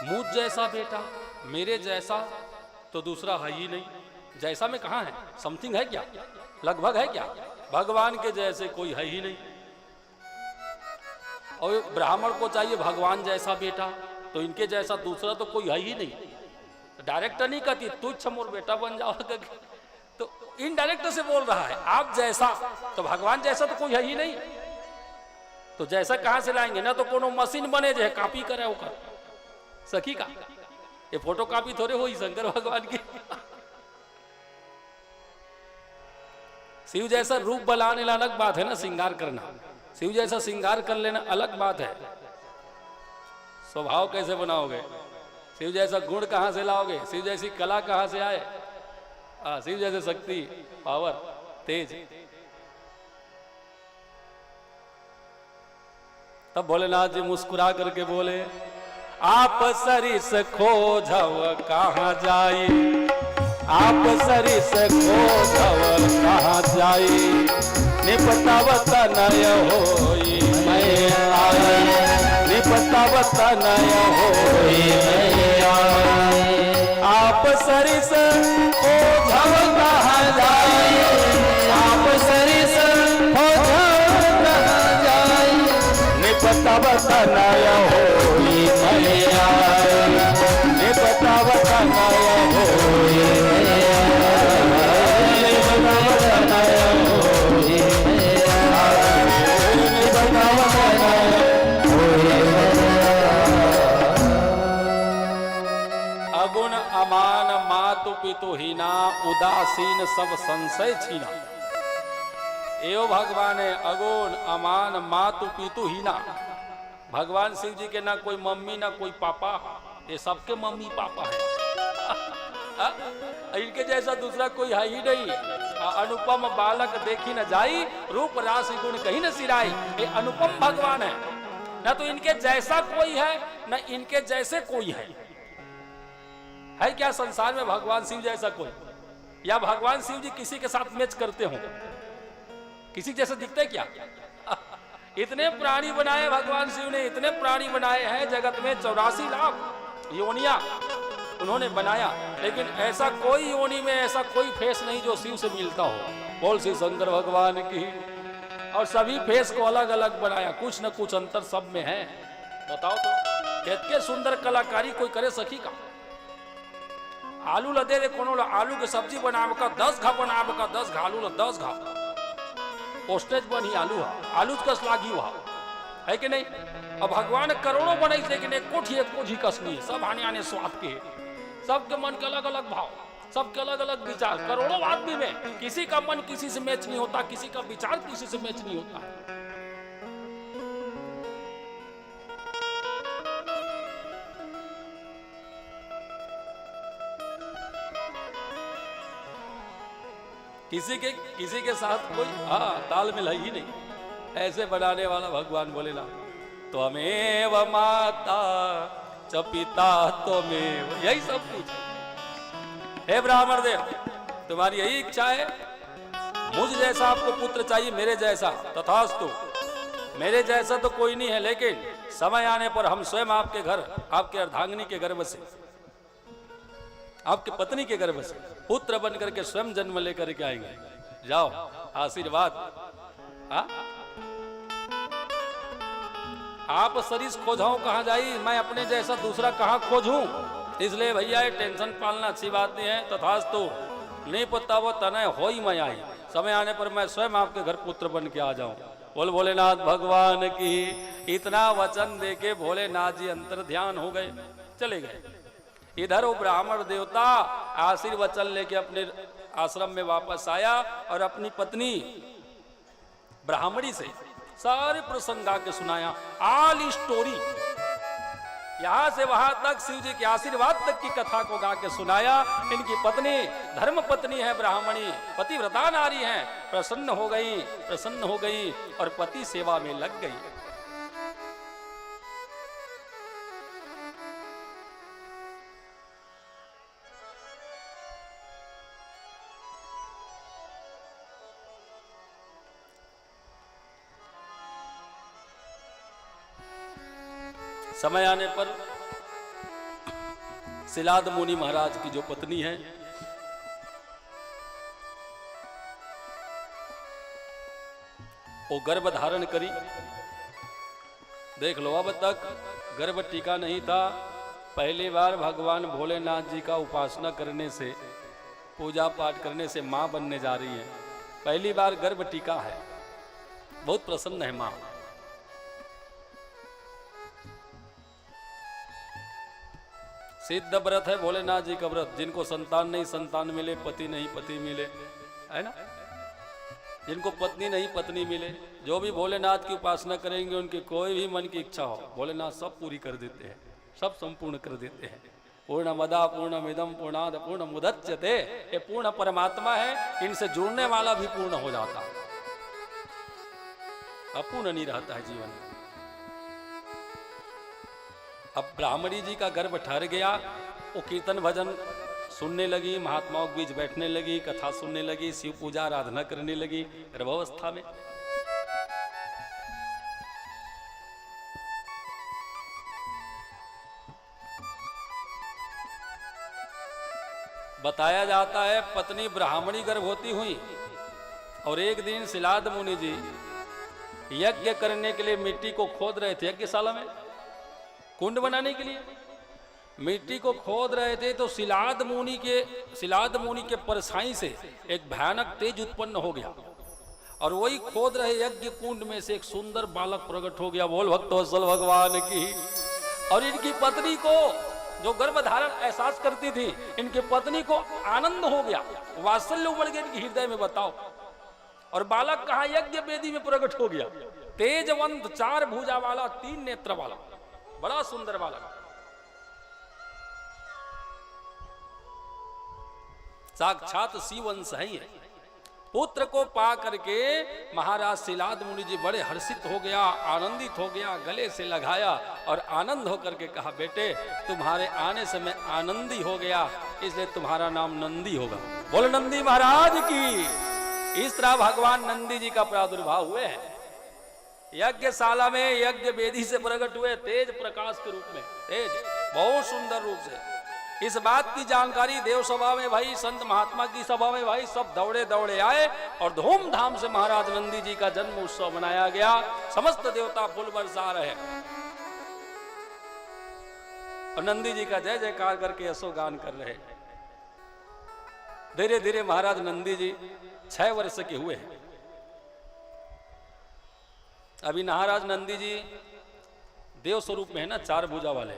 मुझ जैसा बेटा, मेरे जैसा तो दूसरा है ही नहीं। जैसा में कहाँ है? समथिंग है क्या? लगभग है क्या? भगवान के जैसे कोई है ही नहीं। और ब्राह्मण को चाहिए भगवान जैसा बेटा, तो इनके जैसा दूसरा तो कोई है ही नहीं। डायरेक्ट नहीं कहती तुझ मोर बेटा बन जाओ, तो इनडायरेक्ट से बोल रहा है आप जैसा, तो भगवान जैसा तो कोई है ही नहीं। तो जैसा कहां से लाएंगे? ना तो कोनो मशीन बने जो कॉपी करे होकर सखी का, ये फोटो कॉपी थोड़े हो शंकर भगवान की। शिव जैसा रूप बनाने अलग बात है ना, श्रृंगार करना, शिव जैसा श्रृंगार कर लेना अलग बात है। स्वभाव कैसे बनाओगे? शिव जैसा गुण कहां से लाओगे? शिव जैसी कला कहां से आए? शिव जैसे शक्ति, पावर, तेज। तब भोलेनाथ जी मुस्कुरा करके बोले, आप सरिस खोजव कहाँ जाई, आप सरिस खोजव कहाँ जाई, निपटावत नय होई मैं आई, निपटावत नय होई मैं आई। आप सरिस खोजव कहाँ जाई, आप सरिस खोजव कहाँ जाई, निपटावत नय होई मैं आई, निपटावत नय होई मैं आई, निपटावत नय होई मैं आई, निपटावत नय होई मैं आई। अगुण अमान मातु पितु हीना, उदासीन सब संशय छीना। एवं भगवान है अगुण अमान मातु पितु हीना। भगवान शिव जी के ना कोई मम्मी ना कोई पापा, ये सबके मम्मी पापा है। इनके जैसा दूसरा कोई है ही नहीं। अनुपम बालक देखी न जाई, रूप राशि गुण कहीं न सिराई। ये अनुपम भगवान है, ना तो इनके जैसा कोई है ना इनके जैसे कोई है क्या संसार में भगवान शिव जैसा कोई? या भगवान शिव जी किसी के साथ मैच करते हो? किसी जैसे दिखते क्या? इतने प्राणी बनाए भगवान शिव ने, इतने प्राणी बनाए हैं जगत में, 84 लाख योनिया उन्होंने बनाया, लेकिन ऐसा कोई योनि में ऐसा कोई फेस नहीं जो शिव से मिलता हो। बोल शिव शंकर भगवान की। और सभी फेस को अलग अलग बनाया, कुछ न कुछ अंतर सब में है। बताओ तो कितने सुंदर कलाकारी कोई करे सखी का। आलू ल दे दे कोनो ल आलू के सब्जी बनावे का 10 घा बनावे का 10 घा आलू ल 10 घा पोस्टेज बनी आलू आलू कस लागी हुआ है कि नहीं। अब भगवान करोड़ों बने लेकिन एक कोठी कस नहीं है। सब आने आने स्वाद के, सबके मन के अलग अलग भाव, सबके अलग अलग विचार। करोड़ों आदमी में किसी का मन किसी से मैच नहीं होता, किसी का विचार किसी से मैच नहीं होता। किसी के साथ कोई तालमेल है ही नहीं। ऐसे बनाने वाला भगवान बोले ना, त्वमेव माता च पिता त्वमेव, यही सब कुछ है। हे ब्राह्मण देव, तुम्हारी यही इच्छा है, मुझ जैसा आपको पुत्र चाहिए, मेरे जैसा, तथास्तु। मेरे जैसा तो कोई नहीं है, लेकिन समय आने पर हम स्वयं आपके घर, आपके अर्धांगिनी के गर्भ से, आपकी पत्नी के गर्भ से पुत्र बन करके स्वयं जन्म लेकर के आएंगे। जाओ, आशीर्वाद। आप सरीस खोजाऊं कहां जाई, मैं अपने जैसा दूसरा कहां खोजूं। इसलिए भैया टेंशन पालना अच्छी बात नहीं है। तथास्तु, नहीं पता वो तनय हो ही मैं आई, समय आने पर मैं स्वयं आपके घर पुत्र बन के आ जाऊं। बोल भोलेनाथ भगवान की। इतना वचन देके भोलेनाथ जी अंतर ध्यान हो गए, चले गए। इधर वो ब्राह्मण देवता आशीर्वचन लेके अपने आश्रम में वापस आया और अपनी पत्नी ब्राह्मणी से सारे प्रसंग आके सुनाया, ऑल स्टोरी, यहां से वहां तक शिव जी के आशीर्वाद तक की कथा को गा के सुनाया। इनकी पत्नी धर्म पत्नी है, ब्राह्मणी पतिव्रता नारी है, प्रसन्न हो गई और पति सेवा में लग गई। समय आने पर सिलाद मुनि महाराज की जो पत्नी है, वो गर्भ धारण करी। देख लो, अब तक गर्भ टीका नहीं था। पहली बार भगवान भोलेनाथ जी का उपासना करने से, पूजा पाठ करने से मां बनने जा रही है। पहली बार गर्भ टीका है, बहुत प्रसन्न है मां। सिद्ध व्रत है भोलेनाथ जी का व्रत। जिनको संतान नहीं संतान मिले, पति नहीं पति मिले, है ना, जिनको पत्नी नहीं पत्नी मिले, जो भी भोलेनाथ की उपासना करेंगे उनकी कोई भी मन की इच्छा हो, भोलेनाथ सब पूरी कर देते हैं, सब संपूर्ण कर देते हैं। पूर्णमदा पूर्णमिदं पूर्णाद पूर्णमुदच्यते, ये पूर्ण परमात्मा है, इनसे जुड़ने वाला भी पूर्ण हो जाता, अपूर्ण नहीं रहता है जीवन। अब ब्राह्मणी जी का गर्भ ठहर गया, वो कीर्तन भजन सुनने लगी, महात्माओं के बीच बैठने लगी, कथा सुनने लगी, शिव पूजा आराधना करने लगी गर्भावस्था में। बताया जाता है पत्नी ब्राह्मणी गर्भवती हुई और एक दिन सिलाद मुनि जी यज्ञ करने के लिए मिट्टी को खोद रहे थे, यज्ञशाला में कुंड बनाने के लिए मिट्टी को खोद रहे थे। तो सिलाद मुनि के परछाई से एक भयानक तेज उत्पन्न हो गया और वही खोद रहे यज्ञ कुंड में से एक सुंदर बालक प्रकट हो गया। बोल भक्तवत्सल भगवान की। और इनकी पत्नी को, जो गर्भधारण एहसास करती थी, इनकी पत्नी को आनंद हो गया, वात्सल्य उमड़ गया इनके हृदय में। बताओ, और बालक कहाँ, यज्ञ वेदी में प्रकट हो गया। तेजवंत, 4 भुजा वाला, 3 नेत्र वाला, बड़ा सुंदर बालक। साक्षात शिवंश है। पुत्र को पा करके महाराज सिलाद मुनि जी बड़े हर्षित हो गया, आनंदित हो गया, गले से लगाया और आनंद होकर के कहा, बेटे तुम्हारे आने से मैं आनंदी हो गया, इसलिए तुम्हारा नाम नंदी होगा। बोल नंदी महाराज की। इस तरह भगवान नंदी जी का प्रादुर्भाव हुए हैं। यज्ञशाला में यज्ञ वेदी से प्रकट हुए, तेज प्रकाश के रूप में, तेज बहुत सुंदर रूप से। इस बात की जानकारी देव सभा में भाई, संत महात्मा की सभा में भाई, सब दौड़े दौड़े आए और धूमधाम से महाराज नंदी जी का जन्म उत्सव मनाया गया। समस्त देवता फूल बरसा रहे और नंदी जी का जय जयकार करके यशोगान कर रहे। धीरे धीरे महाराज नंदी जी 6 वर्ष के हुए हैं। अभी महाराज नंदी जी देव स्वरूप में है ना, 4 भुजा वाले,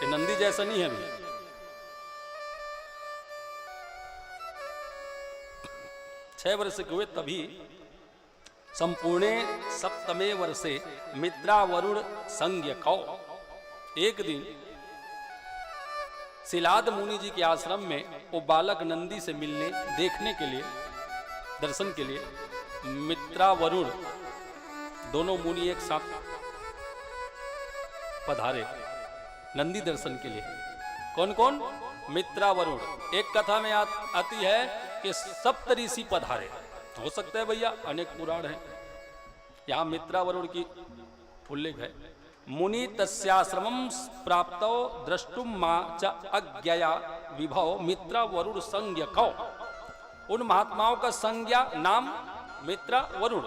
ये नंदी जैसा नहीं है अभी। 6 वर्ष के हुए तभी संपूर्णे सप्तमे वर्षे मित्रा वरुण संज्ञ कौ, एक दिन शिलाद मुनि जी के आश्रम में वो बालक नंदी से मिलने देखने के लिए, दर्शन के लिए मित्रा वरुण दोनों मुनि एक साथ पधारे नंदी दर्शन के लिए। कौन कौन? मित्रा वरुण। एक कथा में आती है कि सप्तऋषि पधारे, हो सकता है भैया, अनेक पुराण हैं, यहाँ मित्रा वरुण की उल्लेख है। मुनि तस्याश्रमं प्राप्तो द्रष्टुम मा च अज्ञया विभव मित्रा वरुण संज्ञ कौ। उन महात्माओं का संज्ञा नाम मित्रा वरुण।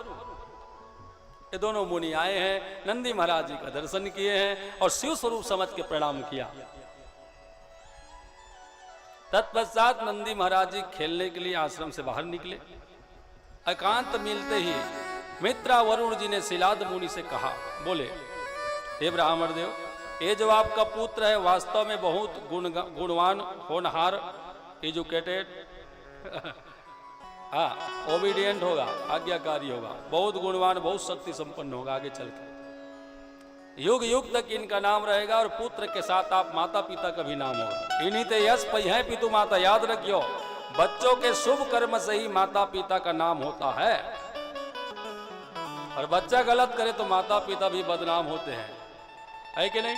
ये दोनों मुनि आए हैं, नंदी महाराज जी का दर्शन किए हैं और शिव स्वरूप समझ के प्रणाम किया। तत्पश्चात नंदी महाराज जी खेलने के लिए आश्रम से बाहर निकले। एकांत मिलते ही मित्रा वरुण जी ने शिलाद मुनि से कहा, बोले, हे ब्राह्मण देव, ये जो आपका पुत्र है वास्तव में बहुत गुणवान, होनहार, एजुकेटेड, हाँ, ओबीडियंट होगा, आज्ञाकारी होगा, बहुत गुणवान, बहुत शक्ति संपन्न होगा। आगे चलकर युग युग तक इनका नाम रहेगा और पुत्र के साथ आप माता पिता का भी नाम होगा। इन्हीं ते यश पै पितु माता, याद रखियो, बच्चों के शुभ कर्म से ही माता पिता का नाम होता है, और बच्चा गलत करे तो माता पिता भी बदनाम होते हैं, है कि नहीं?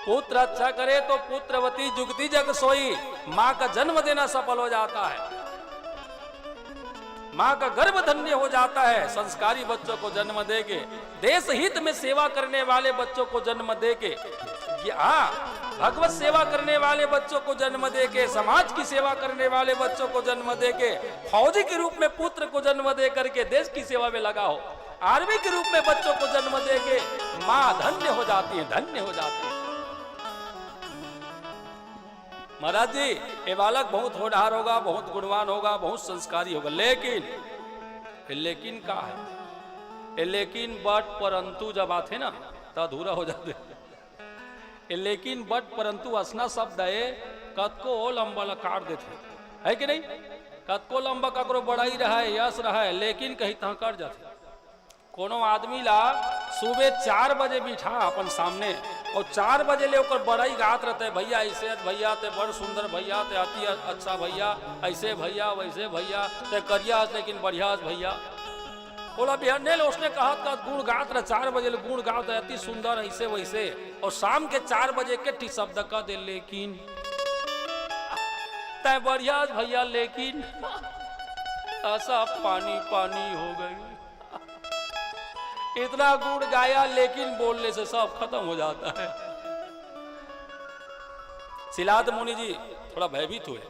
पुत्र अच्छा करे तो पुत्रवती जुगती जग सोई, माँ का जन्म देना सफल हो जाता है, माँ का गर्भ धन्य हो जाता है। संस्कारी बच्चों को जन्म देके, देश हित में सेवा करने वाले बच्चों को जन्म देके, भगवत सेवा करने वाले बच्चों को जन्म देके, समाज की सेवा करने वाले बच्चों को जन्म देके, फौजी के रूप में पुत्र को जन्म दे करके देश की सेवा में लगा हो, आर्मी के रूप में बच्चों को जन्म देके माँ धन्य हो जाती है, धन्य हो जाती है। महाराज जी, ये बालक बहुत होनहार होगा, बहुत गुणवान होगा, बहुत संस्कारी होगा, लेकिन क्या है? लेकिन बट परंतु जब आते ना तो अधूरा हो जाते। लेकिन बट परंतु असना शब्द है, कतको लंबा काट देते, है कि नहीं? कतको लंबा ककरो बड़ाई रहा है, यश रहा है, लेकिन कहीं तहाँ काट जाते। कोनो आदमी ला सुबह 4 बजे बिठा अपन सामने और 4 बजे ले ओकर बड़ाई गात रहते, भैया ऐसे भैया ते बड़ सुंदर भैया ते अति अच्छा भैया, ऐसे भैया वैसे भैया ते करिया लेकिन बढ़िया भैया। बोला बिहार उसने कहा था गुण गात रहे, 4 बजे ले गुण गात है, अति सुंदर ऐसे वैसे, और शाम के 4 बजे के टी शब्द का दे, लेकिन तय बढ़िया भैया, लेकिन ऐसा पानी पानी हो गई। इतना गुण गाया, लेकिन बोलने से सब खत्म हो जाता है। शिलाद मुनि जी थोड़ा भयभीत हुए।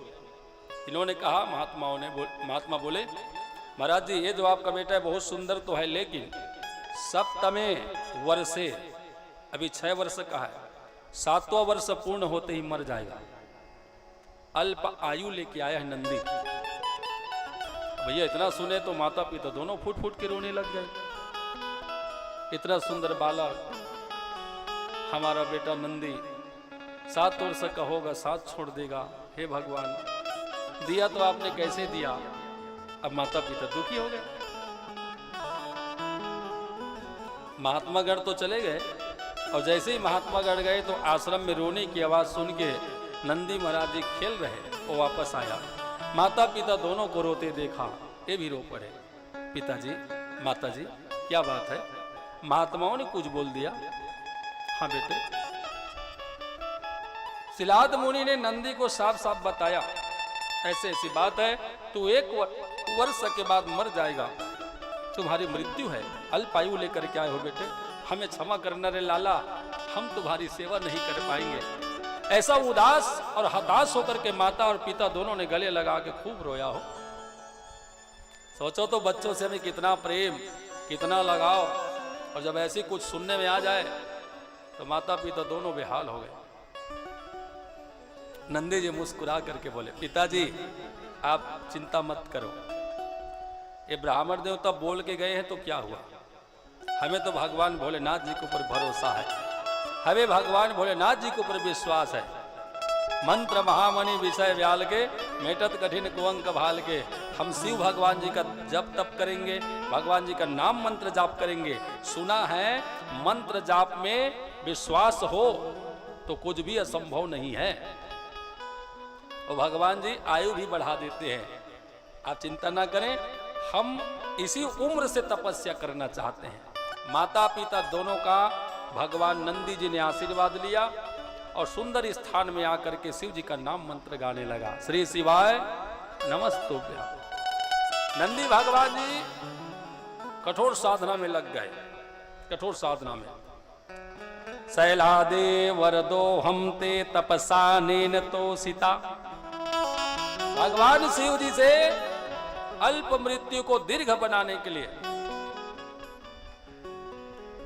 इन्होंने कहा, महात्मा बोले, महाराज जी, ये जो आपका बेटा है बहुत सुंदर तो है, लेकिन सप्तमे वर्षे, अभी 6 वर्ष का है, 7वां वर्ष पूर्ण होते ही मर जाएगा। अल्प आयु लेके आया है नंदी। भैया इतना सुने तो माता पिता दोनों फूट फूट के रोने लग गए। इतना सुंदर बालक हमारा बेटा नंदी 7 वर्ष का होगा, साथ छोड़ देगा। हे भगवान, दिया तो आपने कैसे दिया? अब माता पिता दुखी हो गए। महात्मागढ़ तो चले गए, और जैसे ही महात्मागढ़ गए तो आश्रम में रोने की आवाज सुन के नंदी महाराज जी खेल रहे, वो वापस आया। माता पिता दोनों को रोते देखा, ये भी रो पड़े। पिताजी, माताजी, क्या बात है? महात्माओं ने कुछ बोल दिया? हाँ बेटे। शिलाद मुनि ने नंदी को साफ साफ बताया, ऐसे ऐसी बात है, तू 1 वर्ष के बाद मर जाएगा, तुम्हारी मृत्यु है। अल्पायु लेकर के आए हो बेटे, हमें क्षमा करना रे लाला, हम तुम्हारी सेवा नहीं कर पाएंगे। ऐसा उदास और हताश होकर के माता और पिता दोनों ने गले लगा के खूब रोया हो। सोचो तो बच्चों से हमें कितना प्रेम, कितना लगाव, और जब ऐसी कुछ सुनने में आ जाए तो माता पिता दोनों बेहाल हो गए। नंदी जी मुस्कुरा करके बोले, पिताजी आप चिंता मत करो, ये ब्राह्मण देवता बोल के गए हैं तो क्या हुआ, हमें तो भगवान भोलेनाथ जी के ऊपर भरोसा है, हमें भगवान भोलेनाथ जी के ऊपर विश्वास है। मंत्र महामणि विषय व्याल के, मेटत कठिन कुअंक भाल के। हम शिव भगवान जी का जप तप करेंगे, भगवान जी का नाम मंत्र जाप करेंगे। सुना है मंत्र जाप में विश्वास हो तो कुछ भी असंभव नहीं है। और भगवान जी आयु भी बढ़ा देते हैं, आप चिंता ना करें। हम इसी उम्र से तपस्या करना चाहते हैं। माता पिता दोनों का भगवान नंदी जी ने आशीर्वाद लिया और सुंदर स्थान में आकर के शिव जी का नाम मंत्र गाने लगा, श्री शिवाय नमस्तुभ्यं। नंदी भगवान जी कठोर साधना में लग गए, कठोर साधना में। शैलादे वरदो हम ते तपसा नेन तो सीता। भगवान शिव जी से अल्प मृत्यु को दीर्घ बनाने के लिए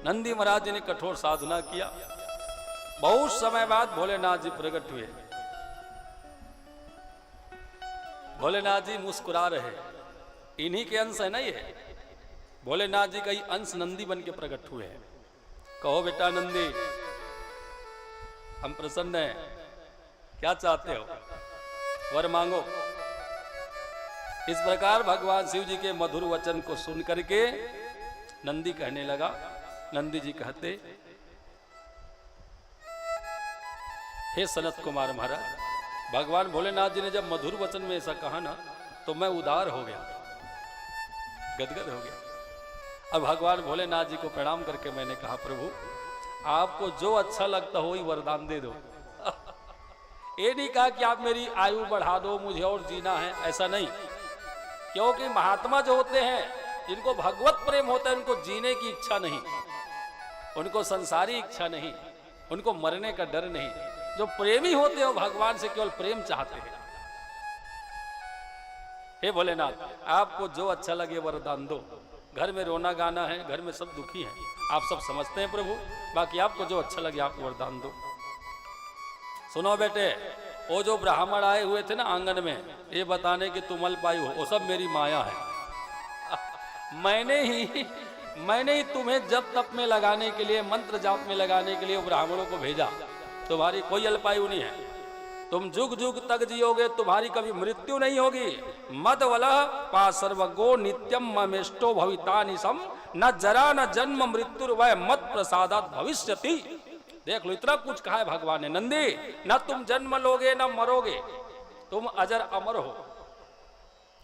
नंदी महाराज जी ने कठोर साधना किया। बहुत समय बाद भोलेनाथ जी प्रकट हुए। भोलेनाथ जी मुस्कुरा रहे, इन्हीं के अंश है ना ये। भोलेनाथ जी का ही अंश नंदी बन के प्रकट हुए हैं। कहो बेटा नंदी, हम प्रसन्न हैं, क्या चाहते हो, वर मांगो। इस प्रकार भगवान शिव जी के मधुर वचन को सुन करके नंदी कहने लगा। नंदी जी कहते, हे सनत कुमार महाराज, भगवान भोलेनाथ जी ने जब मधुर वचन में ऐसा कहा ना तो मैं उदार हो गया, गदगद हो गया। अब भगवान भोलेनाथ जी को प्रणाम करके मैंने कहा, प्रभु आपको जो अच्छा लगता हो ही वरदान दे दो। ये नहीं कहा कि आप मेरी आयु बढ़ा दो, मुझे और जीना है, ऐसा नहीं। क्योंकि महात्मा जो होते हैं, जिनको भगवत प्रेम होता है, उनको जीने की इच्छा नहीं, उनको संसारी इच्छा नहीं, उनको मरने का डर नहीं। जो प्रेमी होते हैं भगवान से केवल प्रेम चाहते हैं। हे भोलेनाथ, आपको जो अच्छा लगे वरदान दो। घर में रोना गाना है, घर में सब दुखी हैं, आप सब समझते हैं प्रभु, बाकी आपको जो अच्छा लगे आप वरदान दो। सुनो बेटे, वो जो ब्राह्मण आए हुए थे ना आंगन में, ये बताने कि तुम अल्पायु हो, वो सब मेरी माया है। मैंने ही तुम्हें जप तप में लगाने के लिए, मंत्र जाप में लगाने के लिए ब्राह्मणों को भेजा। तुम्हारी कोई अल्पायु नहीं है, तुम जुग जुग तक जियोगे, तुम्हारी कभी मृत्यु नहीं होगी। मदवलः पासर्वगो नित्यम ममेष्टो भवितानिसम, न जरा न जन्म मृत्यु वह मत प्रसादात भविष्यति। देख लो, इतना कुछ कहा है भगवान ने। नंदी, न तुम जन्म लोगे न मरोगे, तुम अजर अमर हो।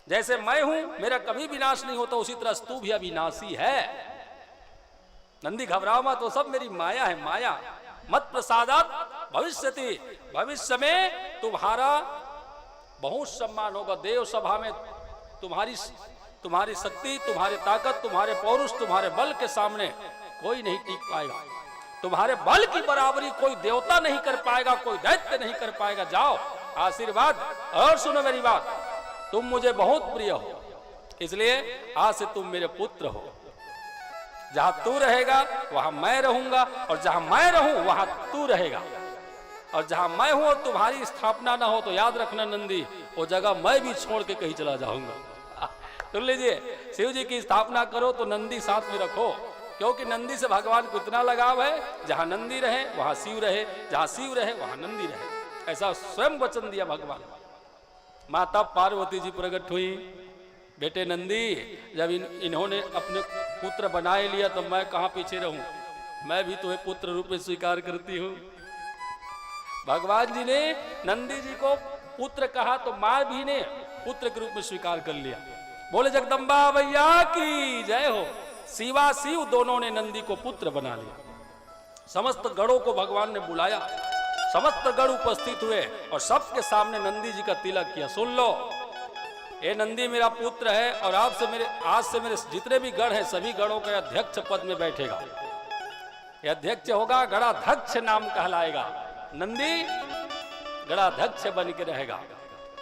जैसे मैं हूं, मेरा कभी विनाश नहीं होता, उसी तरह तू भी अविनाशी है। नंदी घबराओ मत, तो सब मेरी माया है, माया। मत प्रसादात भविष्यति, भविष्य में तुम्हारा बहुत सम्मान होगा। देव सभा में तुम्हारी शक्ति, तुम्हारी ताकत, तुम्हारे पौरुष, तुम्हारे बल के सामने कोई नहीं टिक पाएगा। तुम्हारे बल की बराबरी कोई देवता नहीं कर पाएगा, कोई दैत्य नहीं कर पाएगा। जाओ, आशीर्वाद। और सुनो मेरी बात, तुम मुझे बहुत प्रिय हो, इसलिए आज से तुम मेरे पुत्र हो। जहां तू रहेगा वहां मैं रहूंगा, और जहां मैं रहूं वहां तू रहेगा। और जहां मैं हूं और तुम्हारी स्थापना ना हो तो याद रखना नंदी, वो जगह मैं भी छोड़ के कहीं चला जाऊंगा। सुन लीजिए, शिव जी की स्थापना करो तो नंदी साथ में रखो, क्योंकि नंदी से भगवान को इतना लगाव है, जहां नंदी रहे वहां शिव रहे, जहां शिव रहे वहां नंदी रहे। ऐसा स्वयं वचन दिया भगवान। माता पार्वती जी प्रकट हुई। बेटे नंदी, जब इन्होंने अपने पुत्र बनाए लिया तो मैं कहां पीछे रहूं, मैं भी तुम्हें पुत्र रूप में स्वीकार करती हूं। भगवान जी ने नंदी जी को पुत्र कहा तो मां भी ने पुत्र के रूप में स्वीकार कर लिया। बोले जगदम्बा भैया की जय हो। शिवा शिव दोनों ने नंदी को पुत्र बना लिया। समस्त गणों को भगवान ने बुलाया, समस्त गण उपस्थित हुए और सबके सामने नंदी जी का तिलक किया। सुन लो, ये नंदी मेरा पुत्र है और आज से मेरे जितने भी गण हैं सभी गणों के अध्यक्ष पद में बैठेगा। ये अध्यक्ष होगा, गणाध्यक्ष नाम कहलाएगा। नंदी गणाध्यक्ष बन के रहेगा।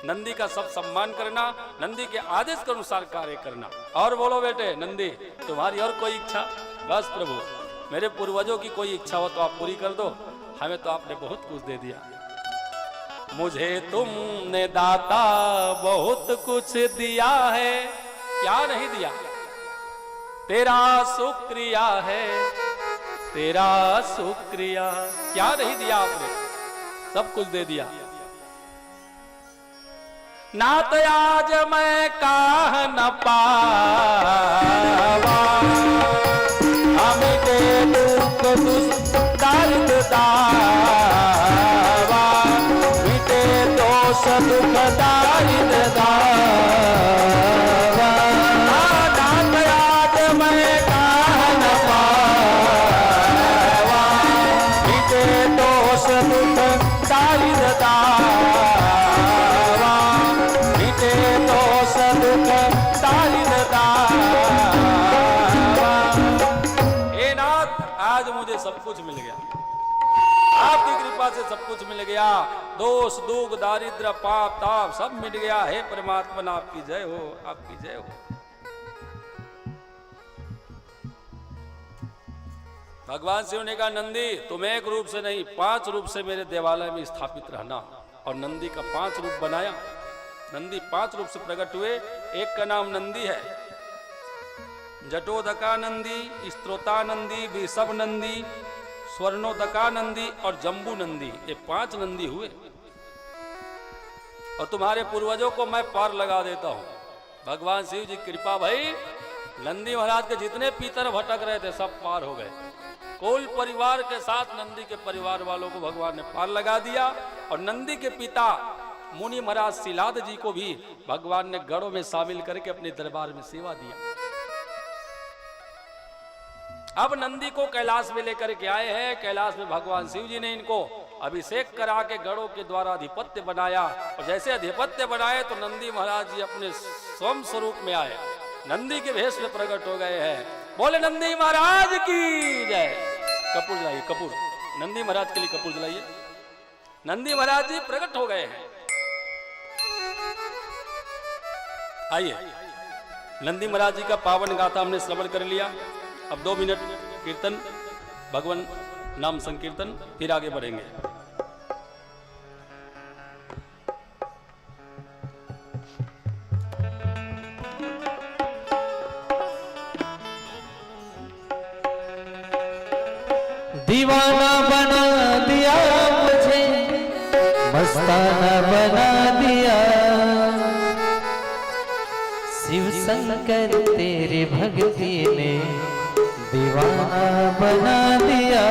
नंदी का सब सम्मान करना, नंदी के आदेश के अनुसार कार्य करना। और बोलो बेटे नंदी, तुम्हारी और कोई इच्छा? बस प्रभु, मेरे पूर्वजों की कोई इच्छा हो तो आप पूरी कर दो, हमें तो आपने बहुत कुछ दे दिया। मुझे तुमने दाता बहुत कुछ दिया है, क्या नहीं दिया? तेरा शुक्रिया है, तेरा शुक्रिया। क्या नहीं दिया आपने? सब कुछ दे दिया। नात आज मैं काह न पावा, अमिटे दुख दर्द दावा, मिटे दोष दुख दर्द दावा। नात आज मैं काह न पावा, मिटे दोष दुख दर्द दावा, मिटे दोष दुख दर्द दावा। हे नाथ, आज मुझे सब कुछ मिल गया, आपकी कृपा से सब कुछ मिल गया। दोष दुख दारिद्र पाप ताप सब मिट गया। हे परमात्मा, आपकी जय हो, आपकी जय हो। भगवान शिव ने कहा, नंदी तुम एक रूप से नहीं 5 रूप से मेरे देवालय में स्थापित रहना। और नंदी का 5 रूप बनाया। नंदी 5 रूप से प्रकट हुए। एक का नाम नंदी है, जटोदका नंदी, स्त्रोता नंदी, वृषभ नंदी, स्वर्णोदका नंदी और जम्बू नंदी। ये 5 नंदी हुए। और तुम्हारे पूर्वजों को मैं पार लगा देता हूं। भगवान शिव जी कृपा भई, नंदी महाराज के जितने पीतर भटक रहे थे सब पार हो गए। कुल परिवार के साथ नंदी के परिवार वालों को भगवान ने पार लगा दिया। और नंदी के पिता मुनि महाराज शिलाद जी को भी भगवान ने गढ़ों में शामिल करके अपने दरबार में सेवा दिया। अब नंदी को कैलाश में लेकर के आए हैं। कैलाश में भगवान शिव जी ने इनको अभिषेक करा के गढ़ों के द्वारा अधिपत्य बनाया। और जैसे अधिपत्य बनाए तो नंदी महाराज जी अपने स्वयं स्वरूप में आए, नंदी के भेष में प्रकट हो गए हैं। बोले नंदी महाराज की जय। कपूर जलाइए, कपूर। नंदी महाराज के लिए कपूर जलाइए। नंदी महाराज जी प्रकट हो गए हैं। आइए, नंदी महाराज जी का पावन गाथा हमने श्रवण कर लिया। अब 2 मिनट कीर्तन, भगवान नाम संकीर्तन, फिर आगे बढ़ेंगे। दीवाना बना दिया मुझे, मस्ताना बना दिया। शिव शंकर तेरी भक्ति ने दीवाना बना दिया।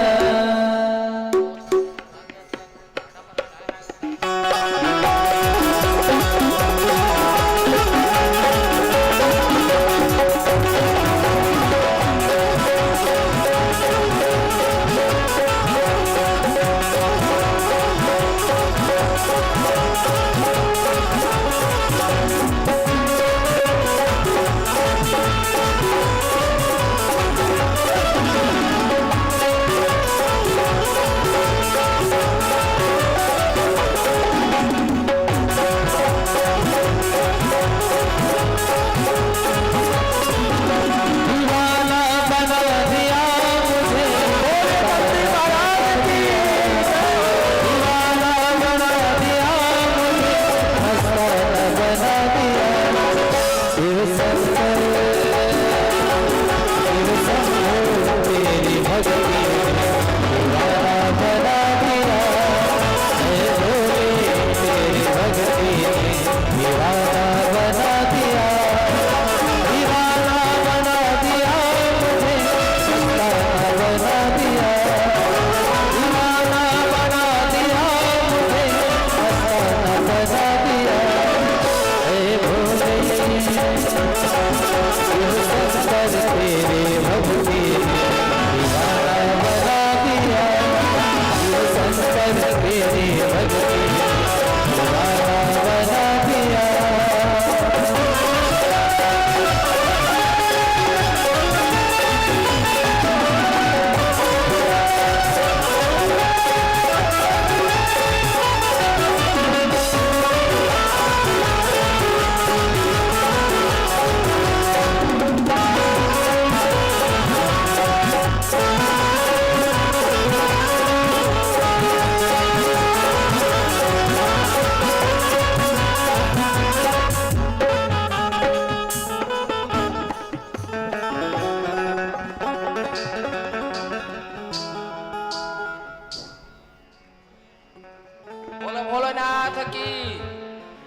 की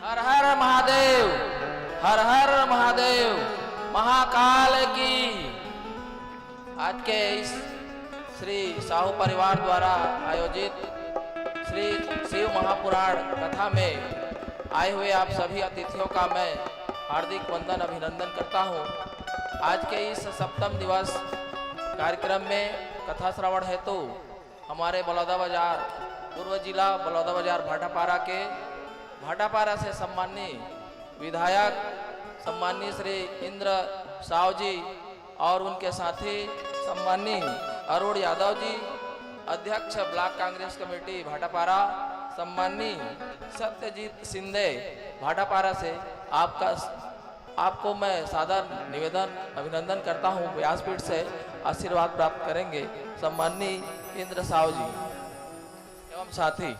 हर हर महादेव, हर हर महादेव, महाकाल की। आज के इस श्री साहू परिवार द्वारा आयोजित श्री शिव महापुराण कथा में आए हुए आप सभी अतिथियों का मैं हार्दिक वंदन अभिनंदन करता हूं। आज के इस सप्तम दिवस कार्यक्रम में कथा श्रवण हेतु हमारे बलौदा बाजार पूर्व जिला बलौदा बाजार भाटापारा से सम्मानीय विधायक सम्मानीय श्री इंद्र साव जी और उनके साथी सम्मानीय अरुण यादव जी, अध्यक्ष ब्लॉक कांग्रेस कमेटी भाटापारा सम्मानीय सत्यजीत सिंधे भाटापारा से आपको मैं सादर निवेदन अभिनंदन करता हूं। व्यासपीठ से आशीर्वाद प्राप्त करेंगे सम्मानीय इंद्र साव जी एवं साथी।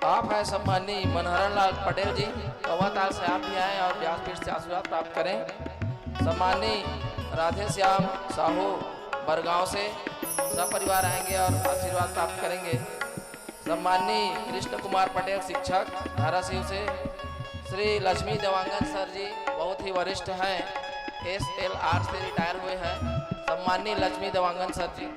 आप है सम्मानीय मनहरन लाल पटेल जी, कवाताल से आप भी आए और व्यासपीठ से आशीर्वाद प्राप्त करें। सम्मानीय राधे श्याम साहू बरगांव से सपरिवार आएंगे और आशीर्वाद प्राप्त करेंगे। सम्मानीय कृष्ण कुमार पटेल शिक्षक धाराशिव से, श्री लक्ष्मी देवांगन सर जी बहुत ही वरिष्ठ हैं, SLR से रिटायर हुए हैं। सम्मानीय Lakshmi Dewangan sir ji.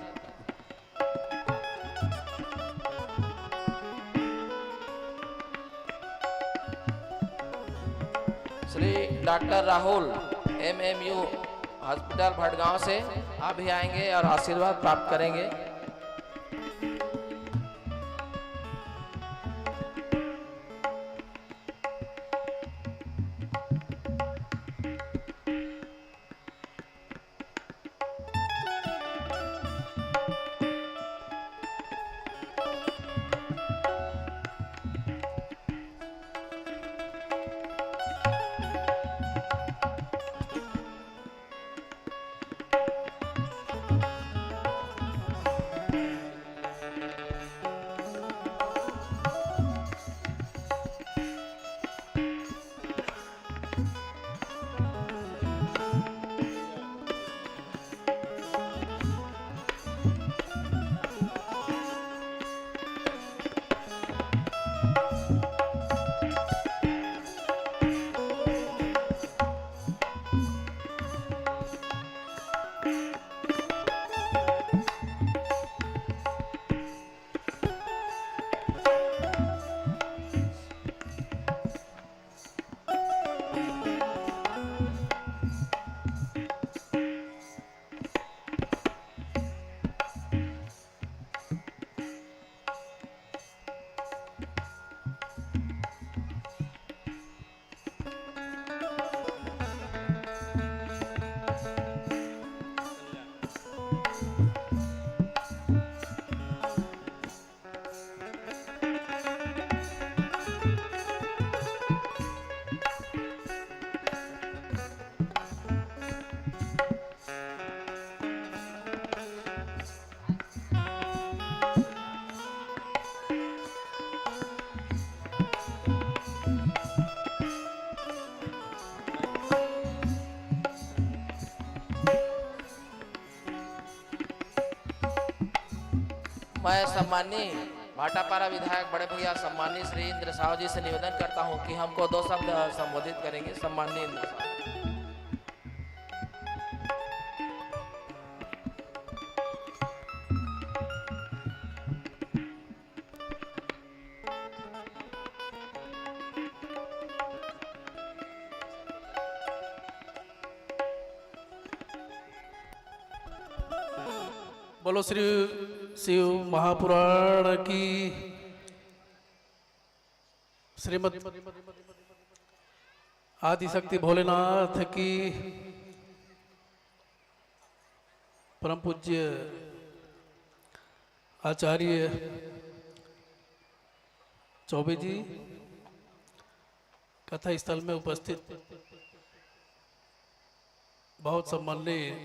Shri doctor Rahul MMU hospital Bhatgaon से आप भी आएंगे और आशीर्वाद प्राप्त करेंगे। मैं सम्मानीय भाटापारा विधायक बड़े भैया सम्मानीय श्री इंद्र साव जी से निवेदन करता हूं कि हमको 2 शब्द संबोधित करेंगे। सम्मानीय इंद्र साव। बोलो श्री शिव महापुराण की, श्रीमद आदिशक्ति भोलेनाथ की, परम पूज्य आचार्य चौबे जी कथा स्थल में उपस्थित बहुत सम्माननीय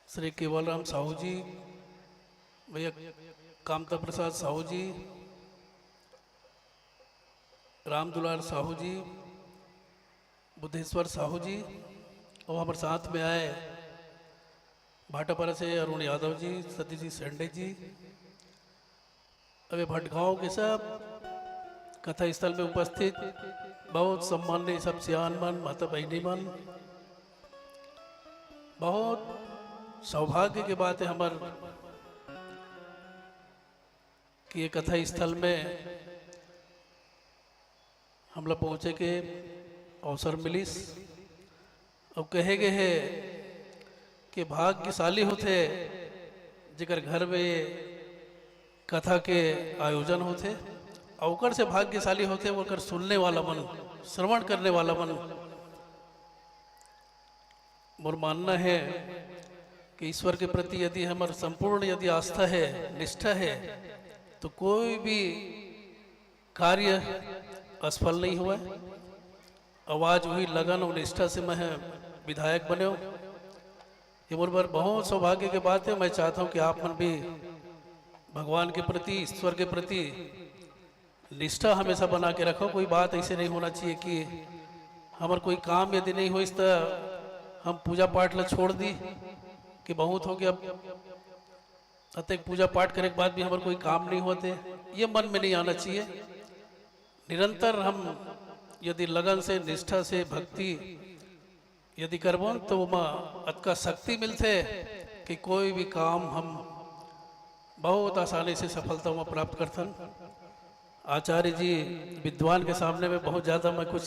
श्री केवल राम साहू जी, भैया कामता प्रसाद साहू जी, राम दुलार साहू जी, बुद्धेश्वर साहू जी, और हमारे साथ में आए भाटापारा से अरुण यादव जी, सतीश जी सेंडे जी, अभी भटगांव के सब कथा स्थल में उपस्थित बहुत सम्माननीय सब सियान मन, माता बहनी मन, बहुत सौभाग्य की बात है हमार कि ये कथा स्थल में हम लोग पहुँचे के अवसर मिलिस। अब कहे गए है कि भाग्यशाली होते जिकर घर में कथा के आयोजन होते, अवकर से भाग्यशाली होते वो कर सुनने वाला मन, श्रवण करने वाला मन। मोर मानना है कि ईश्वर के प्रति यदि हमारे संपूर्ण यदि आस्था है, निष्ठा है, तो कोई भी कार्य असफल नहीं हुआ। आवाज हुई लगन और निष्ठा से मैं विधायक बने हो, ये मोर पर बहुत सौभाग्य की बात है। मैं चाहता हूँ कि आप मन भी भगवान के प्रति, ईश्वर के प्रति निष्ठा हमेशा बना के रखो। कोई बात ऐसे नहीं होना चाहिए कि हमार कोई काम यदि नहीं हो इस तरह हम पूजा पाठ ला छोड़ दी कि बहुत हो गया, अतः पूजा पाठ करने के बाद भी हमारे कोई काम नहीं होते, ये मन में नहीं आना चाहिए। निरंतर हम यदि लगन से, निष्ठा से, भक्ति यदि करबो तो वहाँ अतका शक्ति मिलते कि कोई भी काम हम बहुत आसानी से सफलता में प्राप्त करथन। आचार्य जी विद्वान के सामने में बहुत ज़्यादा मैं कुछ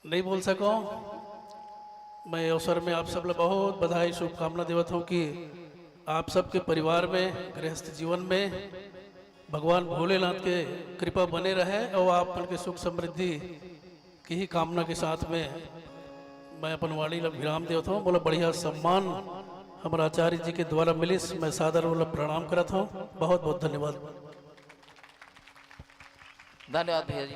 नहीं बोल सकूँ। मैं अवसर में आप सब लोग बहुत बधाई शुभकामना देवत हूँ कि आप सबके परिवार में, गृहस्थ जीवन में भगवान भोलेनाथ के कृपा बने रहे और आप उनके सुख समृद्धि की ही कामना के साथ में मैं अपन वाणी ला विराम देवत हूँ। बोला बढ़िया सम्मान हमारे आचार्य जी के द्वारा मिलिस, मैं सादर बोला प्रणाम करता हूँ। बहुत बहुत धन्यवाद। धन्यवाद भैया जी।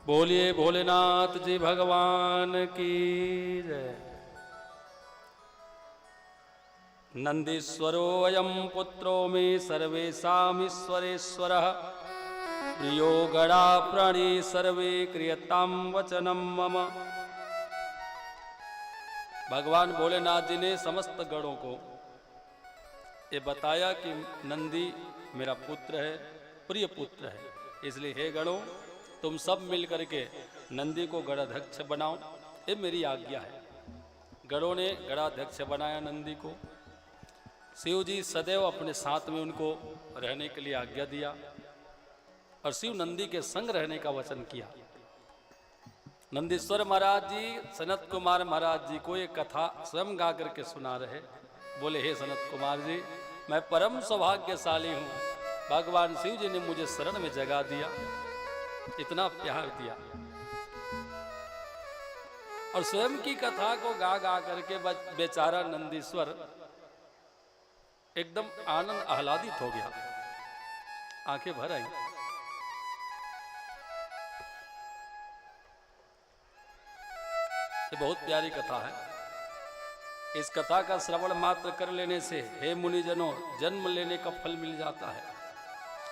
बोलिए भोलेनाथ जी भगवान की जय। नंदीश्वरो अयं पुत्रो मे सर्वेशामीश्वरेश्वरः, प्रियो गणा प्राणी सर्वे क्रियतां वचनम मम। भगवान भोलेनाथ जी ने समस्त गणों को ये बताया कि नंदी मेरा पुत्र है, प्रिय पुत्र है, इसलिए हे गणों तुम सब मिल करके नंदी को गणाध्यक्ष बनाओ, ये मेरी आज्ञा है। गणों ने गणाध्यक्ष बनाया नंदी को। शिव जी सदैव अपने साथ में उनको रहने के लिए आज्ञा दिया और शिव नंदी के संग रहने का वचन किया। नंदीश्वर महाराज जी सनत कुमार महाराज जी को ये कथा स्वयं गा करके सुना रहे। बोले हे सनत कुमार जी, मैं परम सौभाग्यशाली हूँ, भगवान शिव जी ने मुझे शरण में जगा दिया, इतना प्यार दिया। और स्वयं की कथा को गा गा करके बेचारा नंदीश्वर एकदम आनंद आह्लादित हो गया, आंखें भर आई। ये बहुत प्यारी कथा है। इस कथा का श्रवण मात्र कर लेने से हे मुनिजनों जन्म लेने का फल मिल जाता है,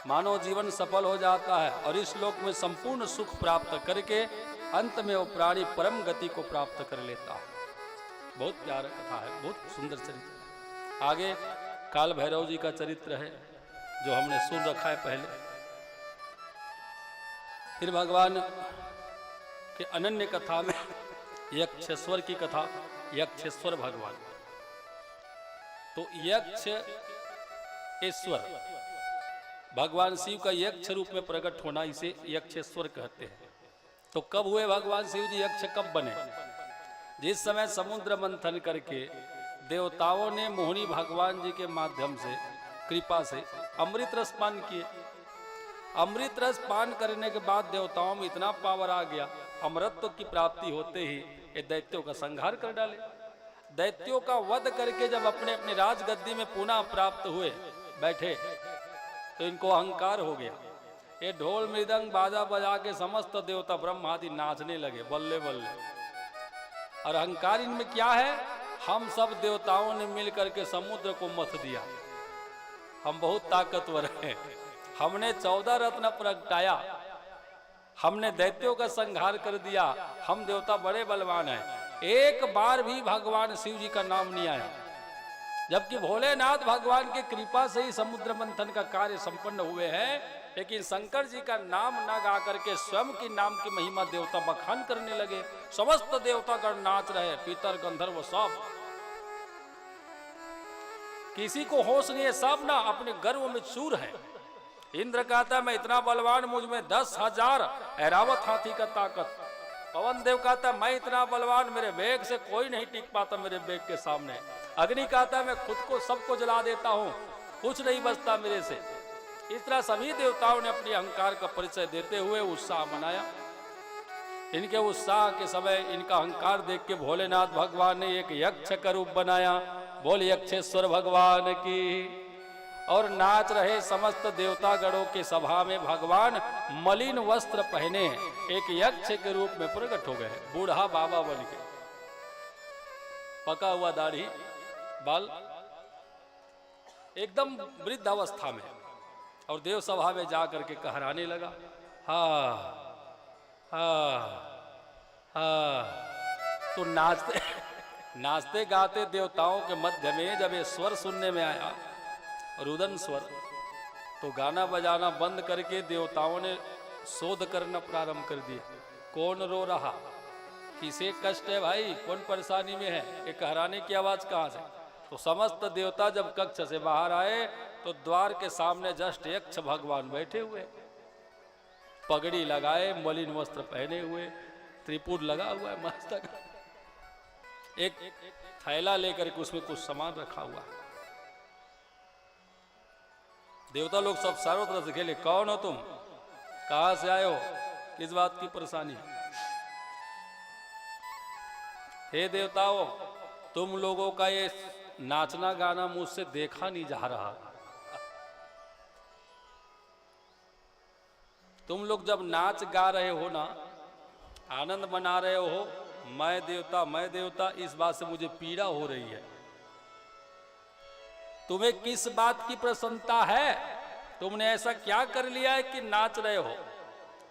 मानव जीवन सफल हो जाता है और इस लोक में संपूर्ण सुख प्राप्त करके अंत में वो प्राणी परम गति को प्राप्त कर लेता है। बहुत प्यारा कथा है, बहुत सुंदर चरित्र। आगे काल भैरव जी का चरित्र है जो हमने सुन रखा है पहले। फिर भगवान के अनन्य कथा में यक्षेश्वर की कथा, यक्षेश्वर भगवान। तो यक्ष ईश्वर भगवान शिव का यक्ष रूप में प्रकट होना, इसे यक्षेश्वर कहते हैं। तो कब हुए भगवान शिव जी यक्ष, कब बने? जिस समय समुद्र मंथन करके देवताओं ने मोहिनी भगवान जी के माध्यम से, कृपा से अमृत रस पान किए। अमृत रस पान करने के बाद देवताओं में इतना पावर आ गया, अमरत्व की प्राप्ति होते ही ये दैत्यों का संहार कर डाले। दैत्यों का वध करके जब अपने अपने राजगद्दी में पुनः प्राप्त हुए बैठे तो इनको अहंकार हो गया। ये ढोल मृदंग बाजा बजा के समस्त देवता ब्रह्म आदि नाचने लगे बल्ले बल्ले। और अहंकार इनमें क्या है? हम सब देवताओं ने मिल करके समुद्र को मथ दिया, हम बहुत ताकतवर हैं, हमने 14 रत्न प्रगटाया, हमने दैत्यों का संहार कर दिया, हम देवता बड़े बलवान हैं। एक बार भी भगवान शिव जी का नाम नहीं आया, जबकि भोलेनाथ भगवान की कृपा से ही समुद्र मंथन का कार्य संपन्न हुए हैं। लेकिन शंकर जी का नाम ना गा करके स्वयं की नाम की महिमा देवता बखान करने लगे। समस्त देवता गण नाच रहे, पितर गंधर्व सब, किसी को होश नहीं है, सब ना अपने गर्व में चूर है। इंद्र कहता है मैं इतना बलवान, मुझ में 10,000 ऐरावत हाथी का ताकत। पवन देव कहता है मैं इतना बलवान, मेरे वेग से कोई नहीं टिक पाता मेरे वेग के सामने। अग्नि कहता है मैं खुद को सबको जला देता हूं, कुछ नहीं बचता मेरे से। इस तरह सभी देवताओं ने अपने अहंकार का परिचय देते हुए उत्साह मनाया। इनके उत्साह के समय इनका अहंकार देख के भोलेनाथ भगवान ने एक यक्ष का रूप बनाया। बोल यक्षेश्वर भगवान की। और नाच रहे समस्त देवता गणों के सभा में भगवान मलिन वस्त्र पहने एक यक्ष के रूप में प्रकट हो गए। बूढ़ा बाबा बन के, पका हुआ दाढ़ी बाल, एकदम वृद्ध अवस्था में, और देव सभा में जा करके कहराने लगा, हा हा हा। तो नाचते नाचते गाते देवताओं के मध्य में जब ये स्वर सुनने में आया, रुदन स्वर, तो गाना बजाना बंद करके देवताओं ने शोध करना प्रारंभ कर दिया। कौन रो रहा, किसे कष्ट है भाई, कौन परेशानी में है, ये कहराने की आवाज कहाँ से? तो समस्त देवता जब कक्ष से बाहर आए तो द्वार के सामने जस्ट यक्ष भगवान बैठे हुए, पगड़ी लगाए, मलिन वस्त्र पहने हुए, त्रिपुर लगा हुआ है मस्तक, एक थैला लेकर के उसमें कुछ सामान रखा हुआ है। देवता लोग सब चारों तरफ से खेले, कौन हो तुम, कहां से आए हो, किस बात की परेशानी? हे देवताओं, तुम लोगों का ये नाचना गाना मुझसे देखा नहीं जा रहा। तुम लोग जब नाच गा रहे हो ना, आनंद मना रहे हो, मैं देवता, इस बात से मुझे पीड़ा हो रही है। तुम्हें किस बात की प्रसन्नता है? तुमने ऐसा क्या कर लिया है कि नाच रहे हो?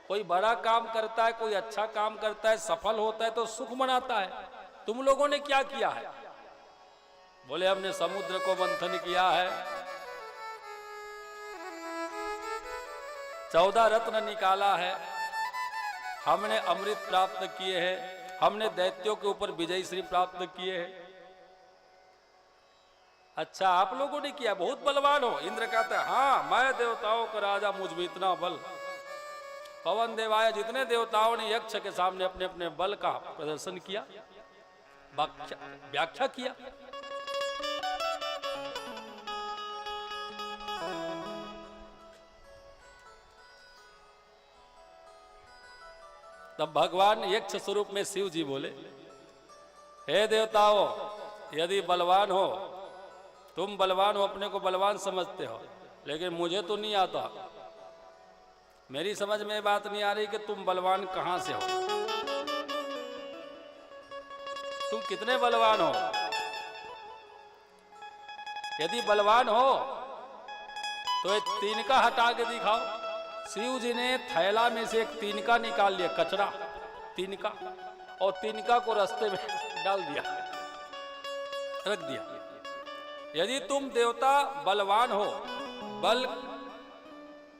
कोई बड़ा काम करता है, कोई अच्छा काम करता है, सफल होता है तो सुख मनाता है। तुम लोगों ने क्या किया है? बोले हमने समुद्र को मंथन किया है, 14 रत्न निकाला है, हमने अमृत प्राप्त किए हैं, हमने दैत्यों के ऊपर विजय श्री प्राप्त किए हैं। अच्छा, आप लोगों ने किया, बहुत बलवान हो। इंद्र कहता है हाँ, मैं देवताओं का राजा, मुझ में इतना बल। पवन देव आया, जितने देवताओं ने यक्ष के सामने अपने अपने बल का प्रदर्शन किया, व्याख्या किया। तब भगवान यक्ष स्वरूप में शिव जी बोले, हे देवताओं, यदि बलवान हो, तुम बलवान हो, अपने को बलवान समझते हो, लेकिन मुझे तो नहीं आता। मेरी समझ में बात नहीं आ रही कि तुम बलवान कहां से हो, तुम कितने बलवान हो। यदि बलवान हो तो एक तिनका हटा के दिखाओ। शिव जी ने थैला में से एक तिनका निकाल लिया, कचरा तिनका, और तिनका को रास्ते में डाल दिया, रख दिया। यदि तुम देवता बलवान हो,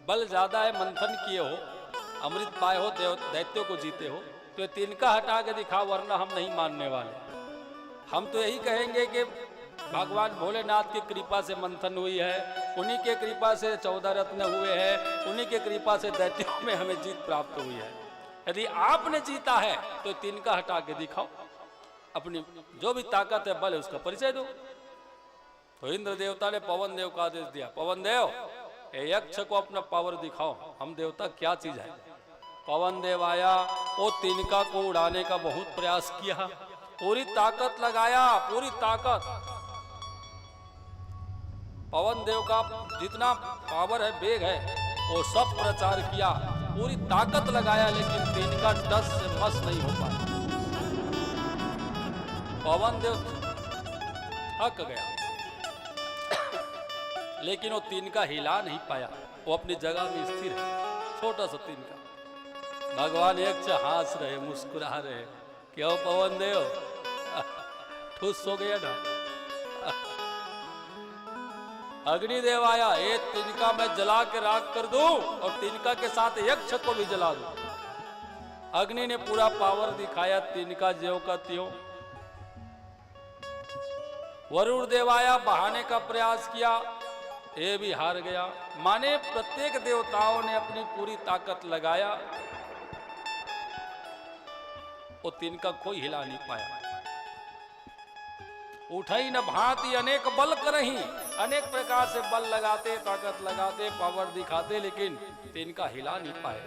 बल ज्यादा है, मंथन किए हो, अमृत पाए हो, दैत्यों को जीते हो, तो तिनका हटा के दिखाओ, वरना हम नहीं मानने वाले। हम तो यही कहेंगे कि भगवान भोलेनाथ की कृपा से मंथन हुई है, उन्हीं के कृपा से 14 रत्न हुए हैं, उन्हीं के कृपा से दैत्यों में हमें जीत प्राप्त हुई है। यदि आपने जीता है तो तिनका हटा के दिखाओ, अपनी जो भी ताकत है, बल है, उसका परिचय दो। तो इंद्र देवता ने पवन देव का आदेश दिया, पवन देव, यक्ष को अपना पावर दिखाओ, हम देवता क्या चीज है। पवन देव आया, वो तिनका को उड़ाने का बहुत प्रयास किया, पूरी ताकत लगाया, पूरी ताकत। पवन देव का जितना पावर है, वेग है, वो सब प्रचार किया, पूरी ताकत लगाया, लेकिन तिनका टस से मस नहीं हो पाया। पवन देव थक गया, लेकिन वो तिनका हिला नहीं पाया, वो अपनी जगह में स्थिर है, छोटा सा तिनका। भगवान एक हंस रहे, मुस्कुरा रहे, क्यों पवन देव ठुस हो गया ना। अग्निदेव आया, ये तिनका मैं जला के राख कर दूं और तिनका के साथ यक्ष को भी जला दूं। अग्नि ने पूरा पावर दिखाया, तिनका ज्यों का त्यों। वरुण देव आया, बहाने का प्रयास किया, ये भी हार गया। माने प्रत्येक देवताओं ने अपनी पूरी ताकत लगाया, वो तिनका कोई हिला नहीं पाया। उठाई न भांति अनेक बल करही, अनेक प्रकार से बल लगाते, ताकत लगाते, पावर दिखाते, लेकिन तिनका हिला नहीं पाए।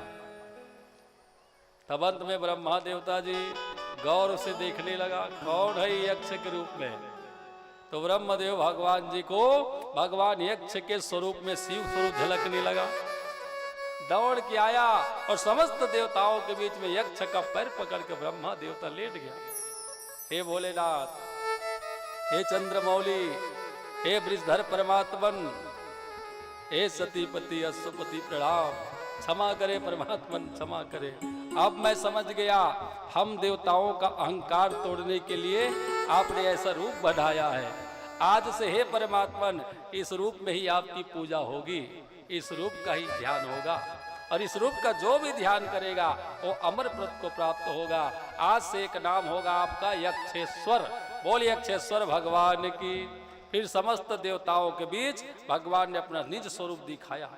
तब अंत में ब्रह्मा देवता जी गौर से देखने लगा, कौन है यक्ष के रूप में। तो ब्रह्मदेव भगवान जी को भगवान यक्ष के स्वरूप में शिव स्वरूप झलकने लगा। दौड़ के आया और समस्त देवताओं के बीच में यक्ष का पैर पकड़ के ब्रह्मा देवता लेट गया। हे भोलेनाथ, हे चंद्रमौली, हे ब्रिजधर परमात्मन, हे सतीपति अश्वपति प्रणाम, क्षमा करे परमात्मन, क्षमा करे। अब मैं समझ गया, हम देवताओं का अहंकार तोड़ने के लिए आपने ऐसा रूप बढ़ाया है। आज से हे परमात्मन, इस रूप में ही आपकी पूजा होगी, इस रूप का ही ध्यान होगा, और इस रूप का जो भी ध्यान करेगा वो अमर पद को प्राप्त होगा। आज से एक नाम होगा आपका यक्षेश्वर। बोलिए यक्षेश्वर भगवान की। फिर समस्त देवताओं के बीच भगवान ने अपना निज स्वरूप दिखाया।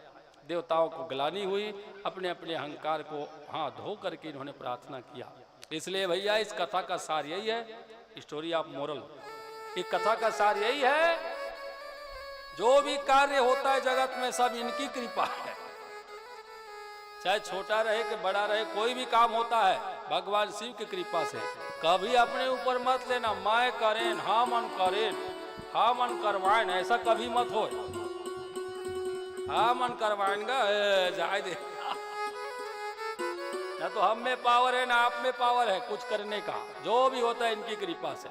देवताओं को ग्लानि हुई, अपने अपने अहंकार को हाथ धो करके इन्होंने प्रार्थना किया। इसलिए भैया इस कथा का सार यही है, स्टोरी ऑफ मोरल। इस कथा का सार यही है, जो भी कार्य होता है जगत में सब इनकी कृपा है। चाहे छोटा रहे कि बड़ा रहे, कोई भी काम होता है भगवान शिव की कृपा से। कभी अपने ऊपर मत लेना, मैं करें, हाँ मन करें, हाँ मन करवाएं, ऐसा कभी मत हो। हाँ मन करवाएंगा जाए दे, ना तो हम में पावर है ना आप में पावर है कुछ करने का। जो भी होता है इनकी कृपा से।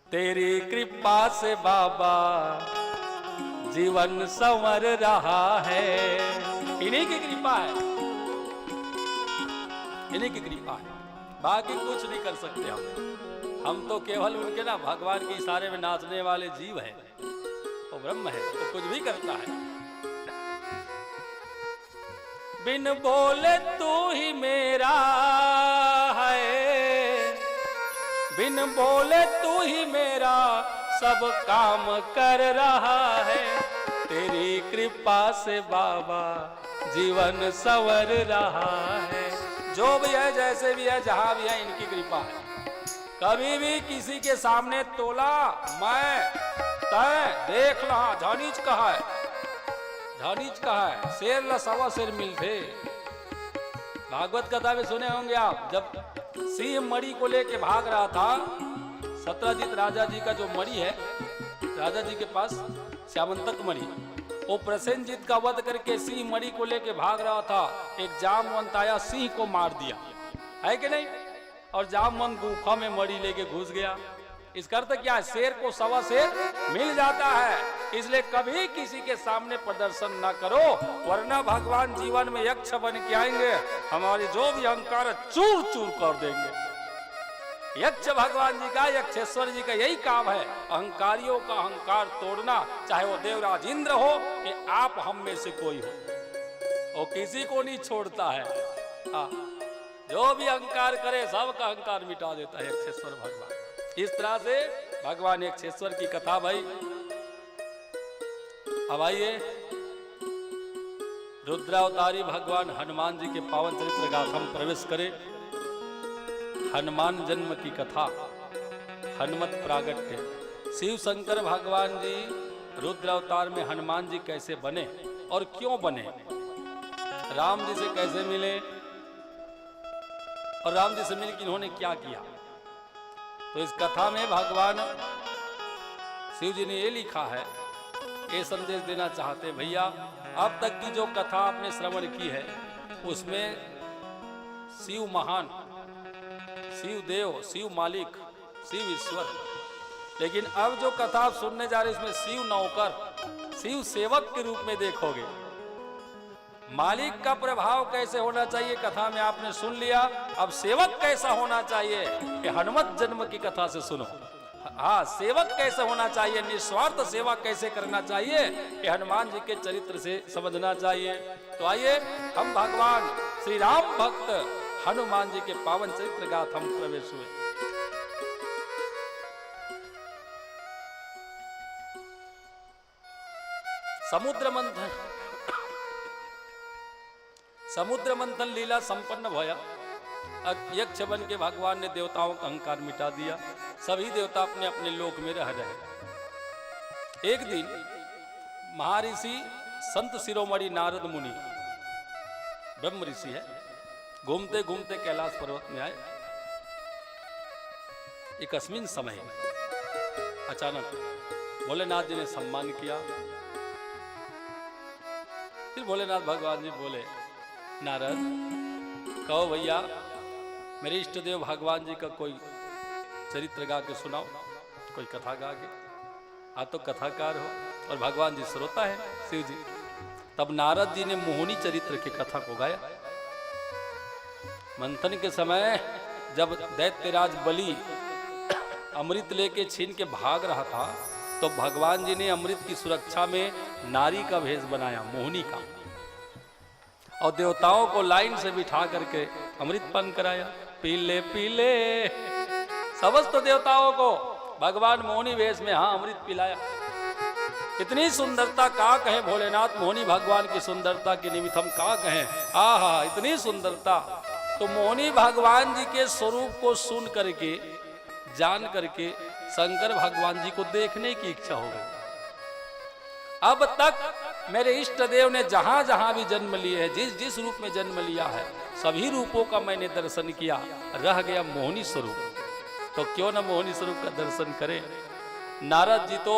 तेरी कृपा से बाबा जीवन संवर रहा है। इन्हीं की कृपा है, इन्हीं की कृपा है, बाकी कुछ नहीं कर सकते हम तो केवल उनके ना भगवान के इशारे में नाचने वाले जीव हैं। वो ब्रह्म है, वो कुछ भी करता है। बिन बोले तू ही मेरा है, बिन बोले तू ही मेरा सब काम कर रहा है। तेरी कृपा से बाबा जीवन संवर रहा है। जो भी है, जैसे भी है, जहां भी है, इनकी कृपा है। कभी भी किसी के सामने तोला मैं तय देख रहा, झानीच कहा है, झानीच कहा है, शेर ला सवा शेर मिलते। भागवत कथा में सुने होंगे आप, जब सिंह मणि को लेके भाग रहा था, सत्रजीत राजा जी का जो मणि है राजा जी के पास, श्यामंतक मणि, वो प्रसेनजीत का वध करके सिंह मणि को लेके भाग रहा था। एक जामवंत आया, सिंह को मार दिया, है कि नहीं, और जामवंत गुफा में मणि लेके घुस गया। इसका अर्थ क्या है, शेर को सवा शेर मिल जाता है। इसलिए कभी किसी के सामने प्रदर्शन ना करो, वरना भगवान जीवन में यक्ष बन के आएंगे, हमारे जो भी अहंकार चूर चूर कर देंगे। यक्ष भगवान जी का, यक्षेश्वर जी का यही काम है, अहंकारियों का अहंकार तोड़ना। चाहे वो देवराज इंद्र हो कि आप हम में से कोई हो, वो किसी को नहीं छोड़ता है। जो भी अहंकार करे सबका अहंकार मिटा देता है यक्षेश्वर भगवान। इस तरह से भगवान यक्षेश्वर की कथा। भाई अब आइए रुद्रावतारी भगवान हनुमान जी के पावन चरित्र गाथा में प्रवेश करें। हनुमान जन्म की कथा, हनुमत प्रागट्य। शिव शंकर भगवान जी रुद्र अवतार में हनुमान जी कैसे बने और क्यों बने, राम जी से कैसे मिले, और राम जी से मिलकर इन्होंने क्या किया। तो इस कथा में भगवान शिव जी ने ये लिखा है, ये संदेश देना चाहते हैं, भैया अब तक की जो कथा आपने श्रवण की है उसमें शिव महान, शिव देव, शिव मालिक, शिव ईश्वर, लेकिन अब जो कथा आप सुनने जा रहे हैं इसमें शिव नौकर, शिव सेवक के रूप में देखोगे। मालिक का प्रभाव कैसे होना चाहिए कथा में आपने सुन लिया, अब सेवक कैसा होना चाहिए ये हनुमत जन्म की कथा से सुनो। हाँ, सेवक कैसे होना चाहिए, निस्वार्थ सेवा कैसे करना चाहिए ये हनुमान जी के चरित्र से समझना चाहिए। तो आइए हम भगवान श्री राम भक्त हनुमान जी के पावन चरित्र गाथ हम प्रवेश हुए। समुद्र मंथन लीला संपन्न भया। यक्ष बन के भगवान ने देवताओं का अहंकार मिटा दिया, सभी देवता अपने अपने लोक में रह रहे। एक दिन महर्षि संत शिरोमणि नारद मुनि, ब्रह्म ऋषि है, घूमते घूमते कैलाश पर्वत में आए। एक अस्मिन समय अचानक भोलेनाथ जी ने सम्मान किया। फिर भोलेनाथ भगवान जी बोले, नारद कहो भैया मेरे इष्ट देव भगवान जी का कोई चरित्र गा के सुनाओ, कोई कथा गा के। आप तो कथाकार हो और भगवान जी श्रोता है शिव जी। तब नारद जी ने मोहिनी चरित्र की कथा को गाया। मंथन के समय जब दैत्यराज बलि अमृत लेके छीन के भाग रहा था तो भगवान जी ने अमृत की सुरक्षा में नारी का भेष बनाया, मोहिनी का, और देवताओं को लाइन से बिठा करके अमृत पान कराया। पीले पीले समस्त देवताओं को भगवान मोहिनी वेश में हाँ अमृत पिलाया। इतनी सुंदरता का कहे भोलेनाथ, मोहिनी भगवान की सुंदरता के निमित्त हम का कहें। आहा, इतनी सुंदरता। तो मोहिनी भगवान जी के स्वरूप को सुन करके, जान करके शंकर भगवान जी को देखने की इच्छा हो गई। अब तक मेरे इष्ट देव ने जहां जहां भी जन्म लिए है, जिस जिस रूप में जन्म लिया है, सभी रूपों का मैंने दर्शन किया, रह गया मोहिनी स्वरूप। तो क्यों न मोहिनी स्वरूप का दर्शन करें। नारद जी तो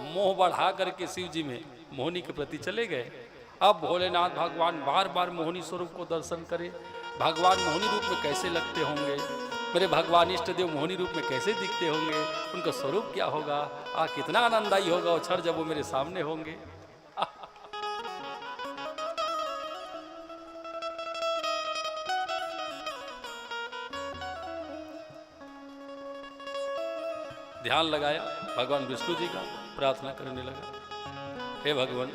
मोह बढ़ा करके शिव जी में मोहिनी के प्रति चले गए। अब भोलेनाथ भगवान बार बार मोहिनी स्वरूप को दर्शन करें। भगवान मोहिनी रूप में कैसे लगते होंगे, मेरे भगवान इष्ट देव मोहिनी रूप में कैसे दिखते होंगे, उनका स्वरूप क्या होगा, कितना आनंददायी होगा वो क्षण जब वो मेरे सामने होंगे। ध्यान लगाया भगवान विष्णु जी का, प्रार्थना करने लगा, हे भगवान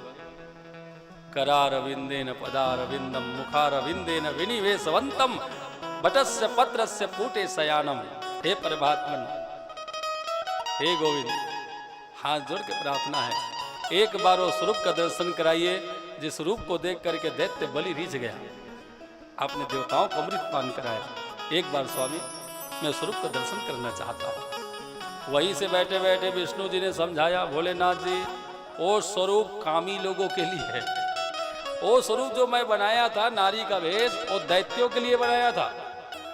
करारविंदेन पदारविंदम मुखारविंदेन विनिवेशवंतम बटस्य पत्रस्य पूटे शयानम। हे परमात्मन, हे गोविंद, हाथ जोड़ के प्रार्थना है, एक बार वो स्वरूप का दर्शन कराइए जिस रूप को देख करके दैत्य बलि रीझ गया। आपने देवताओं को अमृत पान कराया, एक बार स्वामी मैं स्वरूप का दर्शन करना चाहता हूँ। वहीं से बैठे बैठे विष्णु जी ने समझाया, भोलेनाथ जी वो स्वरूप कामी लोगों के लिए है। वो स्वरूप जो मैं बनाया था नारी का भेष, वो दैत्यों के लिए बनाया था।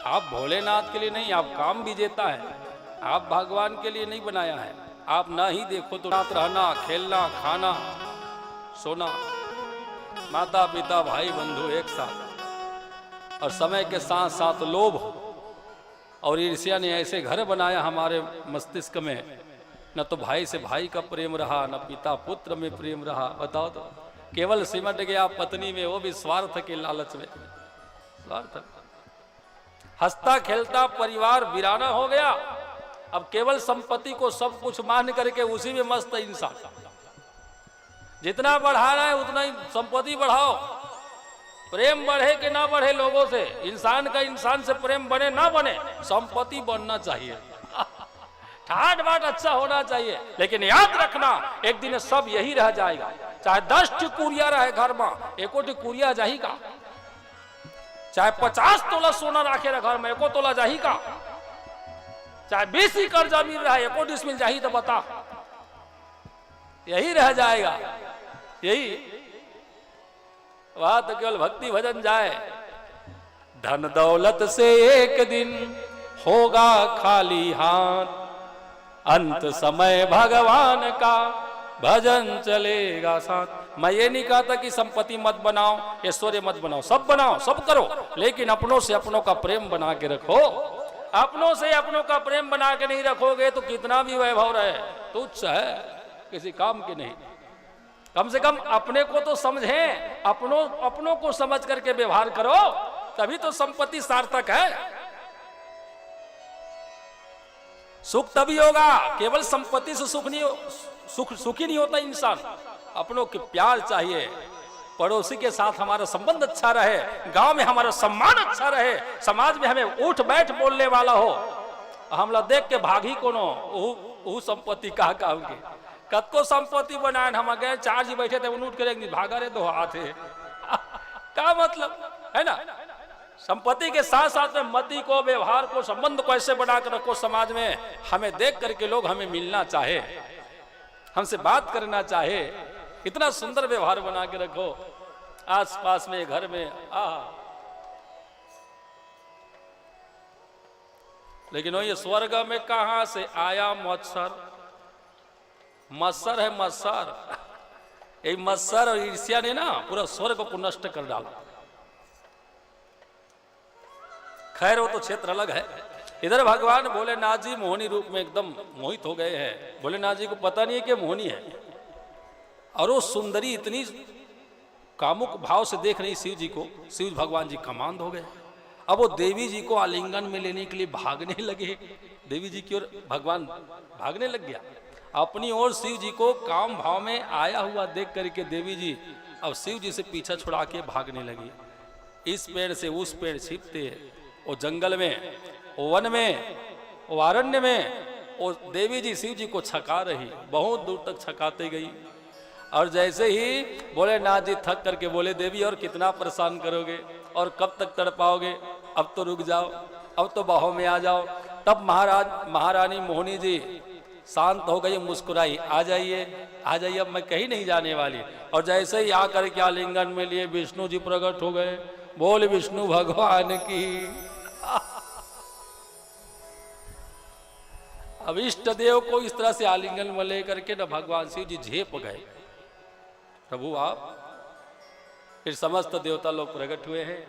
आप भोलेनाथ के लिए नहीं, आप काम विजेता है, आप भगवान के लिए नहीं बनाया है। आप ना ही देखो तो रात रहना, खेलना, खाना, सोना, माता पिता भाई बंधु एक साथ, और समय के साथ साथ लोभ और ईर्ष्या ने ऐसे घर बनाया हमारे मस्तिष्क में, न तो भाई से भाई का प्रेम रहा, न पिता पुत्र में प्रेम रहा। बताओ तो, केवल सिमट गया पत्नी में, वो भी स्वार्थ के लालच में। स्वार्थ, हंसता खेलता परिवार वीराना हो गया। अब केवल संपत्ति को सब कुछ मान करके उसी में मस्त इंसान। जितना बढ़ा रहा है उतना ही संपत्ति बढ़ाओ, प्रेम बढ़े कि ना बढ़े लोगों से, इंसान का इंसान से प्रेम बने ना बने, संपत्ति बढ़ना चाहिए, ठाट बाट अच्छा होना चाहिए। लेकिन याद रखना एक दिन सब यही रह जाएगा। चाहे 10 टिकुरिया रहे घर में, एको टिकुरिया जाही का। चाहे 50 तोला सोना रखे घर में, एको तोला जाही का। चाहे 20 एकड़ जमीन रहे, एको डिसमिल जाही तो बता, यही रह जाएगा। यही वहां तो केवल भक्ति भजन जाए, धन दौलत से एक दिन होगा खाली हाथ, अंत समय भगवान का भजन चलेगा साथ। मैं ये नहीं कहता कि संपत्ति मत बनाओ, ऐश्वर्य मत बनाओ, सब करो, लेकिन अपनों से अपनों का प्रेम बना के रखो। अपनों से अपनों का प्रेम बना के नहीं रखोगे तो कितना भी वैभव रहे तुच्छ है, किसी काम की नहीं। कम से कम अपने को तो समझें, अपनों को समझ करके व्यवहार करो, तभी तो संपत्ति सार्थक है। सुख तभी होगा, केवल संपत्ति से सुखी नहीं होता इंसान। अपनों के प्यार चाहिए, पड़ोसी के साथ हमारा संबंध अच्छा रहे, गांव में हमारा सम्मान अच्छा रहे, समाज में हमें उठ बैठ बोलने वाला हो। हमला देख के भागी कोनो ऊ संपत्ति कहा के कतको संपत्ति बनाए, हम गए चार जी बैठे थे, उठ कर भागा रे दो हाथ है क्या मतलब है ना। संपत्ति के साथ साथ में मति को, व्यवहार को, संबंध को ऐसे बना कर रखो समाज में, हमें देख करके लोग हमें मिलना चाहे, हमसे बात करना चाहे, इतना सुंदर व्यवहार बना के रखो आस पास में, घर में। लेकिन ये स्वर्ग में कहां से आया मत्सर? मत्सर है मत्सर, ये मत्सर और ईर्ष्या ने ना पूरा स्वर्ग को नष्ट कर डाला। खैर वो तो क्षेत्र अलग है। इधर भगवान भोलेनाथ जी मोहिनी रूप में एकदम मोहित हो गए हैं। भोलेनाथ जी को पता नहीं है कि मोहिनी है, और वो सुंदरी इतनी कामुक भाव से देख रही शिव जी को, शिव भगवान जी कमांद हो गए। अब वो देवी जी को आलिंगन में लेने के लिए भागने लगे, देवी जी की ओर भगवान भागने लग गया। अपनी ओर शिव जी को काम भाव में आया हुआ देख करके देवी जी अब शिव जी से पीछा छुड़ा के भागने लगी। इस पेड़ से उस पेड़ छिपते, वो जंगल में, वो वन में, वो अरण्य में, वो देवी जी शिव जी को छका रही, बहुत दूर तक छकाते गई। और जैसे ही भोलेनाथ जी थक करके बोले, देवी और कितना परेशान करोगे और कब तक तड़पाओगे, अब तो रुक जाओ, अब तो बाहों में आ जाओ। तब महारानी मोहिनी जी शांत हो गई, मुस्कुराई, आ जाइए आ जाइए, अब मैं कहीं नहीं जाने वाली। और जैसे ही आकर के आलिंगन में लिए विष्णु जी प्रकट हो गए। बोल विष्णु भगवान की। अब इष्ट देव को इस तरह से आलिंगन में लेकर के न भगवान शिव जी झेप गए, प्रभु आप। फिर समस्त देवता लोग प्रकट हुए हैं,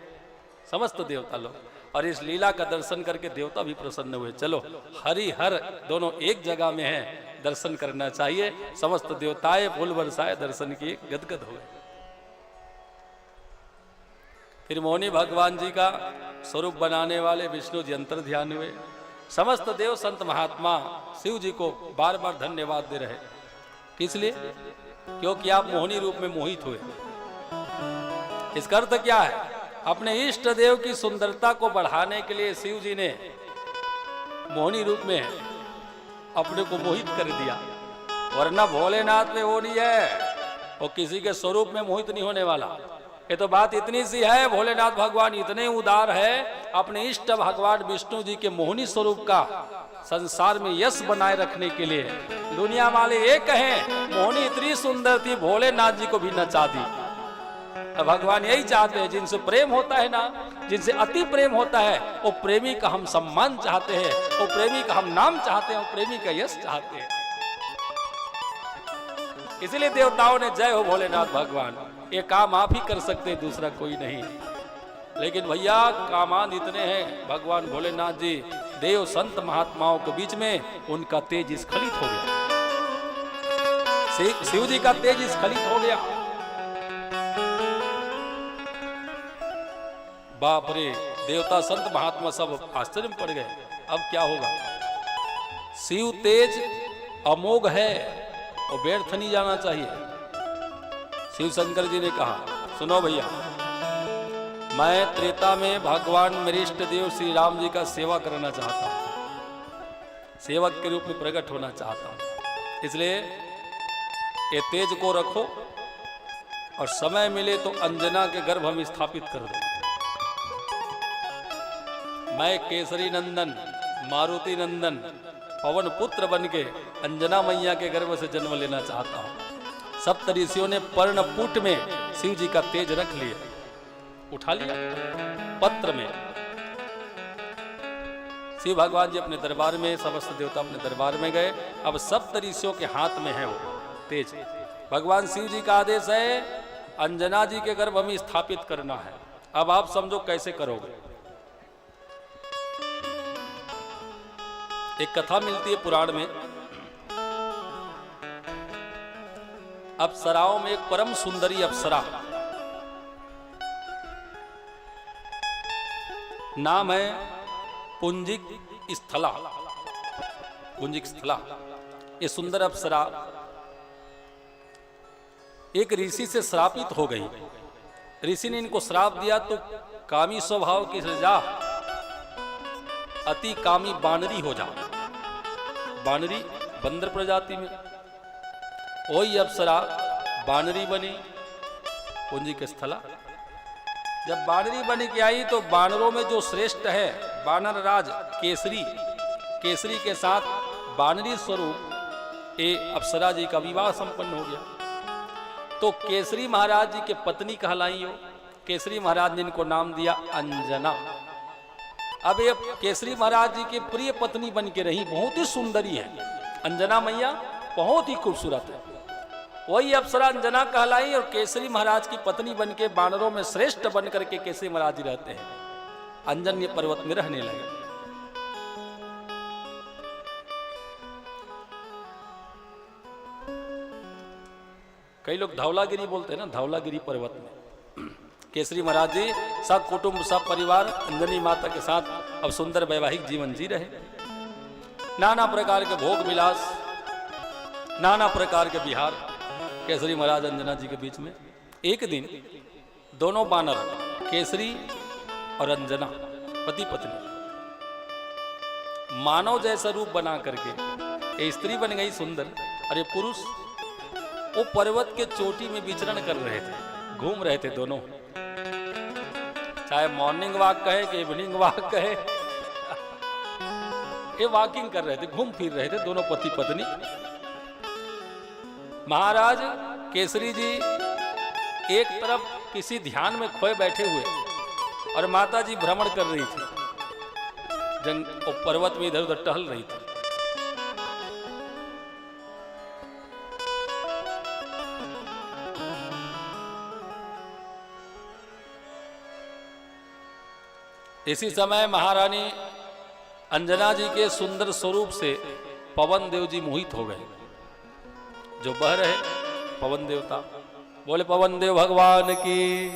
समस्त देवता लोग, और इस लीला का दर्शन करके देवता भी प्रसन्न हुए। चलो हरि हर दोनों एक जगह में हैं, दर्शन करना चाहिए। समस्त देवताएं फूल बरसाए दर्शन किए, गदगद हुए। फिर मोहिनी भगवान जी का स्वरूप बनाने वाले विष्णु जी अंतर ध्यान हुए। समस्त देव संत महात्मा शिव जी को बार बार धन्यवाद दे रहे। किस लिए? क्योंकि आप मोहिनी रूप में मोहित हुए। इसका अर्थ क्या है? अपने इष्ट देव की सुंदरता को बढ़ाने के लिए शिव जी ने मोहिनी रूप में अपने को मोहित कर दिया। वरना भोलेनाथ में वो नहीं है, वो किसी के स्वरूप में मोहित नहीं होने वाला। ये तो बात इतनी सी है, भोलेनाथ भगवान इतने उदार है, अपने इष्ट भगवान विष्णु जी के मोहिनी स्वरूप का संसार में यश बनाए रखने के लिए दुनिया वाले ये कहें मोहिनी इतनी सुंदर थी, भोलेनाथ जी को भी नचा दी। भगवान यही चाहते हैं, जिनसे प्रेम होता है ना, जिनसे अति प्रेम होता है, वो प्रेमी का हम सम्मान चाहते हैं, वो प्रेमी का हम नाम चाहते हैं, वो प्रेमी का यश चाहते हैं। इसलिए देवताओं ने जय हो भोलेनाथ भगवान, ये काम आप ही कर सकते हैं, दूसरा कोई नहीं। लेकिन भैया कामान इतने हैं भगवान भोलेनाथ जी, देव संत महात्माओं के बीच में उनका तेज स्खलित हो गया। शिव जी का तेज स्खलित हो गया। बाप रे, देवता संत महात्मा सब आश्चर्य में पड़ गए। अब क्या होगा? शिव तेज अमोघ है और व्यर्थ नहीं जाना चाहिए। शिव शंकर जी ने कहा, सुनो भैया, मैं त्रेता में भगवान मेरे इष्ट देव श्री राम जी का सेवा करना चाहता हूं, सेवक के रूप में प्रकट होना चाहता हूं। इसलिए ये तेज को रखो और समय मिले तो अंजना के गर्भ हम स्थापित कर दो। मैं केसरी नंदन, मारुति नंदन, पवन पुत्र बन के अंजना मैया के गर्भ से जन्म लेना चाहता हूं। सप्त ऋषियों ने पर्णपुट में शिव जी का तेज रख लिया, उठा लिया पत्र में। शिव भगवान जी अपने दरबार में, समस्त देवता अपने दरबार में गए। अब सप्त ऋषियों के हाथ में है वो तेज। भगवान शिव जी का आदेश है अंजना जी के गर्भ में स्थापित करना है। अब आप समझो कैसे करोगे। एक कथा मिलती है पुराण में, अप्सराओं में एक परम सुंदरी अप्सरा, नाम है पुंजिक स्थला। पुंजिक स्थला ये सुंदर अप्सरा एक ऋषि से श्रापित हो गई। ऋषि ने इनको श्राप दिया तो कामी स्वभाव की सजा अति कामी बानरी हो जा। बानरी बंदर प्रजाति में, वही अप्सरा बानरी बनी पुंजिक स्थला। जब बानरी बन के आई तो बानरों में जो श्रेष्ठ है बानर राज केसरी, केसरी के साथ बानरी स्वरूप ये अप्सरा जी का विवाह संपन्न हो गया। तो केसरी महाराज जी के पत्नी कहलाई हो। केसरी महाराज ने इनको नाम दिया अंजना। अब ये केसरी महाराज जी की प्रिय पत्नी बन के रही, बहुत ही सुंदरी है अंजना मैया, बहुत ही खूबसूरत है। वही अप्सरा अंजना कहलाई और केसरी महाराज की पत्नी बन के बानरों में श्रेष्ठ बन करके केसरी महाराज जी रहते हैं। अंजन्य पर्वत में रहने लगे। कई लोग धौलागिरी बोलते हैं ना, धौलागिरी पर्वत में केसरी महाराज जी सब कुटुंब सब परिवार अंजनी माता के साथ अब सुंदर वैवाहिक जीवन जी रहे। नाना प्रकार के भोग विलास, नाना प्रकार के विहार केसरी महाराज अंजना जी के बीच में। एक दिन दोनों बानर केसरी और अंजना पति पत्नी मानव जैसा रूप बना करके, ये स्त्री बन गई सुंदर और ये पुरुष वो पर्वत के चोटी में विचरण कर रहे थे, घूम रहे थे दोनों। चाहे मॉर्निंग वॉक कहे कि इवनिंग वॉक कहे, ये वॉकिंग कर रहे थे, घूम फिर रहे थे दोनों पति पत्नी। महाराज केसरी जी एक तरफ किसी ध्यान में खोए बैठे हुए और माता जी भ्रमण कर रही थी, जंग पर्वत में इधर उधर टहल रही थी। इसी समय महारानी अंजना जी के सुंदर स्वरूप से पवन देव जी मोहित हो गए। जो बह रहे पवन देवता, बोले पवन देव भगवान की।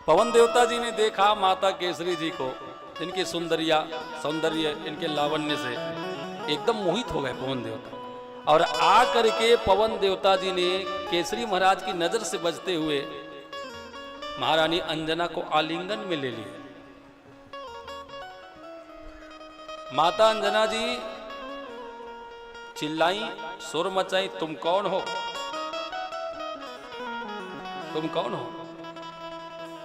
पवन देवता जी ने देखा माता केसरी जी को, इनकी सौंदर्य इनके लावण्य से एकदम मोहित हो गए पवन देवता। और आ करके पवन देवता जी ने केसरी महाराज की नजर से बचते हुए महारानी अंजना को आलिंगन में ले लिया। माता अंजना जी चिल्लाई, शोर मचाई, तुम कौन हो? तुम कौन हो?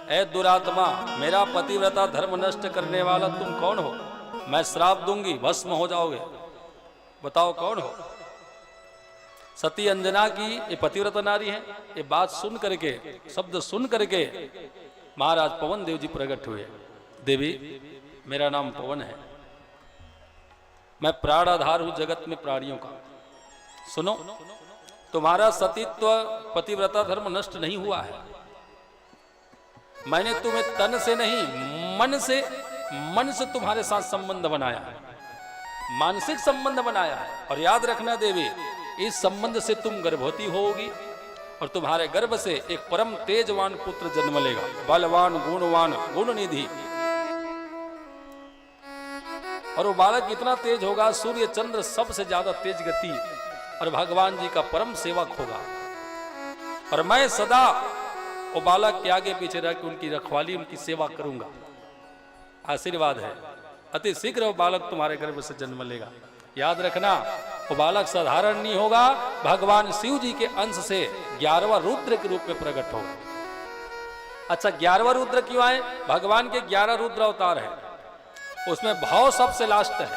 ऐ दुरात्मा, मेरा पतिव्रता धर्म नष्ट करने वाला तुम कौन हो? मैं श्राप दूंगी, भस्म हो जाओगे। बताओ कौन हो? सती अंजना की ये पतिव्रता नारी है। ये बात सुन करके, शब्द सुन करके महाराज पवन देव जी प्रकट हुए। देवी, मेरा नाम पवन है, मैं प्राण आधार हूं जगत में प्राणियों का। सुनो, तुम्हारा सतीत्व पतिव्रता धर्म नष्ट नहीं हुआ है। मैंने तुम्हें तन से नहीं मन से तुम्हारे साथ संबंध बनाया है, मानसिक संबंध बनाया है। और याद रखना देवी, इस संबंध से तुम गर्भवती होगी और तुम्हारे गर्भ से एक परम तेजवान पुत्र जन्म लेगा, बलवान गुणवान गुणनिधि। और वो बालक इतना तेज होगा, सूर्य चंद्र सबसे ज्यादा तेज गति, और भगवान जी का परम सेवक होगा। और मैं सदा वो बालक के आगे पीछे रह के उनकी रखवाली, उनकी सेवा करूंगा। आशीर्वाद है, अति शीघ्र वो बालक तुम्हारे गर्भ से जन्म लेगा। याद रखना, वो बालक साधारण नहीं होगा, भगवान शिव जी के अंश से 11वां रुद्र के रूप में प्रकट होगा। अच्छा, 11वां रुद्र क्यों आए? भगवान के 11 रुद्र अवतार है, उसमें भाव सबसे लास्ट है।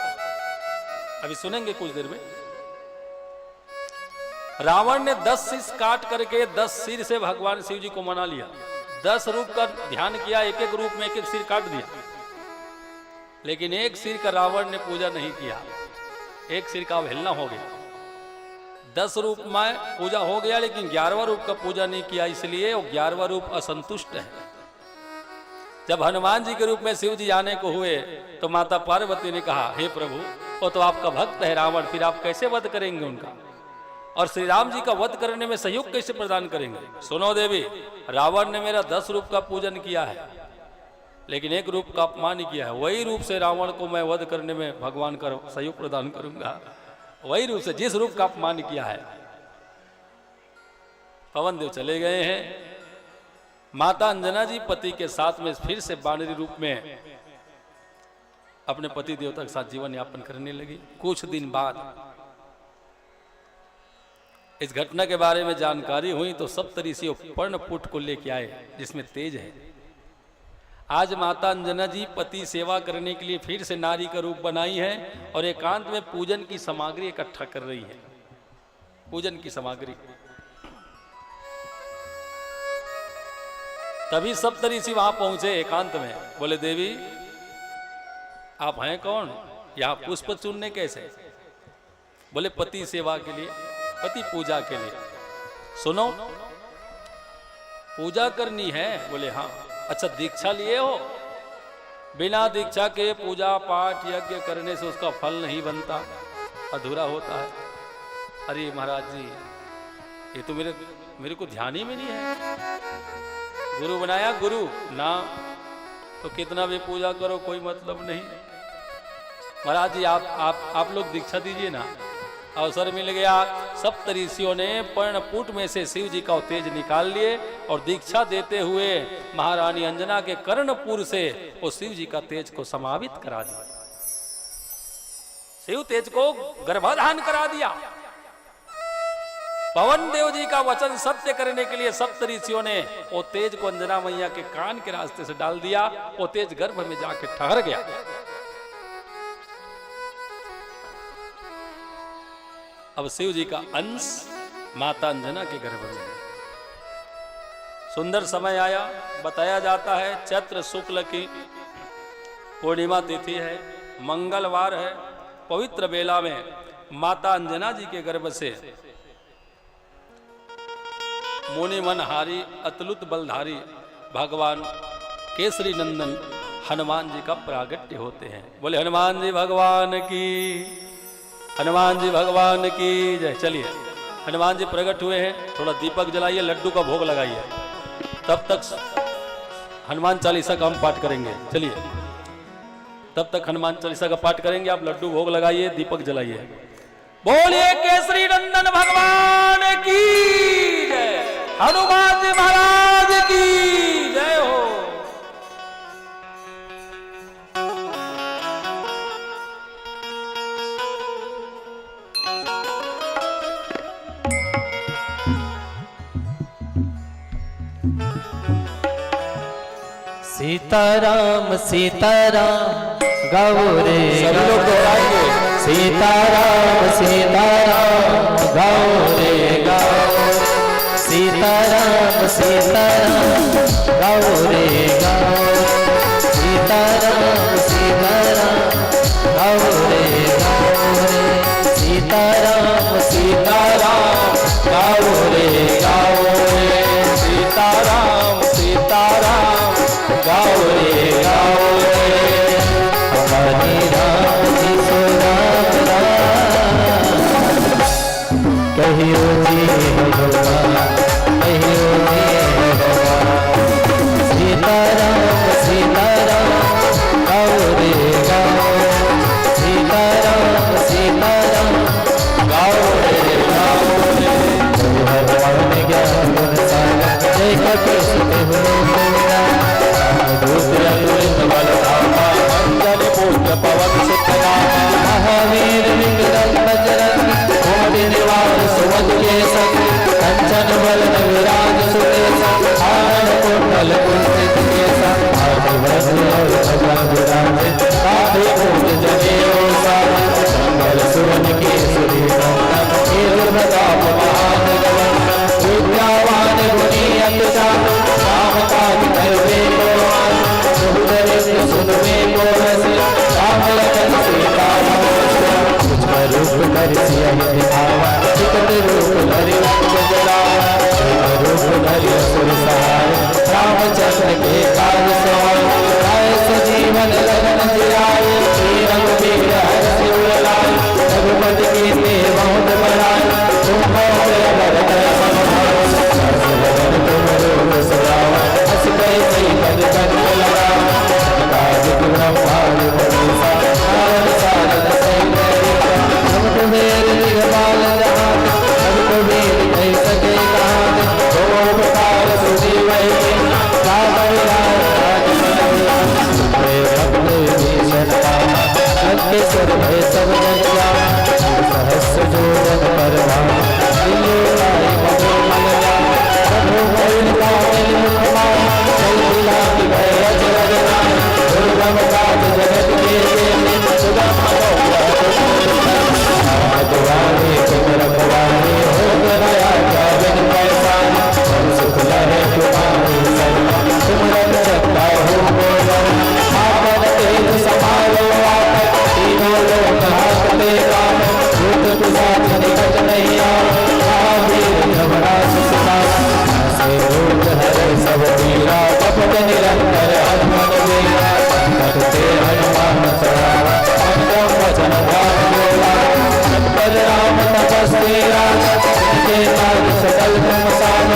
अभी सुनेंगे कुछ देर में। रावण ने 10 शीश काट करके 10 सिर से भगवान शिव जी को मना लिया। 10 रूप का ध्यान किया, एक एक रूप में एक एक सिर काट दिया, लेकिन एक सिर का रावण ने पूजा नहीं किया, एक सिर का अवहेलना हो गया। 10 रूप में पूजा हो गया, लेकिन 11वां रूप का पूजा नहीं किया, इसलिए वो 11वां रूप असंतुष्ट है। जब हनुमान जी के रूप में शिव जी आने को हुए तो माता पार्वती ने कहा, हे प्रभु, वो तो आपका भक्त है रावण, फिर आप कैसे वध करेंगे उनका, और श्री राम जी का वध करने में सहयोग कैसे प्रदान करेंगे? सुनो देवी, रावण ने मेरा 10 रूप का पूजन किया है, लेकिन एक रूप का अपमान किया है। वही रूप से रावण को मैं वध करने में भगवान का सहयोग प्रदान करूंगा, वही रूप से जिस रूप का अपमान किया है। पवन देव चले गए हैं। माता अंजना जी पति के साथ में फिर से बानरी रूप में अपने पति देवता के साथ जीवन यापन करने लगी। कुछ दिन बाद इस घटना के बारे में जानकारी हुई तो सप्तऋषि पर्णपुट को लेके आए, जिसमें तेज है। आज माता अंजना जी पति सेवा करने के लिए फिर से नारी का रूप बनाई है और एकांत में पूजन की सामग्री इकट्ठा कर रही है। पूजन की सामग्री। तभी सप्तऋषि वहां पहुंचे एकांत में। बोले, देवी आप हैं कौन? यहां पुष्प चुनने कैसे? बोले, पति सेवा के लिए, पति पूजा के लिए। सुनो, पूजा करनी है? बोले हाँ। अच्छा, दीक्षा लिए हो? बिना दीक्षा के पूजा पाठ यज्ञ करने से उसका फल नहीं बनता, अधूरा होता है। अरे महाराज जी, ये तो मेरे को ध्यान ही में नहीं है। गुरु बनाया गुरु ना, तो कितना भी पूजा करो कोई मतलब नहीं। महाराज जी आप लोग दीक्षा दीजिए ना। अवसर मिल गया। सप्तऋषियों ने पर्णपुट में से शिव जी का तेज निकाल लिए और दीक्षा देते हुए महारानी अंजना के कर्णपुर से वो शिव जी का तेज को समावित करा दिया। शिव तेज को गर्भाधान करा दिया। पवन देव जी का वचन सत्य करने के लिए सप्तऋषियों ने वो तेज को अंजना मैया के कान के रास्ते से डाल दिया। वो तेज गर्भ में जाके ठहर गया। अब शिव जी का अंश माता अंजना के गर्भ में। सुंदर समय आया। बताया जाता है चैत्र शुक्ल की पूर्णिमा तिथि है, मंगलवार है। पवित्र बेला में माता अंजना जी के गर्भ से मुनि मनहारी अतुलित बलधारी भगवान केसरी नंदन हनुमान जी का प्रागट्य होते हैं। बोले हनुमान जी भगवान की, हनुमान जी भगवान की जय। चलिए, हनुमान जी प्रकट हुए हैं। थोड़ा दीपक जलाइए, लड्डू का भोग लगाइए। तब तक हनुमान चालीसा का हम पाठ करेंगे। चलिए, तब तक हनुमान चालीसा का पाठ करेंगे। आप लड्डू भोग लगाइए, दीपक जलाइए। बोलिए केसरी नंदन भगवान की जय, हनुमान जी महाराज की जय हो। सीताराम सीताराम गौरे सभी लोग दोहराएंगे। सीताराम सीताराम गौरे गौ, सीताराम सीताराम गौरे गौ, सीताराम सीताराम गौरे गौरे, सीताराम सीताराम गौरे गौरे, सीताराम सीताराम गौरे गौरे। हमारी राम जी सो राम राम, कहियो जी भगवान, कहियो जी भगवान। सीताराम सीताराम गौरे गौ, सीताराम सीताराम गौरे गौरे। भगवान ज्ञान गुण सागर, जय कपीश महावीर विक्रम बजरंग, कोटि निवार सुमति के संग, कंचन श्री राम जिनके काज सकल तुम साम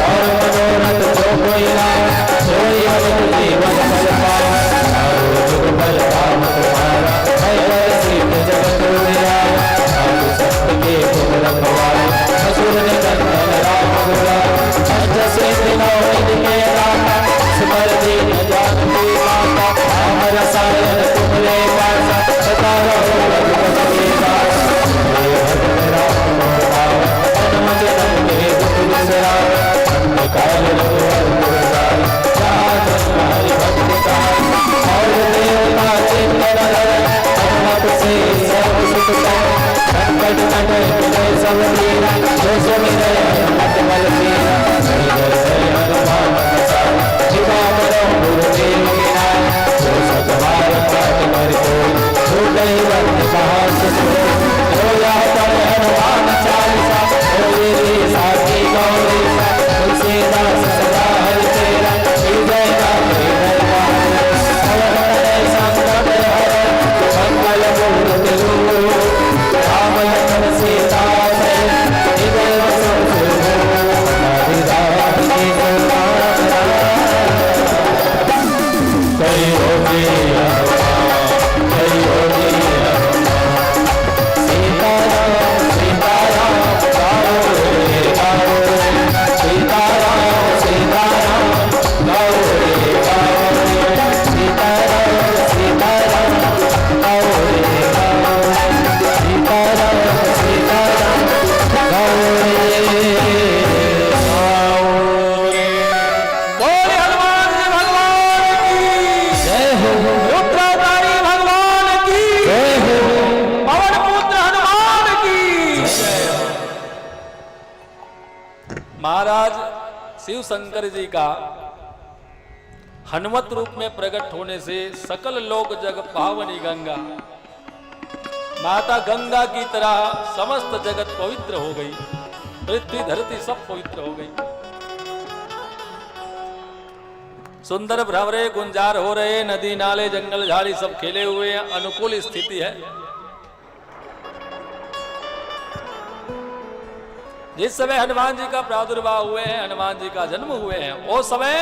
और मनोरथ जो कोई राम सोई अमित जीवन फल पावा चारों जुग फल धाम तुम्हारा है सिद्ध जगत उजियारा साधु संत के तुम रखवारे असुर निकंदन राम दुलारे अष्ट सिद्धि नौ निधि के दाता स्मर दीन जानकी माता राम रसायन तुमरे पासा सदा रहो रघुपति के दासा हे भक्त राम पावा अनुमति नंगे दुख बिसरावे अंत काल रघुवर पुरजाई जहाँ तुम्हारी भक्ति कहाई और देवता चिंतन धरे हनुमत से सर्व सुख पाए संकट कटे मिटे सब पीरा जो सुमिरे हनुमत बल पीरा जय जय जय हनुमान गोसाई कृपा करो गुरुदेव की नाय जो सतवार पाठ कर कोई छूटे बंद साहस सोई जो यह पढ़े हनुमान चालीसा होई साथी गौरी सा तुलसीदास सदा हरि तेरा हृदय नाथ हृदय पावे हर हर संकट हरे मंगल मूर्ति रूप राम लखन सीता सहित हृदय बसो हरि राम की जय होगी जय होगी सीताराम सीताराम गाओ रे गाओ रे सीताराम सीताराम गाओ रे गाओ रे सीताराम सीताराम गाओ रे गाओ रे सीताराम सीताराम गाओ रे बोले हनुमान जी भगवान की जय हो रुद्रधारी भगवान की जय हो पवन पुत्र हनुमान की जय हो। महाराज शिव शंकर जी का हनुमत रूप में प्रकट होने से सकल लोक जग पावनी गंगा माता गंगा की तरह समस्त जगत पवित्र हो गई, पृथ्वी धरती सब पवित्र हो गई। सुंदर भ्रमरे गुंजार हो रहे, नदी नाले जंगल झाड़ी सब खेले हुए हैं, अनुकूल स्थिति है। जिस समय हनुमान जी का प्रादुर्भाव हुए हैं, हनुमान जी का जन्म हुए हैं, वो समय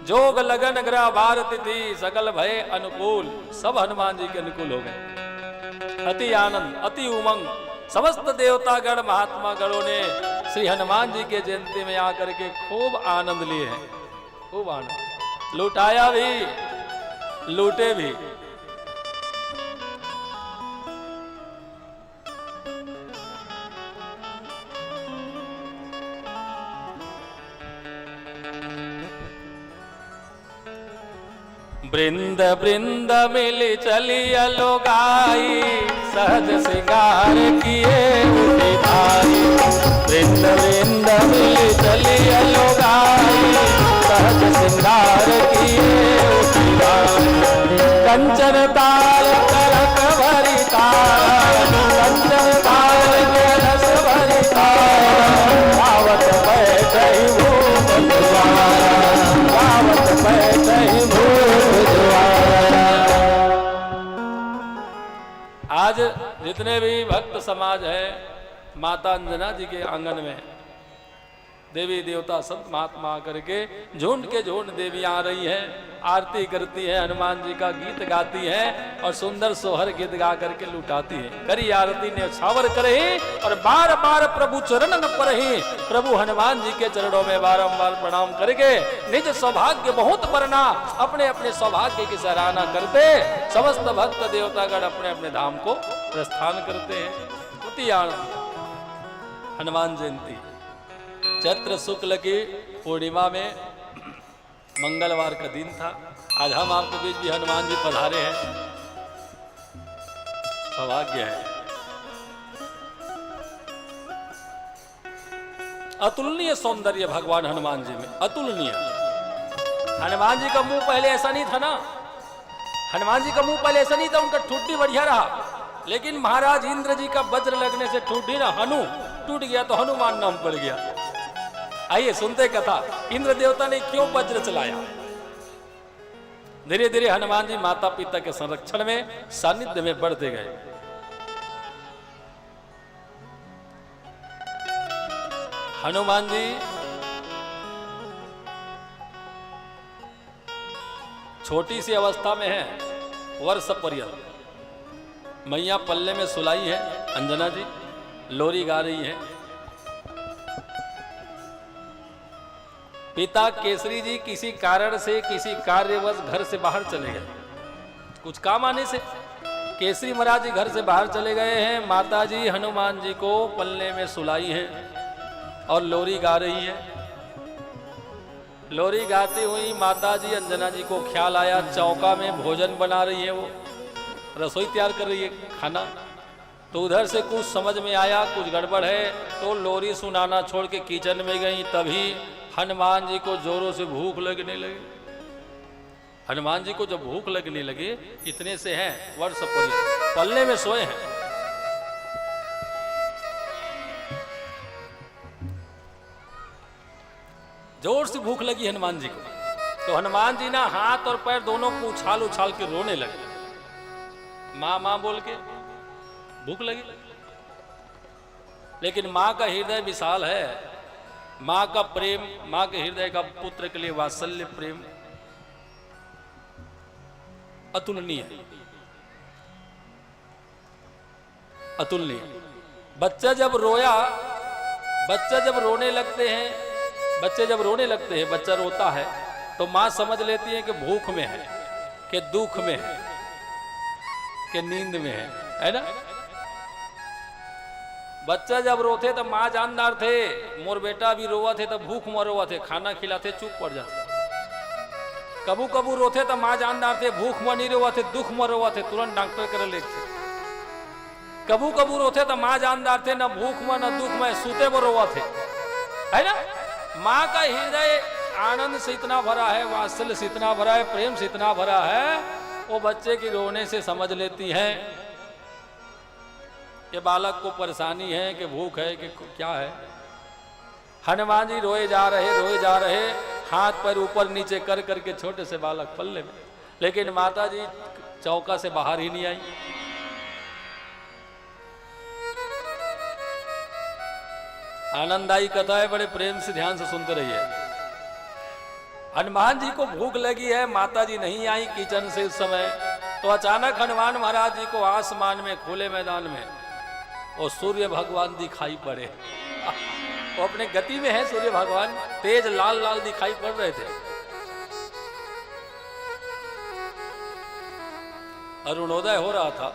जोग लगन ग्रह भारत थी सकल भय अनुकूल, सब हनुमान जी के अनुकूल हो गए। अति आनंद अति उमंग समस्त देवतागण महात्मा गणों ने श्री हनुमान जी के जयंती में आकर के खूब आनंद लिए हैं, खूब आनंद लुटाया भी लूटे भी। वृंद वृंद मिल चलिया लोगाई, सहज श्रृंगार किए उठी भाई। वृंद वृंद मिल चलिया लोगाई, सहज श्रृंगार किए उठी भाई। कंचन ताल करक भरी ताल, कंचन ताल के रस भरी ताल। आवत बैठई भूप द्वारा, आवत बैठई भूप द्वारा। आज जितने भी भक्त समाज है, माता अंजना जी के आंगन में देवी देवता संत महात्मा करके झुंड के झुंड देवियां आ रही हैं, आरती करती हैं, हनुमान जी का गीत गाती हैं और सुंदर सोहर गीत गा करके लुटाती हैं। करी आरती ने छावर करे और बार बार प्रभु चरण न परहि, प्रभु हनुमान जी के चरणों में बारंबार प्रणाम करके निज सौभाग्य बहुत वरना अपने अपने सौभाग्य की सराहना करते समस्त भक्त देवतागण अपने अपने धाम को प्रस्थान करते हैं। अति आनंद। हनुमान जयंती चैत्र शुक्ल की पूर्णिमा में मंगलवार का दिन था। आज हम आपके बीच भी हनुमान जी पधारे हैं, सौभाग्य है। अतुलनीय सौंदर्य भगवान हनुमान जी में, अतुलनीय। हनुमान जी का मुंह पहले ऐसा नहीं था ना, हनुमान जी का मुंह पहले ऐसा नहीं था, उनका ठुड्डी बढ़िया रहा। लेकिन महाराज इंद्र जी का वज्र लगने से ठुड्डी ना हनु टूट गया तो हनुमान नाम पड़ गया। आइए सुनते कथा, इंद्र देवता ने क्यों वज्र चलाया। धीरे धीरे हनुमान जी माता पिता के संरक्षण में सानिध्य में बढ़ते गए। हनुमान जी छोटी सी अवस्था में है, वर्ष पर्यंत। मैया पल्ले में सुलाई है, अंजना जी लोरी गा रही है। पिता केसरी जी किसी कारण से, किसी कार्यवश घर से बाहर चले गए, कुछ काम आने से केसरी महाराज जी घर से बाहर चले गए हैं। माता जी हनुमान जी को पल्ले में सुलाई है और लोरी गा रही है। लोरी गाती हुई माता जी अंजना जी को ख्याल आया, चौका में भोजन बना रही है, वो रसोई तैयार कर रही है, खाना। तो उधर से कुछ समझ में आया कुछ गड़बड़ है, तो लोरी सुनाना छोड़ के किचन में गई। तभी हनुमान जी को जोरों से भूख लगने लगी। हनुमान जी को जब भूख लगने लगी, इतने से हैं वर्ष पर्यंत पल्ले में सोए हैं। जोर से भूख लगी हनुमान जी को, तो हनुमान जी ना हाथ और पैर दोनों को उछाल उछाल के रोने लगे। माँ माँ बोल के भूख लगी। लेकिन माँ का हृदय विशाल है, माँ का प्रेम, माँ के हृदय का पुत्र के लिए वात्सल्य प्रेम अतुलनीय है, अतुलनीय। बच्चा जब रोया, बच्चा जब रोने लगते हैं, बच्चे जब रोने लगते हैं, बच्चा रोता है तो माँ समझ लेती है कि भूख में है, कि दुख में है, कि नींद में है ना। बच्चा जब रोते तो माँ जानदार थे, मोर बेटा भी रोवा थे तो भूख में रोवा थे, खाना खिलाते चुप पड़ जाते। कबू कबू रोते तो माँ जानदार थे, भूख में नहीं रोवा थे, दुख में रोवा थे, तुरंत डॉक्टर कर लेते। कबू कबू रोते तो माँ जानदार थे, न भूख में न दुख में, सूते में रोवा थे, है ना। माँ का हृदय आनंद से इतना भरा है, वात्सल्य से इतना भरा है, प्रेम से इतना भरा है, वो बच्चे की रोने से समझ लेती है कि बालक को परेशानी है, कि भूख है, कि क्या है। हनुमान जी रोए जा रहे, हाथ पैर ऊपर नीचे कर करके छोटे से बालक पल्ले में। लेकिन माता जी चौका से बाहर ही नहीं आई। आनंददायी कथा है, बड़े प्रेम से ध्यान से सुनते रहिए। हनुमान जी को भूख लगी है, माता जी नहीं आई किचन से उस समय। तो अचानक हनुमान महाराज जी को आसमान में खुले मैदान में और सूर्य भगवान दिखाई पड़े। वो अपने गति में है सूर्य भगवान, तेज लाल लाल दिखाई पड़ रहे थे। अरुणोदय हो रहा था,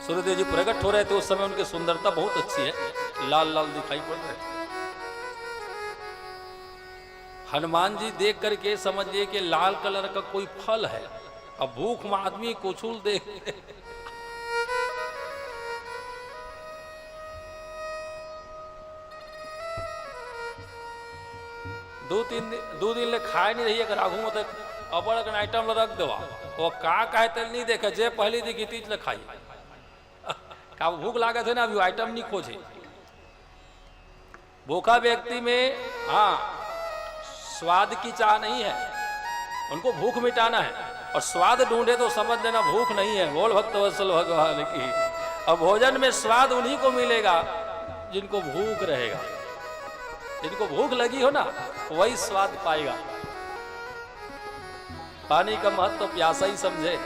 सूर्यदेव जी प्रकट हो रहे थे। उस समय उनकी सुंदरता बहुत अच्छी है, लाल लाल दिखाई पड़ रहे। हनुमान जी देख करके समझिए कि लाल कलर का कोई फल है। अब भूख में आदमी कुछुल दे। दो दिन ले खाए नहीं रही, अगर आगू में तक अबड़ आइटम रख देवा, वो का कहते नहीं देखे, जे पहली दिखी तीज ले खाई। का भूख लागत है ना, अभी आइटम नहीं खोजे। भूखा व्यक्ति में हाँ स्वाद की चाह नहीं है, उनको भूख मिटाना है। और स्वाद ढूंढे तो समझ लेना भूख नहीं है। बोल भक्त वत्सल भगवान की। अब भोजन में स्वाद उन्हीं को मिलेगा जिनको भूख रहेगा। जिनको भूख लगी हो ना, वही स्वाद पाएगा। पानी का महत्व तो प्यासा ही समझे।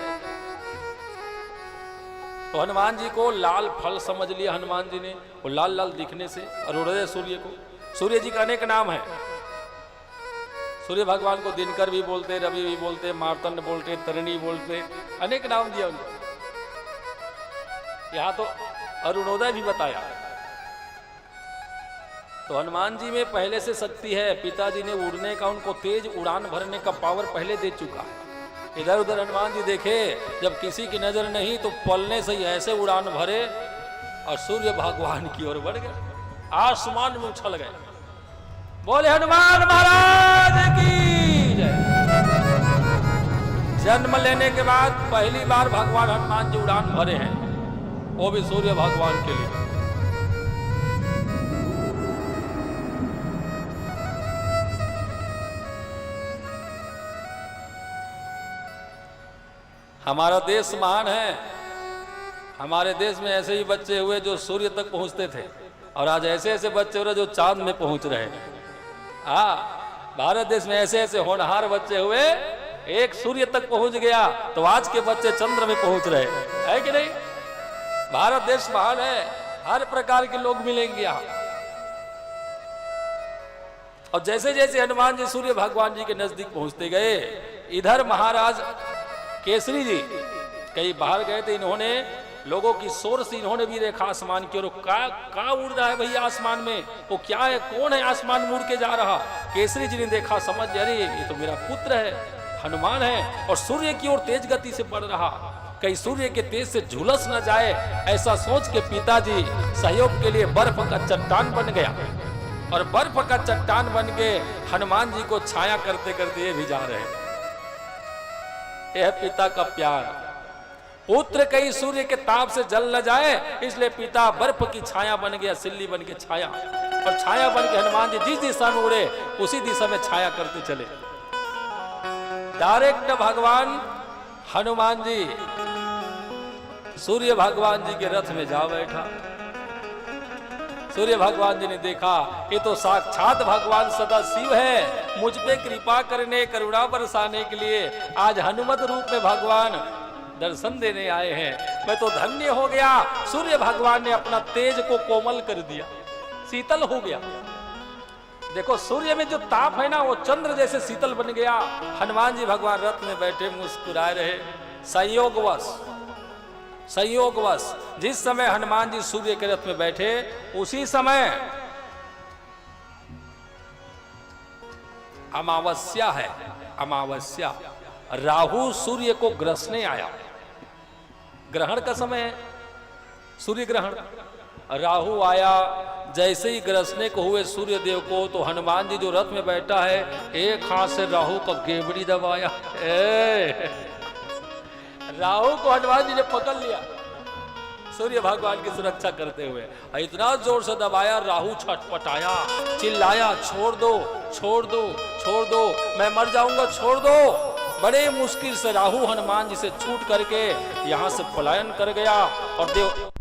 तो हनुमान जी को लाल फल समझ लिया हनुमान जी ने, वो लाल लाल दिखने से। और उदय सूर्य को, सूर्य जी का अनेक नाम है। सूर्य भगवान को दिनकर भी बोलते, रवि भी बोलते, मार्तंड बोलते, तरिणी बोलते, अनेक नाम दिया उनको। यहां तो अरुणोदय भी बताया। तो हनुमान जी में पहले से शक्ति है। पिताजी ने उड़ने का, उनको तेज उड़ान भरने का पावर पहले दे चुका है। इधर उधर हनुमान जी देखे, जब किसी की नजर नहीं तो पलने से ही ऐसे उड़ान भरे और सूर्य भगवान की ओर बढ़ गए, आसमान में उछल गए। बोले हनुमान महाराज की जय। जन्म लेने के बाद पहली बार भगवान हनुमान जी उड़ान भरे हैं, वो भी सूर्य भगवान के लिए। हमारा देश महान है। हमारे देश में ऐसे ही बच्चे हुए जो सूर्य तक पहुंचते थे। और आज ऐसे ऐसे बच्चे हो रहे जो चांद में पहुंच रहे हैं। भारत देश में ऐसे ऐसे होनहार बच्चे हुए, एक सूर्य तक पहुंच गया तो आज के बच्चे चंद्र में पहुंच रहे है कि नहीं। भारत देश महान है, हर प्रकार के लोग मिलेंगे यहाँ। और जैसे जैसे हनुमान जी सूर्य भगवान जी के नजदीक पहुंचते गए, इधर महाराज केसरी जी कहीं बाहर गए थे, इन्होंने लोगों की शोर से इन्होंने भी देखा आसमान की ओर, क्या उड़ रहा है भैया आसमान में, वो क्या है, कौन है आसमान में उड़ के जा रहा। केसरी जी ने देखा, समझ अरे ये तो मेरा पुत्र है, हनुमान है, और सूर्य की ओर तेज गति से बढ़ रहा, कहीं सूर्य के तेज से झुलस न जाए, ऐसा सोच के पिताजी सहयोग के लिए बर्फ का चट्टान बन गया, और बर्फ का चट्टान बन के हनुमान जी को छाया करते करते ये भी जा रहे हैं। यह पिता का प्यार, पुत्र कहीं सूर्य के ताप से जल न जाए, इसलिए पिता बर्फ की छाया बन गया, सिल्ली बन के छाया, और छाया बन के हनुमान जी जिस दिशा में उड़े उसी दिशा में छाया करते चले। डायरेक्ट भगवान हनुमान जी सूर्य भगवान जी के रथ में जा बैठा। सूर्य भगवान जी ने देखा ये तो साक्षात भगवान सदा शिव है, मुझ पे कृपा करने, करुणा बरसाने के लिए आज हनुमत रूप में भगवान दर्शन देने आए हैं। मैं तो धन्य हो गया। सूर्य भगवान ने अपना तेज को कोमल कर दिया, शीतल हो गया। देखो सूर्य में जो ताप है ना, वो चंद्र जैसे शीतल बन गया। हनुमान जी भगवान रथ में बैठे मुस्कुराए रहे। संयोगवश जिस समय हनुमान जी सूर्य के रथ में बैठे, उसी समय अमावस्या है, अमावस्या, राहु सूर्य को ग्रसने आया। ग्रहण का समय है, सूर्य ग्रहण। राहु आया, जैसे ही ग्रसने को हुए सूर्य देव को, तो हनुमान जी जो रथ में बैठा है, एक हाथ से राहु का गेबड़ी दबाया। राहु को हनुमान जी ने पकड़ लिया सूर्य भगवान की सुरक्षा करते हुए, इतना जोर से दबाया, राहु छटपटाया, चिल्लाया, छोड़ दो, छोड़ दो, छोड़ दो, मैं मर जाऊंगा, छोड़ दो। बड़े मुश्किल से राहु हनुमान जी से छूट करके यहां से पलायन कर गया। और देव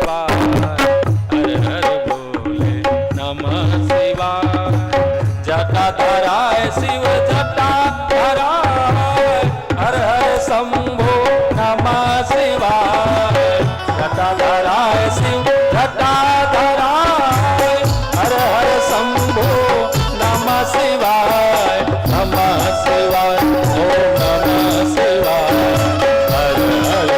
हर हर बोले नमः शिवाय। जटा धराय शिव जटा धराय, हर हर शंभो नमः शिवाय। जटा धराय शिव जटा धराय, हर हर शंभो नमः शिवाय। नमः शिवाय, ओम नमः शिवाय। हर हर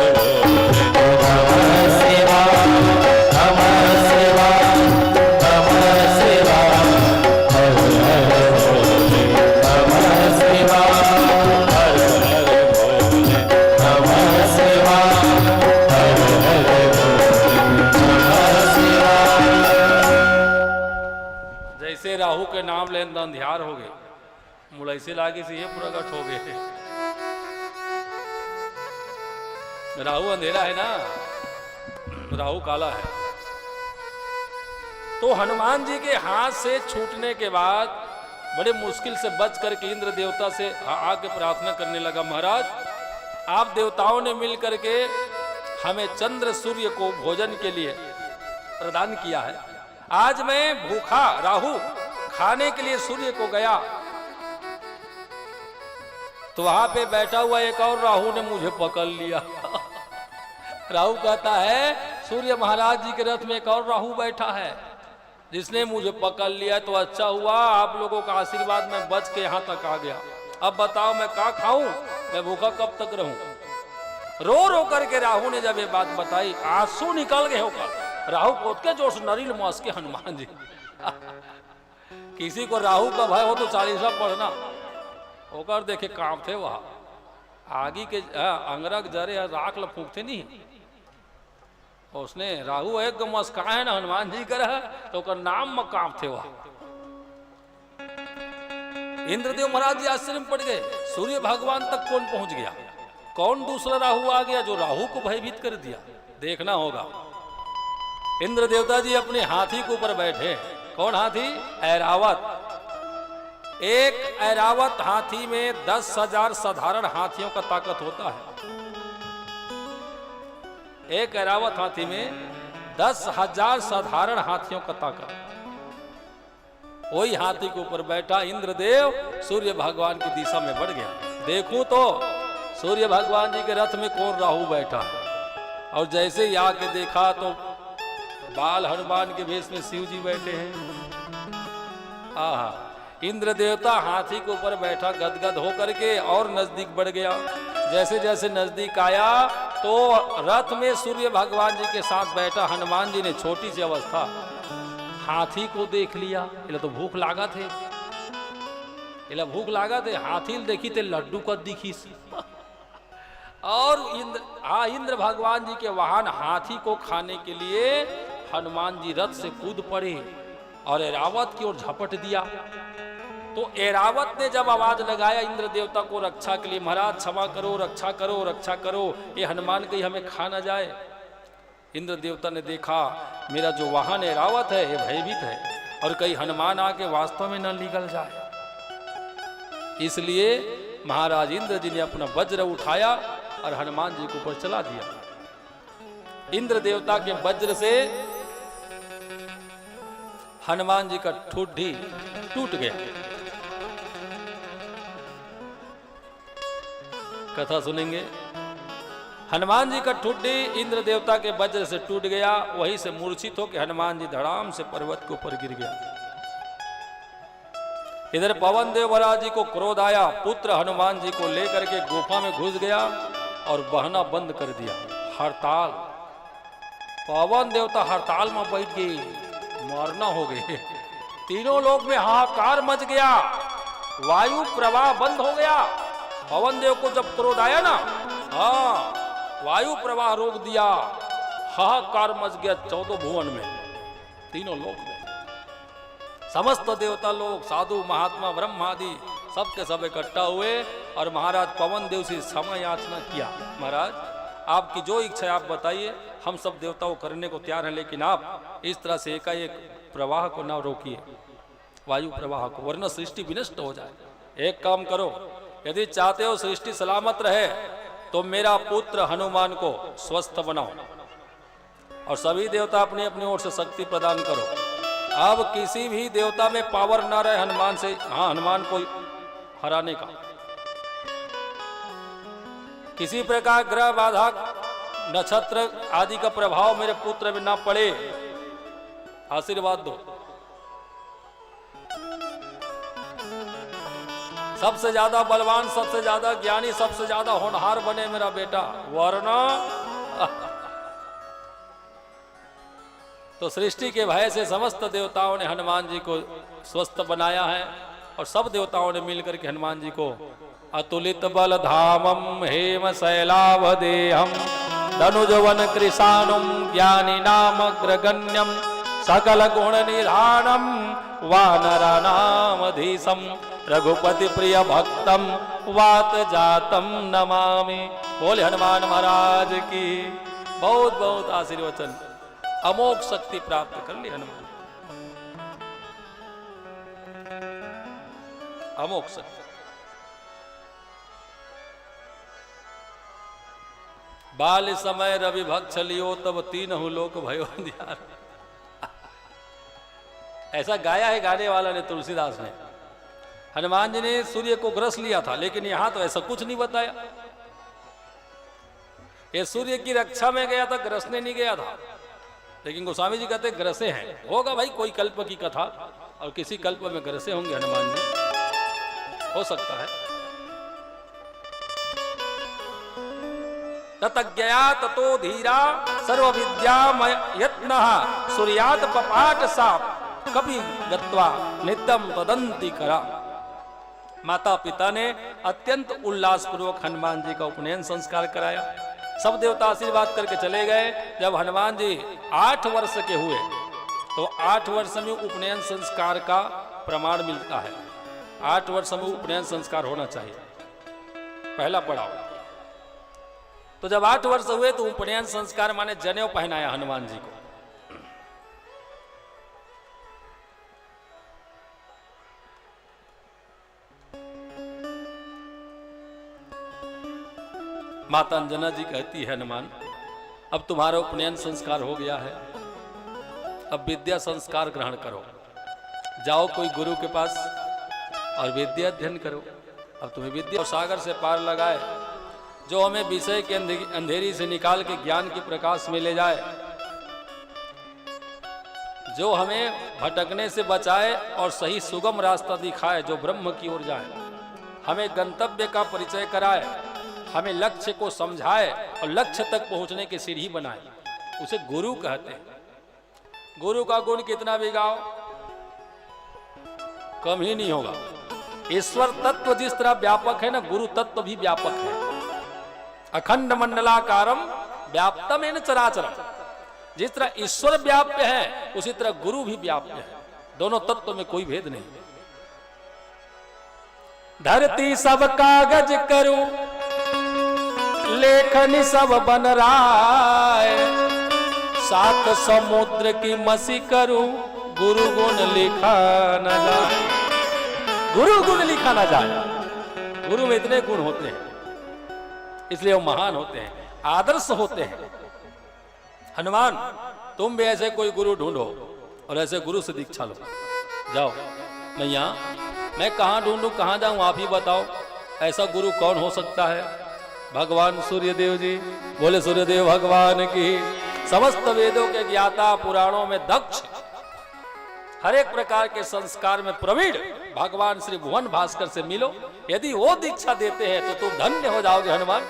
राहु के नाम लेन अंधियार हो गए, मुलैसे लागे से ये प्रकट हो गए। राहु अंधेरा है ना, राहु काला है। तो हनुमान जी के हाथ से छूटने के बाद बड़े मुश्किल से बच करके इंद्र देवता से आके प्रार्थना करने लगा, महाराज आप देवताओं ने मिल करके हमें चंद्र सूर्य को भोजन के लिए प्रदान किया है। आज मैं भूखा राहु खाने के लिए सूर्य को गया, तो वहां पे बैठा हुआ एक और राहु ने मुझे पकड़ लिया। राहु कहता है सूर्य महाराज जी के रथ में एक और राहु बैठा है, जिसने मुझे पकड़ लिया। तो अच्छा हुआ आप लोगों का आशीर्वाद में बच के यहाँ तक आ गया। अब बताओ मैं क्या खाऊं, मैं भूखा कब तक रहूं। रो रो करके राहु ने जब ये बात बताई, आंसू निकल गए होकर राहु पोत के जोश नरील मौस के हनुमान जी। किसी को राहु का भय हो तो 40 पढ़ना होकर देखे काम थे वहां आगे के अंगरक जरे राख ल फूकते नहीं। उसने राहु एक मस्का है ना हनुमान जी कर तो ओकर नाम में काम थे वहां। इंद्रदेव महाराज जी आश्चर्य में पड़ गए, सूर्य भगवान तक कौन पहुंच गया, कौन दूसरा राहु आ गया जो राहु को भयभीत कर दिया। देखना होगा। इंद्र देवता जी अपने हाथी के ऊपर बैठे। कौन हाथी? ऐरावत। एक ऐरावत हाथी में 10,000 साधारण हाथियों का ताकत होता है। एक ऐरावत हाथी में 10,000 साधारण हाथियों का ताकत। वही हाथी के ऊपर बैठा इंद्रदेव सूर्य भगवान की दिशा में बढ़ गया। देखूं तो सूर्य भगवान जी के रथ में कौन राहु बैठा है, और जैसे ही आके देखा तो बाल हनुमान के भेष में शिव जी बैठे हैं। आहा, इंद्र देवता हाथी के ऊपर बैठा गदगद होकर के और नजदीक बढ़ गया। जैसे जैसे नजदीक आया तो रथ में सूर्य भगवान जी के साथ बैठा हनुमान जी ने छोटी सी अवस्था हाथी को देख लिया। इला तो भूख लागा थे, इला भूख लागा थे। हाथी देखी थे लड्डू का दिखी और इंद्र भगवान जी के वाहन हाथी को खाने के लिए हनुमान जी रथ से कूद पड़े और ऐरावत की ओर झपट दिया। तो ऐरावत ने जब आवाज लगाया इंद्र देवता को रक्षा के लिए, महाराज क्षमा करो, रक्षा करो, रक्षा करो, ये हनुमान कहीं हमें खा ना जाए। इंद्र देवता ने देखा मेरा जो वाहन ऐरावत है ये भयभीत है और कहीं हनुमान आके वास्तव में न निकल जाए। इसलिए महाराज इंद्र जी ने अपना वज्र उठाया और हनुमान जी के ऊपर चला दिया। इंद्र देवता के वज्र से हनुमान जी का ठुड्डी टूट गया। कथा सुनेंगे। हनुमान जी का ठुड्डी इंद्र देवता के वज्र से टूट गया। वहीं से मूर्छित होकर हनुमान जी धड़ाम से पर्वत के ऊपर गिर गया। इधर पवन देव महाराज जी को क्रोध आया, पुत्र हनुमान जी को लेकर के गुफा में घुस गया और बहना बंद कर दिया। हड़ताल, पवन देवता हड़ताल में बैठ गई, मरना हो गए। तीनों लोक में हाहाकार मच गया, वायु प्रवाह बंद हो गया। पवन देव को जब क्रोध आया ना, हाँ, वायु प्रवाह रोक दिया, हाहाकार मच गया 14 भुवन में, तीनों लोक में। समस्त देवता लोग, साधु महात्मा ब्रह्मादि सबके सब इकट्ठा हुए और महाराज पवन देव से क्षमा याचना किया। महाराज आपकी जो इच्छा है आप बताइए, हम सब देवताओं करने को तैयार हैं, लेकिन आप इस तरह से एकाएक प्रवाह को ना रोकिए, वायु प्रवाह को, वरना सृष्टि विनष्ट हो जाए। एक काम करो, यदि चाहते हो सृष्टि सलामत रहे तो मेरा पुत्र हनुमान को स्वस्थ बनाओ और सभी देवता अपनी अपनी ओर से शक्ति प्रदान करो। अब किसी भी देवता में पावर ना रहे हनुमान से, हाँ, हनुमान को हराने का। किसी प्रकार ग्रह बाधा नक्षत्र आदि का प्रभाव मेरे पुत्र में ना पड़े, आशीर्वाद दो। सबसे ज्यादा बलवान, सबसे ज्यादा ज्ञानी, सबसे ज्यादा होनहार बने मेरा बेटा, वरना तो सृष्टि के भय से समस्त देवताओं ने हनुमान जी को स्वस्थ बनाया है और सब देवताओं ने मिलकर के हनुमान जी को अतुलित बल धामम हेम शैलावदेहम धनुजवन कृशानुम ज्ञानी नामग्रगण्यम सकल गुण निधानम वानरानामधीशम रघुपति प्रिय भक्तम वात जातम नमामि। बोले हनुमान महाराज की बहुत बहुत आशीर्वचन। अमोघ शक्ति प्राप्त कर ली हनुमान, अमोघ शक्ति। बाल समय रवि भक्त लियो तब तीनहु लोक भयो दियार। ऐसा गाया है गाने वाला ने, तुलसीदास ने। हनुमान जी ने सूर्य को ग्रस लिया था, लेकिन यहां तो ऐसा कुछ नहीं बताया। ये सूर्य की रक्षा में गया था, ग्रसने नहीं गया था। लेकिन गोस्वामी जी कहते ग्रसे हैं। होगा भाई कोई कल्प की कथा और किसी कल्प में ग्रसे होंगे हनुमान जी, हो सकता है। ततज्ञया ततो धीरा सर्व विद्यामय यत्नः सूर्यात पपाट सा कभी गत्वा नित्यम तदंती करा। माता पिता ने अत्यंत उल्लास पूर्वक हनुमान जी का उपनयन संस्कार कराया। सब देवता आशीर्वाद करके चले गए। जब हनुमान जी 8 वर्ष के हुए तो 8 वर्ष में उपनयन संस्कार का प्रमाण मिलता है। 8 वर्ष में उपनयन संस्कार होना चाहिए, पहला पड़ाव। तो जब 8 वर्ष हुए तो उपनयन संस्कार माने जनेऊ पहनाया हनुमान जी को। माता अंजना जी कहती है, हनुमान अब तुम्हारा उपनयन संस्कार हो गया है, अब विद्या संस्कार ग्रहण करो। जाओ कोई गुरु के पास और विद्या अध्ययन करो। अब तुम्हें विद्या सागर से पार लगाए, जो हमें विषय के अंधेरी से निकाल के ज्ञान के प्रकाश में ले जाए, जो हमें भटकने से बचाए और सही सुगम रास्ता दिखाए, जो ब्रह्म की ओर जाए, हमें गंतव्य का परिचय कराए, हमें लक्ष्य को समझाए और लक्ष्य तक पहुंचने की सीढ़ी बनाए, उसे गुरु कहते हैं। गुरु का गुण कितना भी गाओ कम ही नहीं होगा। ईश्वर तत्व जिस तरह व्यापक है ना, गुरु तत्व भी व्यापक है। अखंड मंडलाकारम व्याप्तम एन चराचरम। जिस तरह ईश्वर व्याप्य है उसी तरह गुरु भी व्याप्य है। दोनों तत्व में कोई भेद नहीं। धरती सब कागज करूं, लेखनी सब बन राय, 7 समुद्र की मसी करूं, गुरु गुण लिखा न जाए। गुरु गुण लिखा न जाए। गुरु में इतने गुण होते हैं, इसलिए वो महान होते हैं, आदर्श होते हैं। हनुमान तुम भी ऐसे कोई गुरु ढूंढो और ऐसे गुरु से दीक्षा लो। जाओ मैया, मैं कहाँ ढूंढूं, कहाँ जाऊं, आप ही बताओ। ऐसा गुरु कौन हो सकता है? भगवान सूर्यदेव जी। बोले सूर्यदेव भगवान की। समस्त वेदों के ज्ञाता, पुराणों में दक्ष, हर एक प्रकार के संस्कार में प्रवीण भगवान श्री भुवन भास्कर से मिलो। यदि वो दीक्षा देते हैं तो तुम धन्य हो जाओगे हनुमान।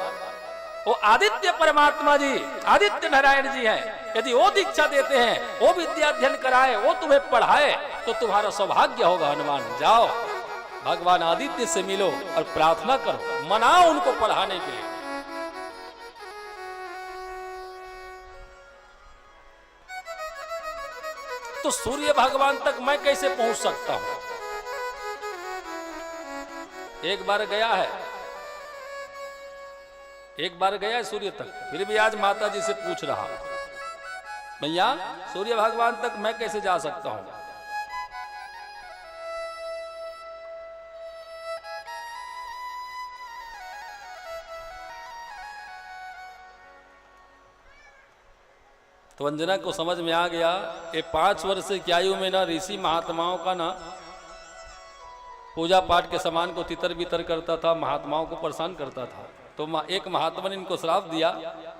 वो आदित्य परमात्मा जी, आदित्य नारायण जी हैं। यदि वो दीक्षा देते हैं, वो विद्या अध्ययन कराए, वो तुम्हें पढ़ाए, तो तुम्हारा सौभाग्य होगा हनुमान। जाओ भगवान आदित्य से मिलो और प्रार्थना करो, मनाओ उनको पढ़ाने के लिए। तो सूर्य भगवान तक मैं कैसे पहुंच सकता हूं? एक बार गया है, एक बार गया सूर्य तक, फिर भी आज माता जी से पूछ रहा, भैया सूर्य भगवान तक मैं कैसे जा सकता हूं? तो अंजना को समझ में आ गया, ये 5 वर्ष की आयु में ना ऋषि महात्माओं का ना पूजा पाठ के सामान को तितर बितर करता था, महात्माओं को परेशान करता था। तो एक महात्मा ने इनको श्राप दिया,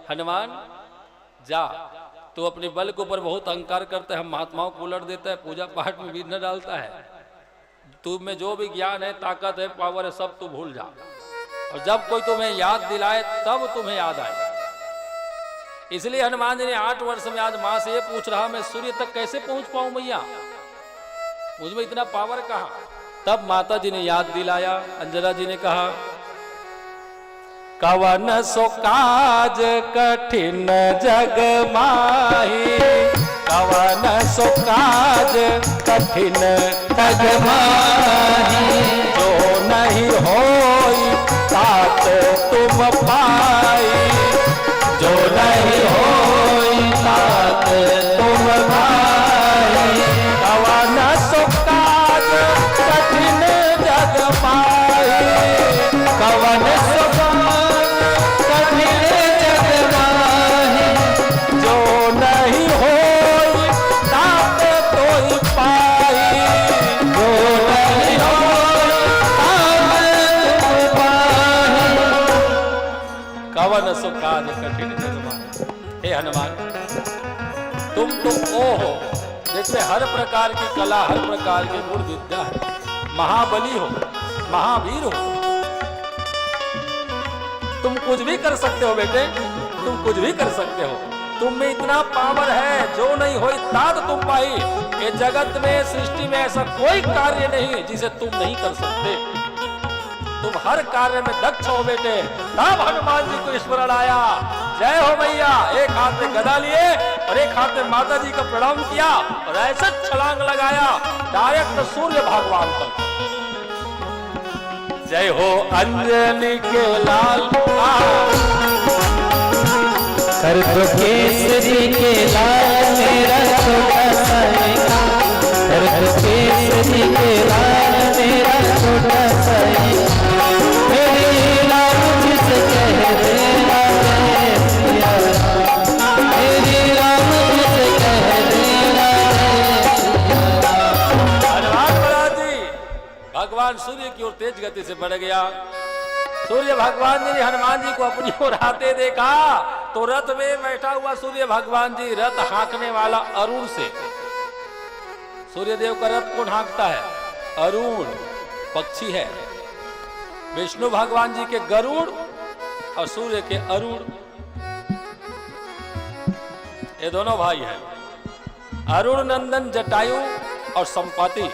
हनुमान जा, तू अपने बल के ऊपर बहुत अहंकार करता है, हम महात्माओं को उलट देता है, पूजा पाठ में विघ्न डालता है, तू में जो भी ज्ञान है, ताकत है, पावर है, सब तू भूल जा, और जब कोई तुम्हें याद दिलाए तब तुम्हें याद आए। इसलिए हनुमान जी ने 8 वर्ष में आज मां से ये पूछ रहा, मैं सूर्य तक कैसे पहुंच पाऊं मैया, मुझमें इतना पावर कहां? तब माता जी ने याद दिलाया। अंजना जी ने कहा, कवन सो काज कठिन जग माही, कवन सो काज कठिन जग माही, जो नहीं होई तात तुम पाई, जो नहीं होई तात तुम पाई, कवन सो काज कठिन जग माही, कवन सो सुकाज कठिन जगमाही। हे हनुमान, तुम तो ओ हो जिसमें हर प्रकार की कला, हर प्रकार की गुण विद्या है, महाबली हो, महावीर हो। तुम कुछ भी कर सकते हो बेटे, तुम कुछ भी कर सकते हो। तुम में इतना पावर है, जो नहीं हो तात तुम पाई। ये जगत में, सृष्टि में ऐसा कोई कार्य नहीं जिसे तुम नहीं कर सकते। तुम हर कार्य में दक्ष हो बेटे। तब हनुमान जी को स्मरण आया। जय हो भैया। एक हाथ में गदा लिए और एक हाथ में माता जी का प्रणाम किया और ऐसा छलांग लगाया डायरेक्ट सूर्य भगवान तक। जय हो अंजनी के लाल, केसरी के लाल मेरा छोटा सा केसरी के लाल मेरा छोटा सा मेरी राम जिसे कहते मेरी राम जिसे कहते। धन्यवाद महाराज जी। भगवान सूर्य की ओर तेज गति से बढ़ गया। सूर्य भगवान जी ने हनुमान जी को अपनी ओर आते देखा तो रथ में बैठा हुआ सूर्य भगवान जी रथ हाँकने वाला अरुण से। सूर्य देव का रथ कौन हाँकता है? अरुण पक्षी है। विष्णु भगवान जी के गरुड़ और सूर्य के अरुण, ये दोनों भाई हैं। अरुण नंदन जटायु और संपाति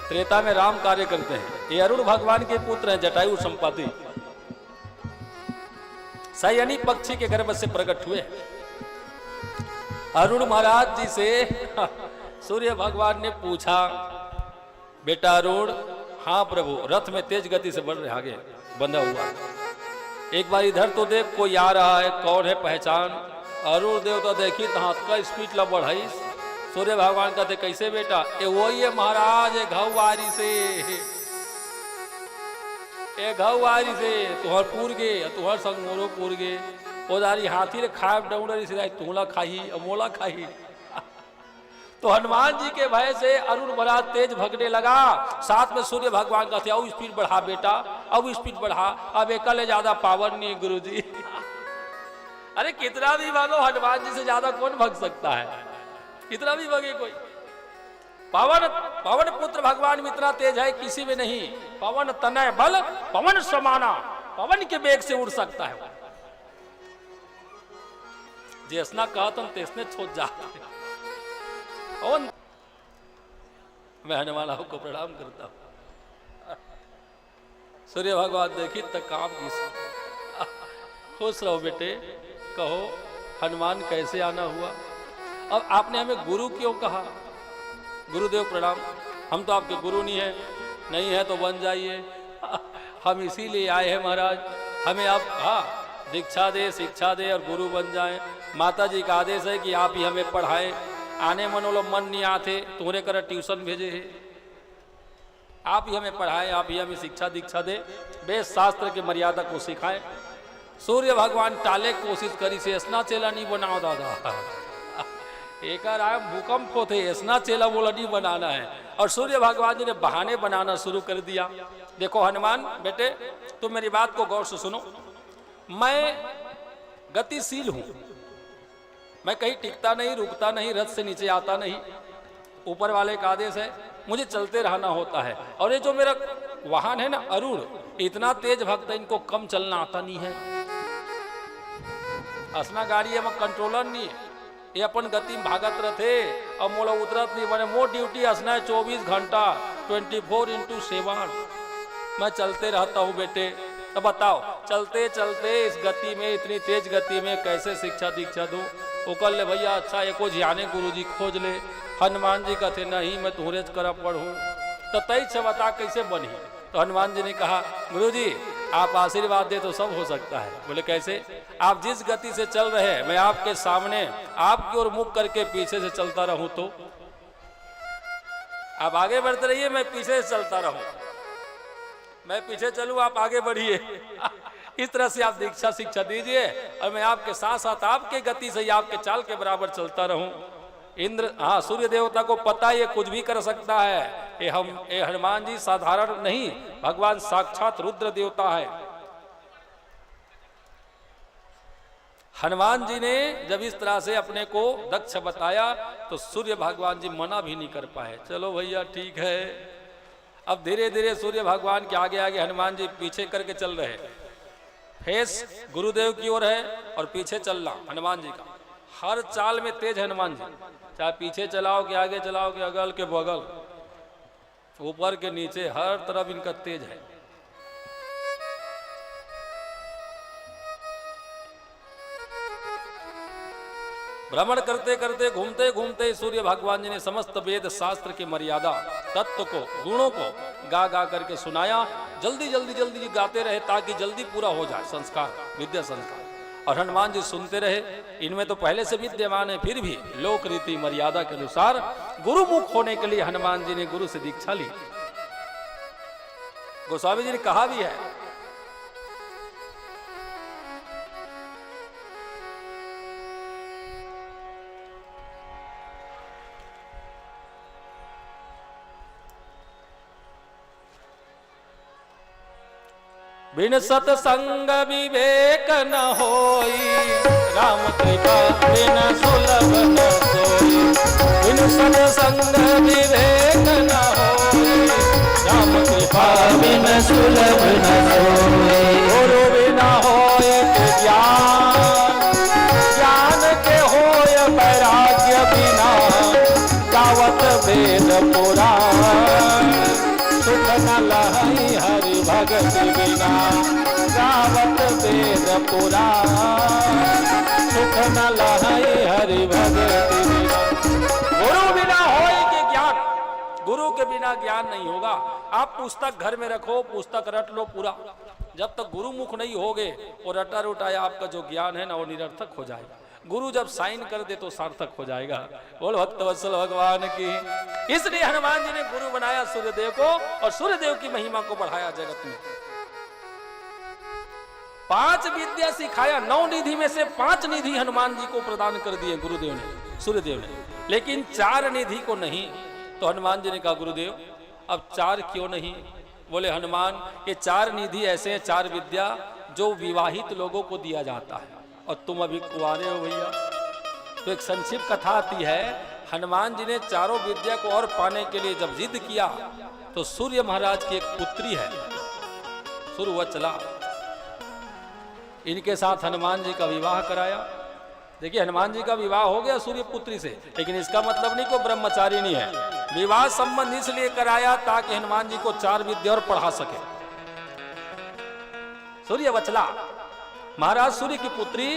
त्रेता में राम कार्य करते हैं। ये अरुण भगवान के पुत्र हैं, जटायु संपाति। सयनी पक्षी के गर्भ से प्रकट हुए। अरुण महाराज जी से सूर्य भगवान ने पूछा, बेटा अरुण, हाँ प्रभु, रथ में तेज गति से बढ़ रहे, आगे बंधा हुआ। एक बार इधर तो देख, कोई आ रहा है, कौन है पहचान? अरुण देव तो देखी तो हाथ का स्पीड ला बढ़ाई। सूर्य भगवान कहते, कैसे बेटा? ये वही है महाराज, ये घौवारी से, ए घौवारी से तुहर पूर गे, तुहर संग मोरो पूर गे। ओदारी हाथी रे खाब डौड़री से तुहला खाही, मोला खाही। तो हनुमान जी के भय से अरुण महाराज तेज भगने लगा। साथ में सूर्य भगवान का थे, अब स्पीड बढ़ा बेटा, अब स्पीड बढ़ा, अब एक ले ज्यादा पावर नहीं है गुरुजी। अरे कितना भी भागो, हनुमान जी से ज्यादा कौन भग सकता है? कितना भी भगे कोई। पवन पुत्र भगवान में इतना तेज है, किसी में नहीं। पवन तनय बल पवन समाना, पवन के वेग से उड़ सकता है। जैसना कहतन तेसने छोड़ जा। मैं हनुमान को प्रणाम करता हूं। सूर्य भगवान देखी तक काम की। खुश रहो बेटे, कहो हनुमान कैसे आना हुआ। अब आपने हमें गुरु क्यों कहा? गुरुदेव प्रणाम। हम तो आपके गुरु नहीं है तो बन जाइए। हम इसीलिए आए हैं महाराज, हमें आप दीक्षा दे, शिक्षा दे और गुरु बन जाए। माता जी का आदेश है कि आप ही हमें पढ़ाएं। आने मनोलो मन नहीं आते, तुम्हारे कर ट्यूशन भेजे है। आप ही हमें पढ़ाएं, आप ही हमें शिक्षा दीक्षा दे, वेद शास्त्र की मर्यादा को सिखाएं। सूर्य भगवान टाले कोशिश करी से ऐसा चेला नहीं बनाओ दादा। एक आया भूकंप होते, ऐसा चेला बोला नहीं बनाना है। और सूर्य भगवान जी ने बहाने बनाना शुरू कर दिया। देखो हनुमान बेटे, तुम मेरी बात को गौर से सुनो। मैं गतिशील हूं, मैं कहीं टिकता नहीं, रुकता नहीं, रथ से नीचे आता नहीं। ऊपर वाले का आदेश है, मुझे चलते रहना होता है। और ये जो मेरा वाहन है ना अरुण, इतना तेज भक्त है, इनको कम चलना आता नहीं है। असना गाड़ी है, मैं कंट्रोलर नहीं है, ये अपन गति में भागत रहते और मोला उतरत नहीं। मैंने मोर ड्यूटी असना है 24 घंटा 24x7। मैं चलते रहता हूँ बेटे। तो बताओ, चलते चलते इस गति में, इतनी तेज गति में कैसे शिक्षा दीक्षा दूं? वो कर ले भैया, अच्छा एको जाने गुरुजी खोज ले। हनुमान जी कहते नहीं, मैं तुहरे कर पढ़ूं। तो तई से बता कैसे बनी? तो हनुमान जी ने कहा, गुरुजी आप आशीर्वाद दे तो सब हो सकता है। बोले कैसे? आप जिस गति से चल रहे हैं, मैं आपके सामने आपकी ओर मुख करके पीछे से चलता रहूं तो? आप आगे बढ़ते रहिए, मैं पीछे से चलता रहूं। मैं पीछे चलूं, आप आगे बढ़िए। इस तरह से आप दीक्षा शिक्षा दीजिए और मैं आपके साथ साथ आपके गति से, आपके चाल के बराबर चलता रहूं। इंद्र, सूर्य देवता को पता ये कुछ भी कर सकता है। ये हनुमान जी साधारण नहीं, भगवान साक्षात रुद्र देवता है। हनुमान जी ने जब इस तरह से अपने को दक्ष बताया तो सूर्य भगवान जी मना भी नहीं कर पाए। चलो भैया ठीक है। अब धीरे धीरे सूर्य भगवान के आगे आगे हनुमान जी पीछे करके चल रहे। फेस गुरुदेव की ओर है और पीछे चलना हनुमान जी का। हर चाल में तेज हनुमान जी, चाहे पीछे चलाओ कि आगे चलाओ कि अगल के बगल, ऊपर के नीचे, हर तरफ इनका तेज है। भ्रमण करते करते घूमते घूमते सूर्य भगवान जी ने समस्त वेद शास्त्र की मर्यादा, तत्व को, गुणों को गा गा करके सुनाया। जल्दी जल्दी जल्दी गाते रहे ताकि जल्दी पूरा हो जाए संस्कार, विद्या संस्कार। और हनुमान जी सुनते रहे। इनमें तो पहले से विद्यमान है, फिर भी लोक रीति मर्यादा के अनुसार गुरुमुख होने के लिए हनुमान जी ने गुरु से दीक्षा ली। गोस्वामी जी ने कहा भी है, बिन सतसंग विवेक न होई, राम कृपा बिन सुलभ न सोई। बिन सतसंग विवेक न होई, राम कृपा बिन सुलभ न सोई। गुरु बिना होय ज्ञान, ज्ञान के होय वैराग्य बिना, गावत वेद पुराण। सुख न लहई हरि भगत बिना, गावत वेद पुराण। सुख न लहई हरि भगत बिना। गुरु बिना होए के ज्ञान, गुरु के बिना ज्ञान नहीं होगा। आप पुस्तक घर में रखो, पुस्तक रट लो पूरा, जब तक गुरु मुख नहीं होगे वो रटा रुटाया आपका जो ज्ञान है ना वो निरर्थक हो जाएगा। गुरु जब साइन कर दे तो सार्थक हो जाएगा। बोल भक्त वत्सल भगवान की। इसलिए हनुमान जी ने गुरु बनाया सूर्यदेव को और सूर्यदेव की महिमा को बढ़ाया जगत में। 5 विद्या सिखाया, 9 निधि में से 5 निधि हनुमान जी को प्रदान कर दिए गुरुदेव ने, सूर्यदेव ने, लेकिन 4 निधि को नहीं। तो हनुमान जी ने कहा गुरुदेव अब 4 क्यों नहीं? बोले हनुमान ये 4 निधि ऐसे हैं, 4 विद्या जो विवाहित लोगों को दिया जाता है और तुम अभी कुंवारे हो भैया। तो एक संक्षिप्त कथा आती है, हनुमान जी ने चारों विद्या को और पाने के लिए जब जिद किया तो सूर्य महाराज की एक पुत्री है सूर्यवत्सला, इनके साथ हनुमान जी का विवाह कराया। देखिए हनुमान जी का विवाह हो गया सूर्य पुत्री से, लेकिन इसका मतलब नहीं को ब्रह्मचारी नहीं है। विवाह संबंध इसलिए कराया ताकि हनुमान जी को 4 विद्या और पढ़ा सके। सूर्यवत्सला महाराज सूर्य की पुत्री,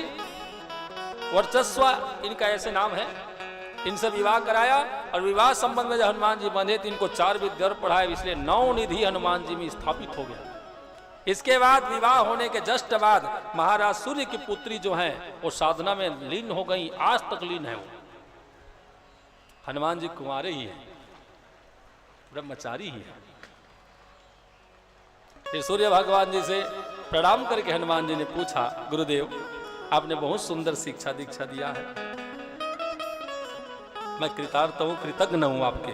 वर्चस्व इनका ऐसे नाम है, इनसे विवाह कराया और विवाह संबंध में जब हनुमान जी बंधे तो इनको 4 विद्या पढ़ाए, इसलिए 9 निधि हनुमान जी में स्थापित हो गया। इसके बाद विवाह होने के जस्ट बाद महाराज सूर्य की पुत्री जो है वो साधना में लीन हो गई, आज तक लीन है वो। हनुमान जी कुंवारे ही है, ब्रह्मचारी ही है। फिर सूर्य भगवान जी से प्रणाम करके हनुमान जी ने पूछा गुरुदेव आपने बहुत सुंदर शिक्षा दीक्षा दिया है, मैं कृतार्थ हूं, कृतज्ञ हूं आपके।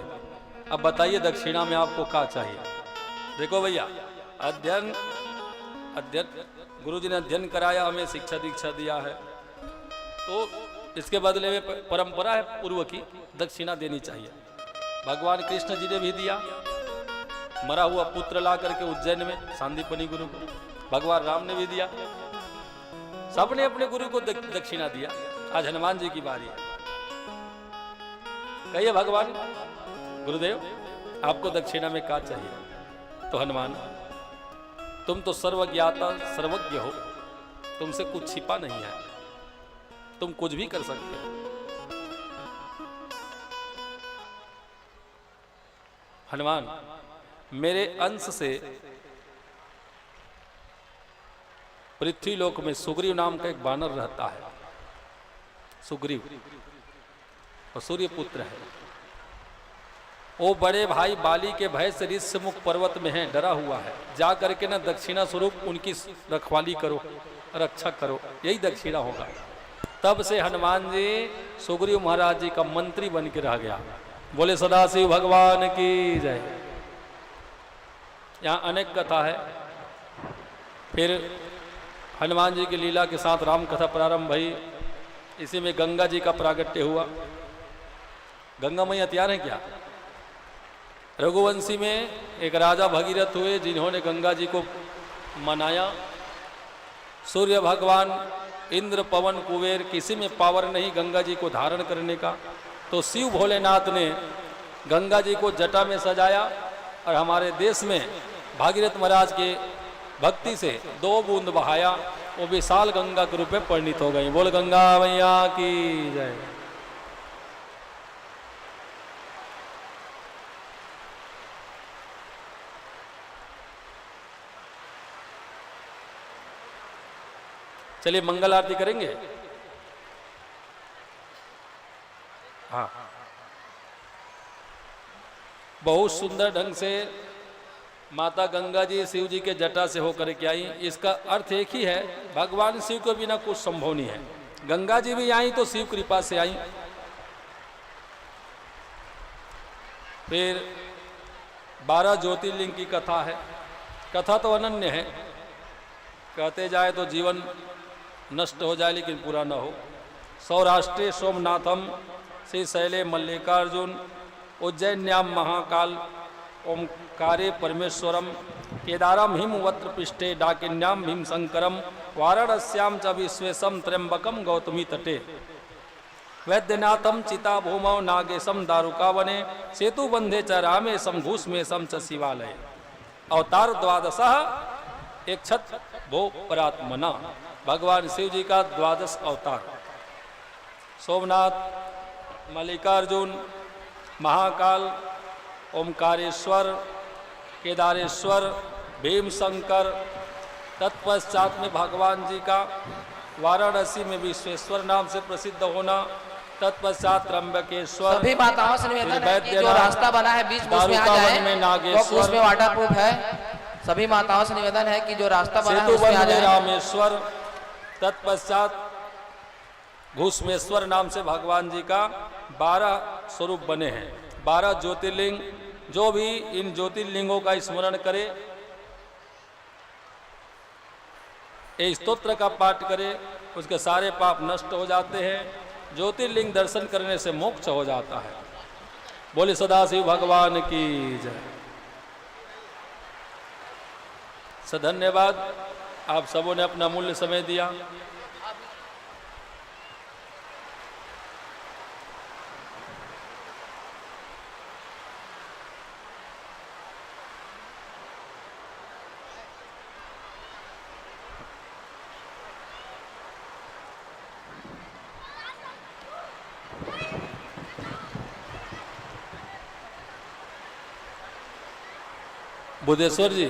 अब बताइए दक्षिणा में आपको क्या चाहिए? देखो भैया अध्ययन गुरु जी ने अध्ययन कराया, हमें शिक्षा दीक्षा दिया है, तो इसके बदले में परंपरा है पूर्व की दक्षिणा देनी चाहिए। भगवान कृष्ण जी ने भी दिया, मरा हुआ पुत्र ला करके उज्जैन में सांदीपनी गुरु को, भगवान राम ने भी दिया, सबने अपने गुरु को दक्षिणा दिया। आज हनुमान जी की बारी है, कहिए भगवान गुरुदेव आपको दक्षिणा में क्या चाहिए? तो हनुमान तुम तो सर्वज्ञाता सर्वज्ञ हो, तुमसे कुछ छिपा नहीं है, तुम कुछ भी कर सकते हो। हनुमान मेरे अंश से पृथ्वी लोक में सुग्रीव नाम का एक वानर रहता है, सुग्रीव और सूर्य पुत्र है। वो बड़े भाई बाली के भय से ऋष्यमुख पर्वत में है, डरा हुआ है, जा करके ना दक्षिणा स्वरूप उनकी रखवाली करो, रक्षा करो, यही दक्षिणा होगा। तब से हनुमान जी सुग्रीव महाराज जी का मंत्री बन के रह गया। बोले सदाशिव भगवान की जय। यहाँ अनेक कथा है। फिर हनुमान जी की लीला के साथ राम कथा प्रारंभ भई। इसी में गंगा जी का प्रागट्य हुआ। गंगा मैया तैयार है क्या? रघुवंशी में एक राजा भगीरथ हुए जिन्होंने गंगा जी को मनाया सूर्य भगवान, इंद्र, पवन, कुबेर, किसी में पावर नहीं गंगा जी को धारण करने का, तो शिव भोलेनाथ ने गंगा जी को जटा में सजाया और हमारे देश में भागीरथ महाराज के भक्ति से 2 बूंद बहाया, वो विशाल गंगा के रूप में परिणित हो गई। बोल गंगा मैया की जय। चलिए मंगल आरती करेंगे। हाँ, बहुत सुंदर ढंग से माता गंगा जी शिव जी के जटा से होकर के आई। इसका अर्थ एक ही है, भगवान शिव के बिना कुछ संभव नहीं है। गंगा जी भी आई तो शिव कृपा से आई। फिर 12 ज्योतिर्लिंग की कथा है। कथा तो अनन्य है, कहते जाए तो जीवन नष्ट हो जाए लेकिन पूरा न हो। सौराष्ट्रे सोमनाथम, श्री शैले मल्लिकार्जुन, उज्जैन्याम महाकाल, ओंकारे परमेश्वरम, केदारम हिमवत्र पृष्ठे, डाकिन्याम भीम शंकरम, वाराणस्याम च विश्वेशम, त्र्यंबकम गौतमी तटे, वैद्यनाथम चिता भूमौ, नागेशम दारुकावने, सेतु बंधे च रामेशम, घूसमेशम च शिवालय। अवतार 12, एक छत भो परात्मना, भगवान शिव जी का 12 अवतार। सोमनाथ, मल्लिकार्जुन, महाकाल, ओमकारेश्वर, केदारेश्वर, भीमशंकर, तत्पश्चात में भगवान जी का वाराणसी में विश्वेश्वर नाम से प्रसिद्ध होना, तत्पश्चात त्र्यंबकेश्वर। सभी माताओं से निवेदन है कि जो रास्ता बना है बीच में आ जाए, में नागेश्वर, उसमें वाटर प्रूफ है। सभी माताओं से निवेदन है कि जो रास्ता बना है सेतु उसमें आ बंधे जाए। रामेश्वर, तत्पश्चात घूसमेश्वर नाम से भगवान जी का 12 स्वरूप बने हैं। 12 ज्योतिर्लिंग। जो भी इन ज्योतिर्लिंगों का स्मरण करे, ये स्तोत्र का पाठ करे, उसके सारे पाप नष्ट हो जाते हैं। ज्योतिर्लिंग दर्शन करने से मोक्ष हो जाता है। बोले सदाशिव भगवान की जय। धन्यवाद, आप सबों ने अपना मूल्य समय दिया। बुद्धेश्वर जी,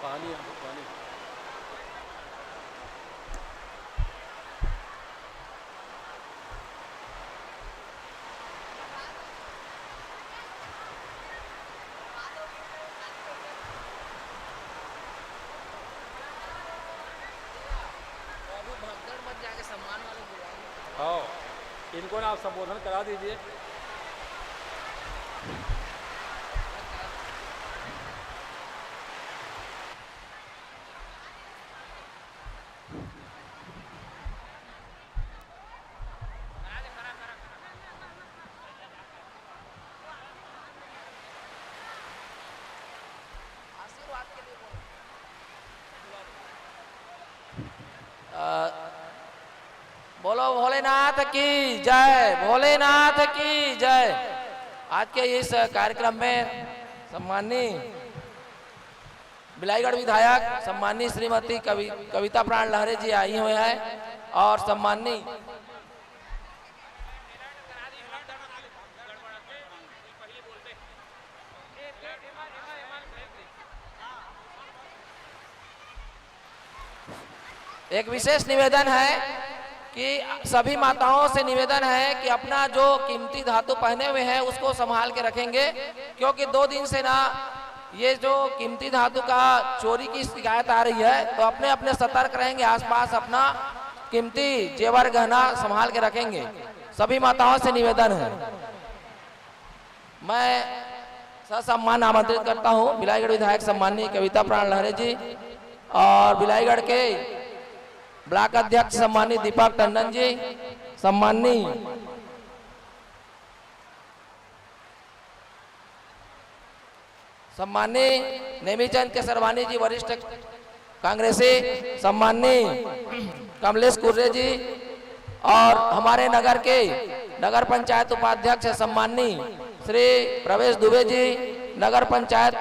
पानी पानी। हाँ, इनको ना आप संबोधन करा दीजिए। बोलो भोलेनाथ की जय, भोलेनाथ की जय। आज के इस कार्यक्रम में सम्माननीय बिलाईगढ़ विधायक सम्माननीय श्रीमती कविता प्राण लहरे जी आई हुए हैं और सम्माननीय एक विशेष निवेदन है कि सभी माताओं से निवेदन है कि अपना जो कीमती धातु पहने हुए हैं उसको संभाल के रखेंगे, क्योंकि 2 दिन से ना ये जो कीमती धातु का चोरी की शिकायत आ रही है, तो अपने अपने सतर्क रहेंगे, आसपास अपना कीमती जेवर गहना संभाल के रखेंगे। सभी माताओं से निवेदन है। मैं ससम्मान आमंत्रित करता हूं बिलाईगढ़ विधायक सम्माननीय कविता प्राण लहरे जी और बिलाईगढ़ के ब्लॉक अध्यक्ष सम्माननीय दीपक टंडन जी, सम्माननीय नेमीचंद केसरवानी जी वरिष्ठ कांग्रेसी, सम्माननीय कमलेश कुर्रे जी और हमारे नगर के नगर पंचायत उपाध्यक्ष सम्माननीय श्री प्रवेश दुबे जी, नगर पंचायत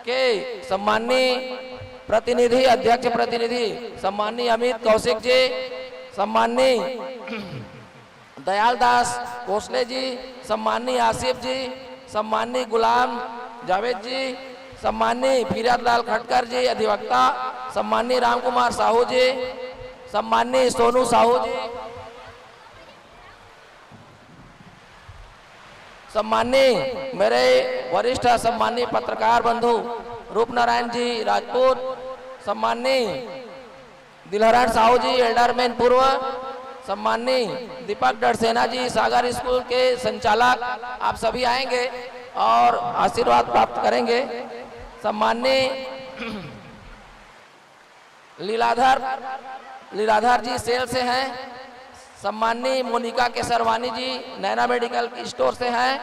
के सम्माननीय प्रतिनिधि अध्यक्ष प्रतिनिधि सम्माननीय अमित कौशिक जी, सम्माननीय दयाल दास कोसले जी, सम्माननीय आसिफ जी, सम्माननीय गुलाम जावेद जी, सम्माननीय फिराद लाल खटकर जी अधिवक्ता, सम्माननीय राम कुमार साहू जी, सम्माननीय सोनू साहू जी, सम्माननीय मेरे वरिष्ठ सम्माननीय पत्रकार बंधु रूप नारायण जी राजपूत, सम्माननीय दिलहरण साहू जी एल्डरमैन पूर्व, सम्माननीय दीपक डरसेना जी सागर स्कूल के संचालक, आप सभी आएंगे और आशीर्वाद प्राप्त करेंगे। सम्माननीय लीलाधर जी सेल से हैं, सम्माननीय मोनिका केसरवानी जी नैना मेडिकल स्टोर से हैं,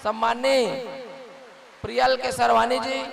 सम्माननीय प्रियल केसरवानी जी